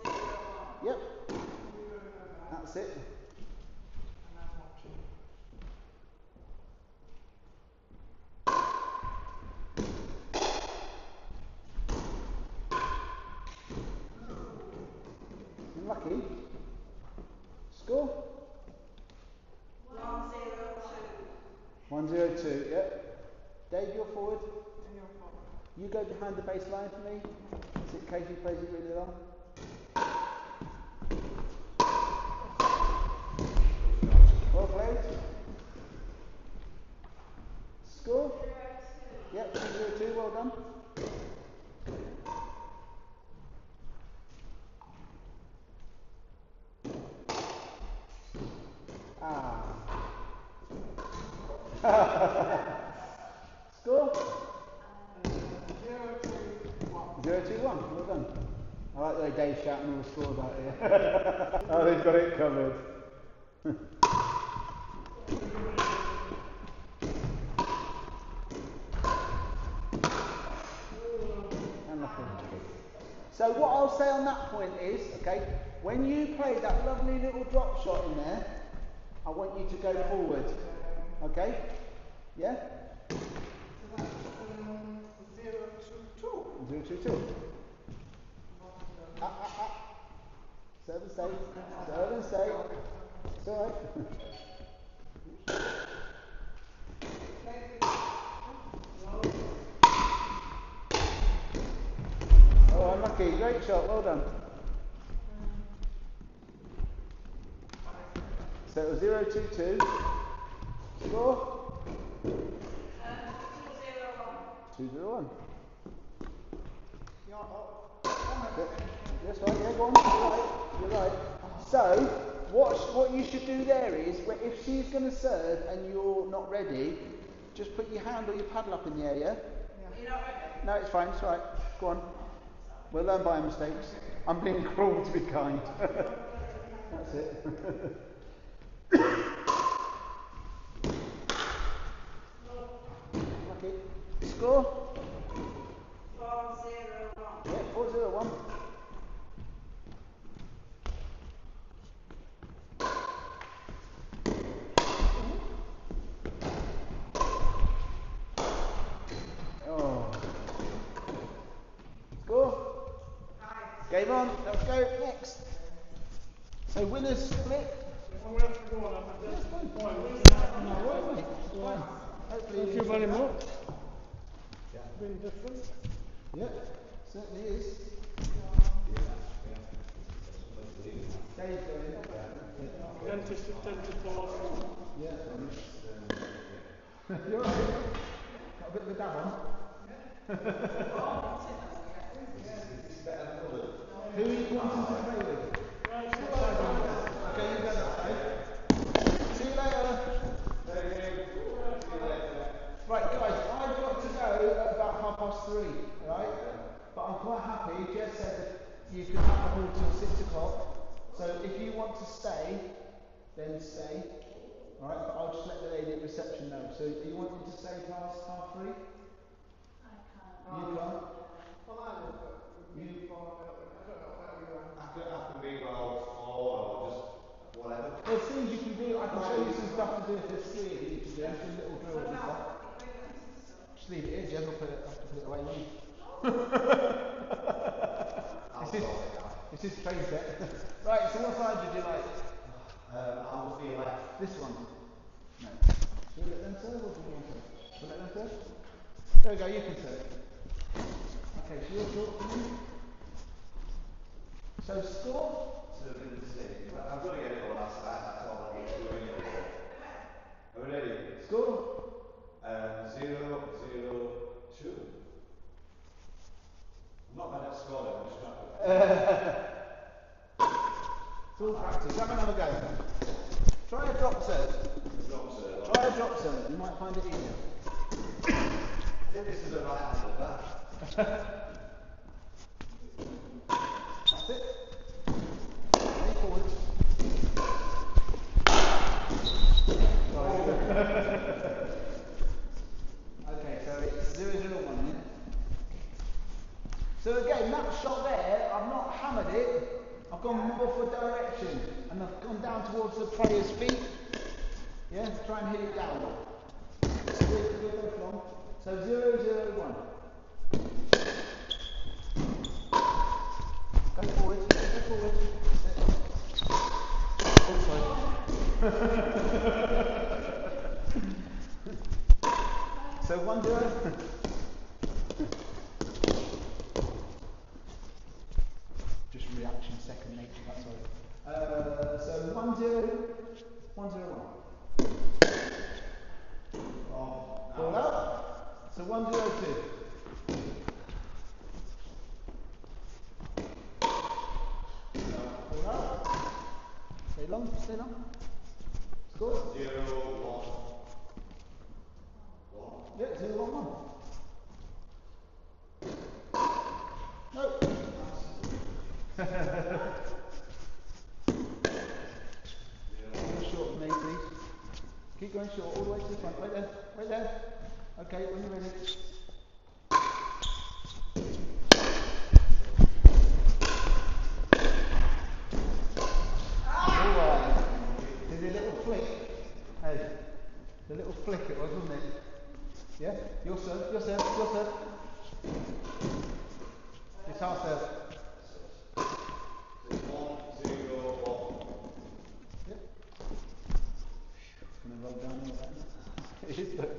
1-0-1. Yep. That's it. You're lucky. Score. 1-0-2. 1-0-2, yep. Dave, you're forward. You go behind the baseline for me. So in case he plays it really long. well done. Ah. Score? 0-2-1. Well done. I like the way Dave's shouting all the scores out here. Oh, they've got it covered. So what I'll say on that point is, okay, when you play that lovely little drop shot in there, I want you to go forward. Okay? Yeah? So that's 0-2-2. 0-2-2. Serve and stay. Serve and stay. It's alright. Oh, unlucky. Great shot. Well done. So it was 0-2-2. Score? 2-0-1. That's right, yeah, go on. You're right. So, what you should do there is, if she's going to serve and you're not ready, just put your hand or your paddle up in the air, yeah? You're not ready? No, it's fine, it's all right. Go on. We'll learn by mistakes. I'm being cruel to be kind. That's it. Okay. Score? 4-0-1. Yeah, 4-0-1. Oh. Score? Game on. Let's go. Next. So winners split. Well, we have to go on. That's the point. Hopefully Thank you very much. It's been different. Yeah, certainly is. Dave's going. Dentist at 10 to 4. Yeah. You're right. Got a bit of a dab on. Who are you wanting to play with? Okay, you go that way. See you later. Right, guys, I've got to go at about 3:30, right? But I'm quite happy. Jess said that you can have the hall till 6 o'clock. So if you want to stay, then stay. Alright, but I'll just let the lady at reception know. So are you wanting to stay past 3:30? You can't? After me, well, or just whatever. Well, as soon as you can do, I can show you some stuff to do if there's 3 of you to do, some little drills and stuff. Just leave it here, Jen, I'll put it away. This is train set. Right, so what side would you like? I'll just be left. This one? No. Should we let them serve or do you want to? Should we let them serve? There we go, you can serve. Okay, so you're short for me. So score? So I've got to get it all last night, that's all I need to do anyway. Are we ready? Score? 0-0-2. I'm not bad at scoring, I'm just not It's all practice. Have another go. Try a drop serve. Try a drop serve. You might find it easier. I think this is the right hand of that. That's it. Stay forward. Okay, so it's 0-0-1, yeah? So again, that shot there, I've not hammered it. I've gone more for direction, and I've gone down towards the player's feet. Yeah, try and hit it down. So we'll go from. So 0-0-1. Go forward. Go forward. So 1-0. Just reaction, second nature, that's all. So 1-0-1. Ball out. So 1-0-2. Stay long, stay long. Score? 0-1. Yeah, 0-1-1. No. Go short for me, please. Keep going short, all the way to the front. Right there, right there. Okay, when you're ready. Alright. Did a little flick. Hey, the little flick it was, wasn't it? Yeah? Your serve, your serve, your serve. It's our serve. 1-0-1. Yep. It's going to roll down all that. It is, look.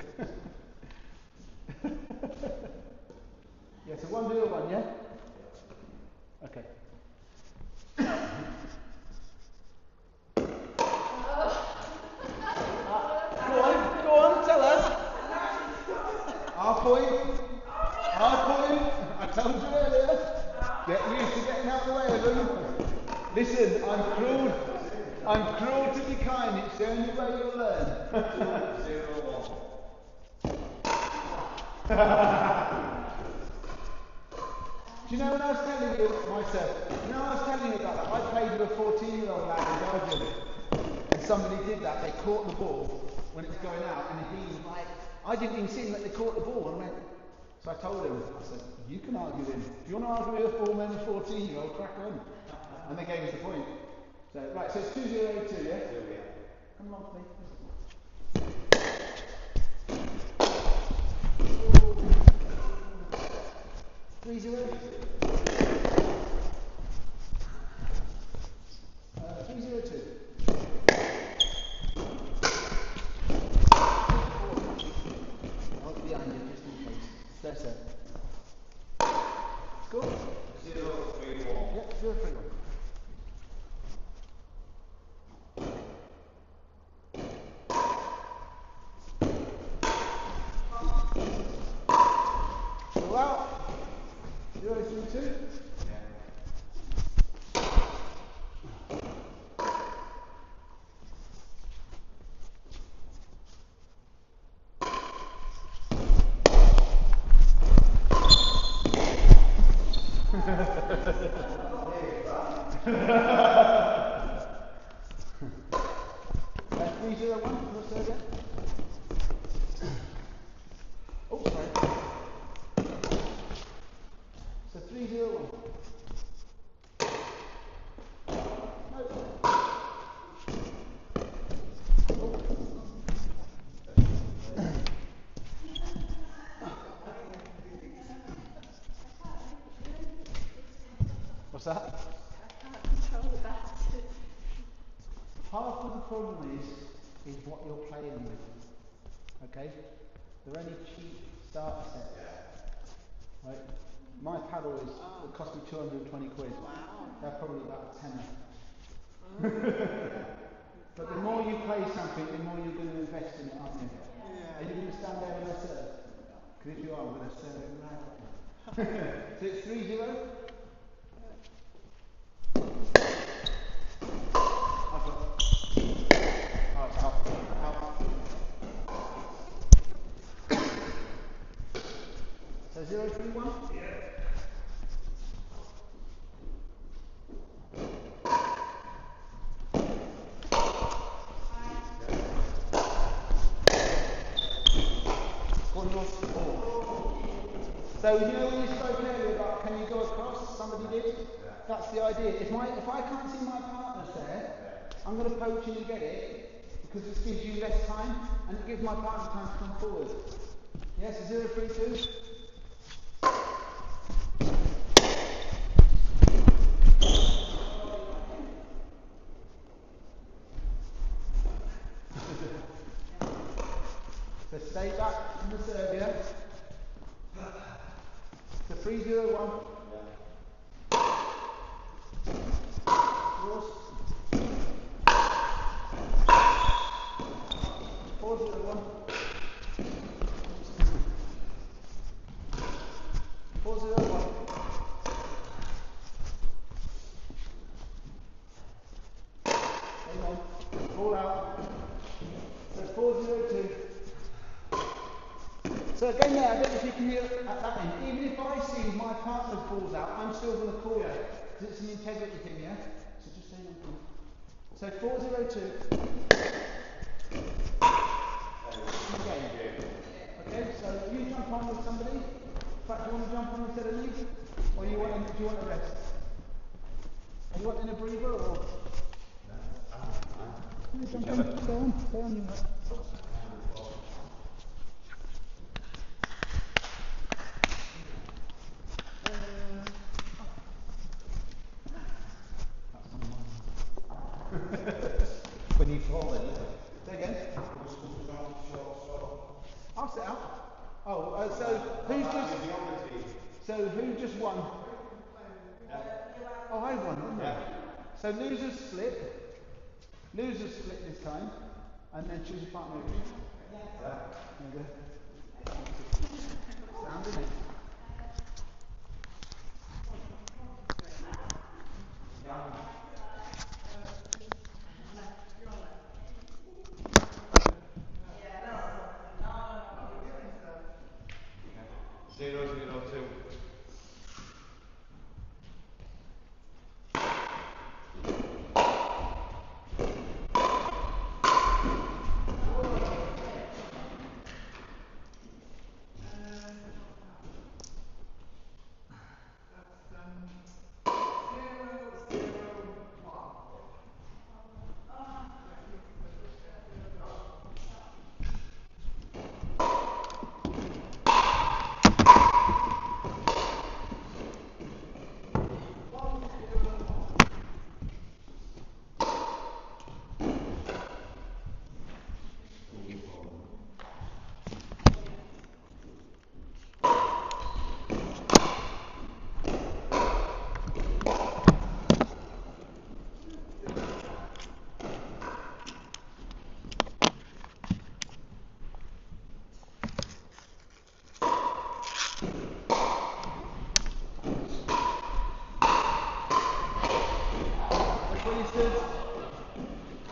Yeah, so 1-0-1, yeah? Okay. Go on, tell us. Our point. I told you earlier. Get used to getting out of the way of them. Listen, I'm cruel to be kind. It's the only way you'll learn. 2-0-1. Do you know when I was telling you myself? You know when I was telling you about that? I played with a 14-year-old lad in Belgium, and somebody did that. They caught the ball when it was going out, and he was like, I didn't even see him that they caught the ball. And I went, so I told him, I said, you can argue with him. If you want to argue with a 14-year-old, crack on. And they gave us the point. So right, so it's 2-0-2, yeah? Come on, please. 3-0. 3-0-2. I'll be behind you just in case. That's it. Score? 0-3-1. Yep, 0-3-1. All out. 0-3-2. That's 3-0-1. What's that again? Oh, sorry. So 3-0-1. No. What's that? I can't control the battery. Half of the problem is what you're playing with. Okay? They're only cheap starter sets. Right? My paddle it cost me 220 quid. They're probably about a tenner. But the more you play something, the more you're going to invest in it, aren't you? Are you going to stand there and serve? Because if you are, I'm going to serve it right. So it's 3-0? So 0-3-1? Yeah. So you know when you spoke earlier about can you go across? Somebody did? That's the idea. If I can't see my partners there, I'm going to poach in and get it because this gives you less time and it gives my partner time to come forward. Yes, 0-3-2. So stay back from the serve, yeah? So 3-0-1. Yours. 4-0-1. 4-0-1. 8-0-1. So again there, I don't know if you can hear at that end. Even if I see my partner's balls out, I'm still going to call it. Because it's an integrity thing, yeah? So just say no. So 402. Again. Okay, so you jump on with somebody. In fact, do you want to jump on instead of me? Or do you want a rest? Are you wanting a breather or? No, jump on. Stay on. When you fall in. Say again. I'll sit out. Oh, so who just won? Oh, I won, didn't I? So losers split this time, and then choose a partner. There you go. Sound, isn't it?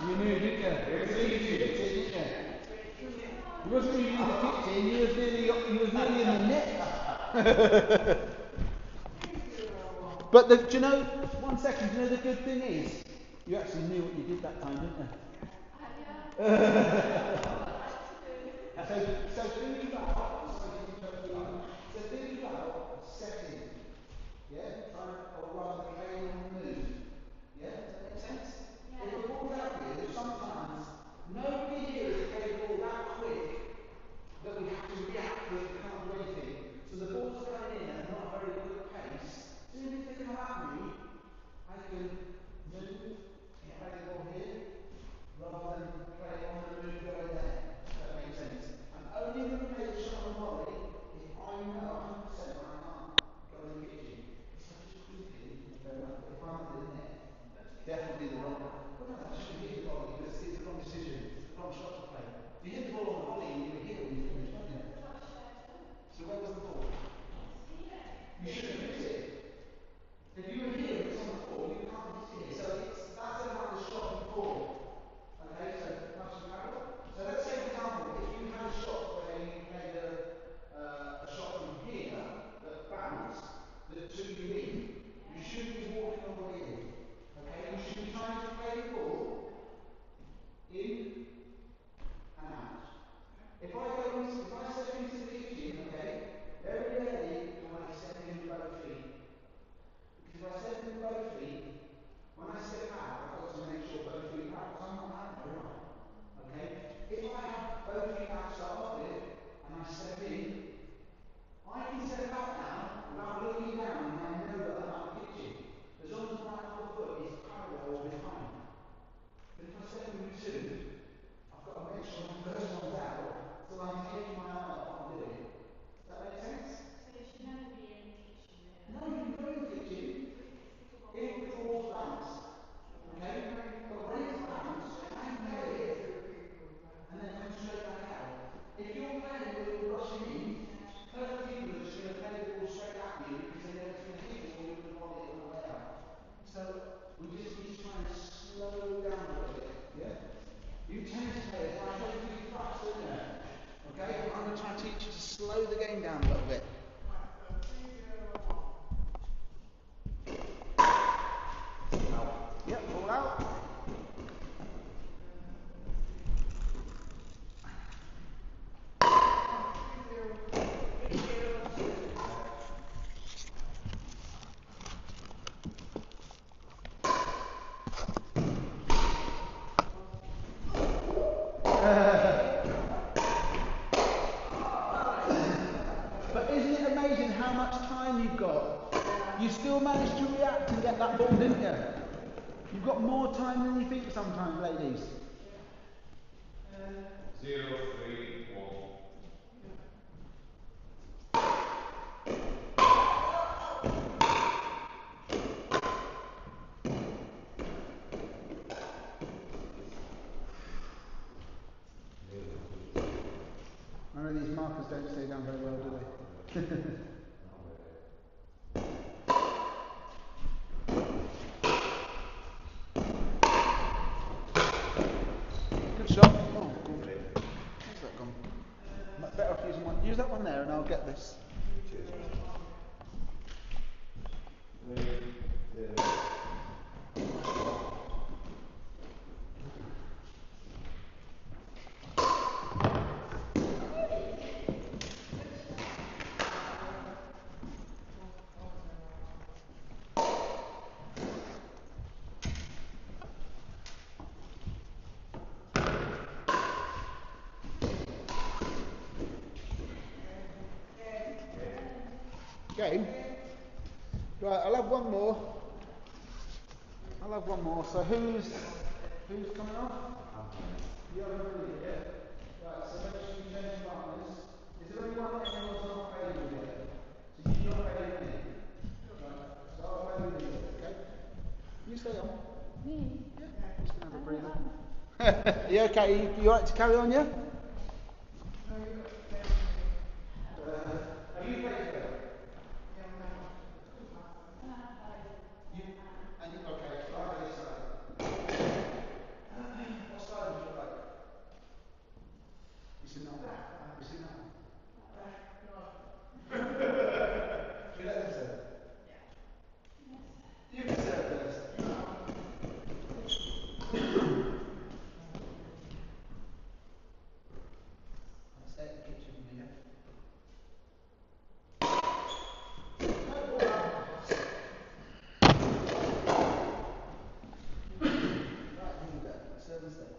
You knew, didn't you? It was easy, didn't you? You wasn't really in the kitchen, you was nearly in the net. But do you know, 1 second, do you know the good thing is, you actually knew what you did that time, didn't you? So think about setting, yeah, or rather playing on the move. Yeah, does that make sense? Yeah. If the ball's out here, sometimes nobody here is playing the ball that quick that we have to react to it, we can't do anything. So the ball's going in at not a very quick pace. As soon as they come at me, I can move, play the ball here, rather than play on the move going Okay, I'm going to try and teach you to slow the game down a little bit. Yep, all out. But isn't it amazing how much time you've got? You still managed to react and get that ball, didn't you? You've got more time than you think sometimes, ladies. 0, 3, 1. I know these markers don't stay down very well, do they? Good shot. Oh, good. Where's that gone? Better off using one. Use that one there and I'll get this. Game. Right, I'll have one more. So who's coming off? You haven't really yet. Right, so make sure you change partners. Is there anyone anyone's not playing with yet? So you're not playing with me? Right, so I'll play with you, okay? You stay on. Me? Yeah, just gonna have a breather. You okay? You alright to carry on, yeah? Have you played together? Okay, so I'll play this side. What side would you like? You sit down. You sit down. Do you let them serve? You can serve first. Stay at the kitchen with me, yeah? Right, here we go. Serve and stay.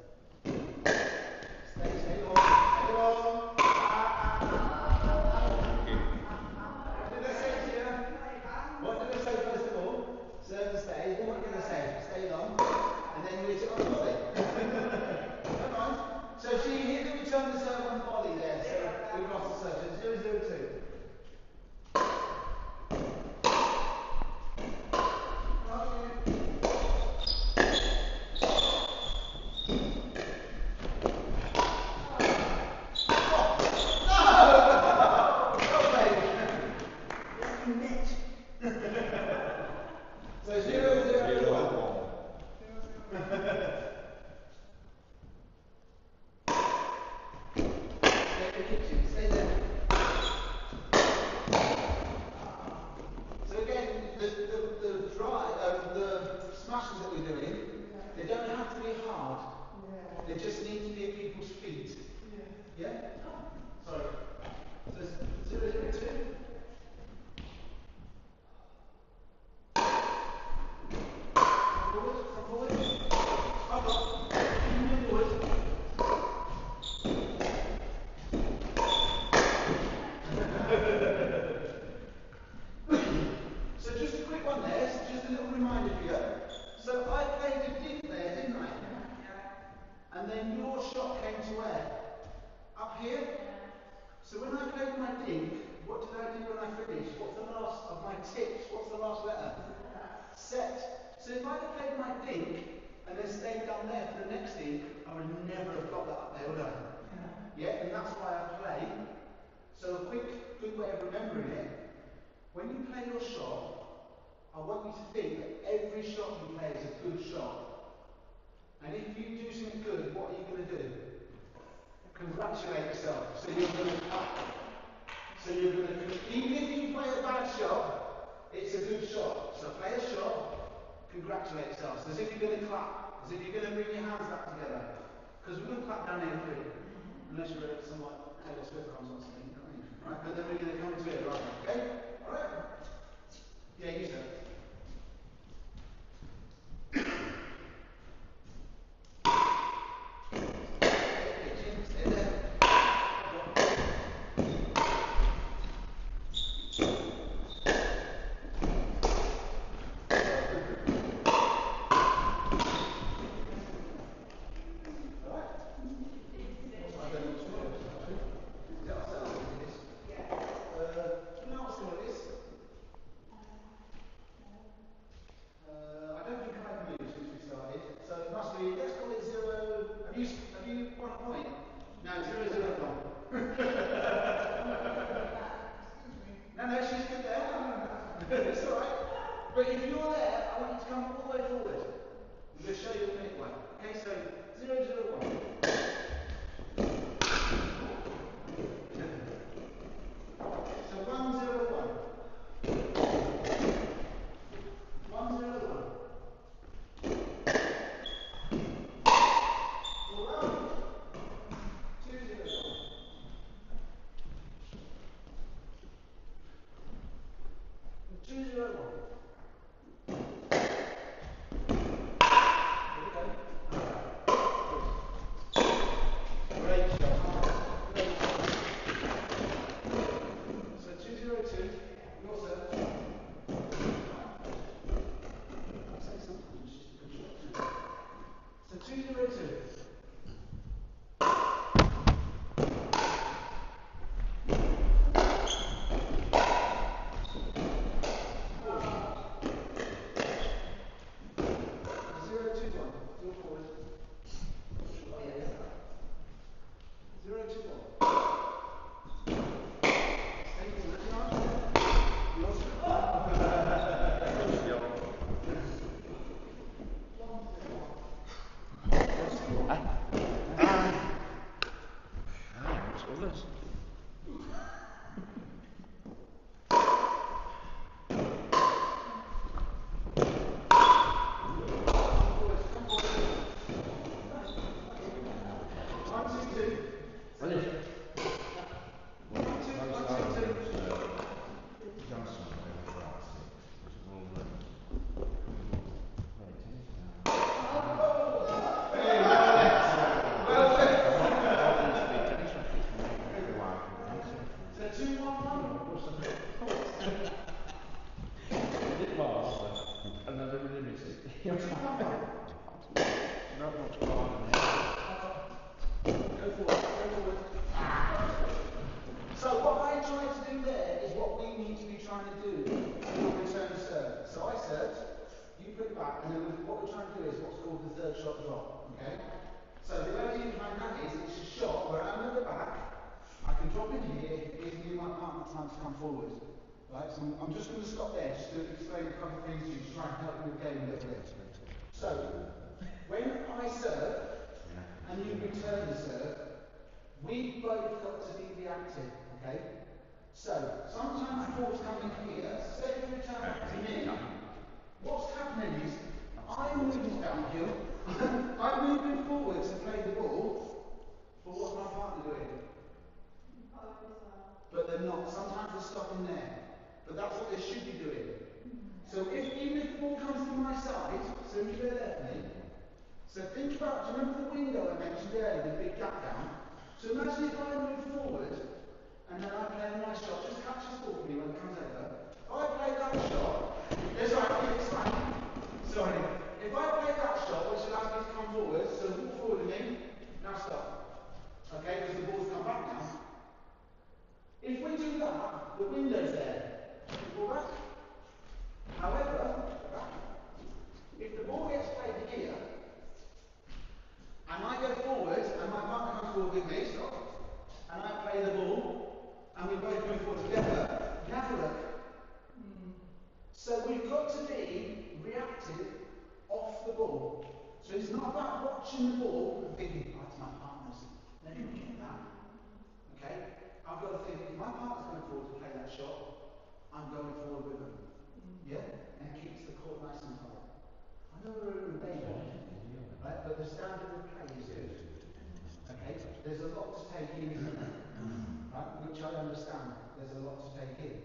Stay on. Stay on. What did I say to you? What did I say first of all? Serve and stay. Then what did I say? Stay long. And then you hit it on the volley. Come on. So she hit the return the serve on the volley there. So we lost the serve. So 0-0-2. So 0-0-1. Stay there. So again, the smashes that we're doing, they don't have to be hard. They just need to be at people's feet. Yeah? Sorry. So 0-0-2. Forward. Up. Move forward. So just a quick one there, just a little reminder for you. So I played a dink there, didn't I? Yeah. And then your shot came to where? Up here? So when I played my dink, what did I do when I finished? What's the last of my tips? What's the last letter? Set. So if I'd have played my dink and then stayed down there for the next dink, I would never have got that up there, would I? Yeah, and that's why I play. So a quick, good way of remembering it, when you play your shot, I want you to think that every shot you play is a good shot. And if you do something good, what are you going to do? congratulate yourself. So you're going to clap. So you're going to, even if you play a bad shot, it's a good shot. So play a shot, congratulate yourself. So as if you're going to clap, as if you're going to bring your hands back together. Because we wouldn't clap down here, would we? Unless you're at some like Taylor Swift concert or something, you know what I mean? Right? But then we're going to come to it, right? Okay? Alright? Yeah, you said. Stay there. I'm just going to stop there just to explain a couple of things to you to try and help you with the game a little bit. So, when I serve and you return the serve, we've both got to be reactive, okay? So, sometimes the ball's coming here, say if you return back to me, what's happening is I'm moving downhill, I'm moving forward to play the ball, but what's my partner doing? But they're not. Sometimes they're stopping there. But that's what they should be doing. So even if the ball comes to my side, so if you go there for me, so think about, do you remember the window I mentioned earlier, the big gap down? So imagine if I move forward, and then I play my shot, just catch this ball for me when it comes over. If I play that shot, it's fine. Sorry. If I play that shot, which allows me to come forward, so walk forward with me, now stop. Okay, because the ball's come back now. If we do that, the window's there. Pull back. However, if the ball gets played here, and I go forward, and my partner comes forward with me, and I play the ball, and we both move forward together, now look. So we've got to be reactive off the ball. So it's not about watching the ball and thinking, oh, it's my partner's. Let me get that. the standard of play is good. Okay, there's a lot to take in from that, right? Which I understand. There's a lot to take in.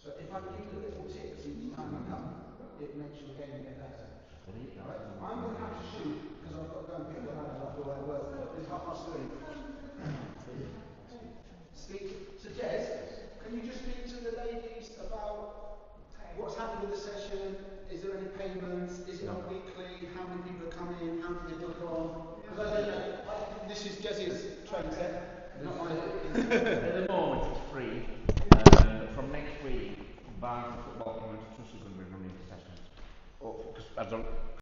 So if I give you little tips each time you come, it makes your game get better. Right? I'm going to have to shoot because I've got to go and pick the lad up after I work. It's 3:30. So Jase, can you just speak to the ladies about what's happened with the session? Is there any payments? Is it on weekly? How many people are coming? How many they book on? Because I don't know. This is Jase's training set, not mine. At the moment it's free. From next week, bars and football community trust is going to be running the sessions. Because I don't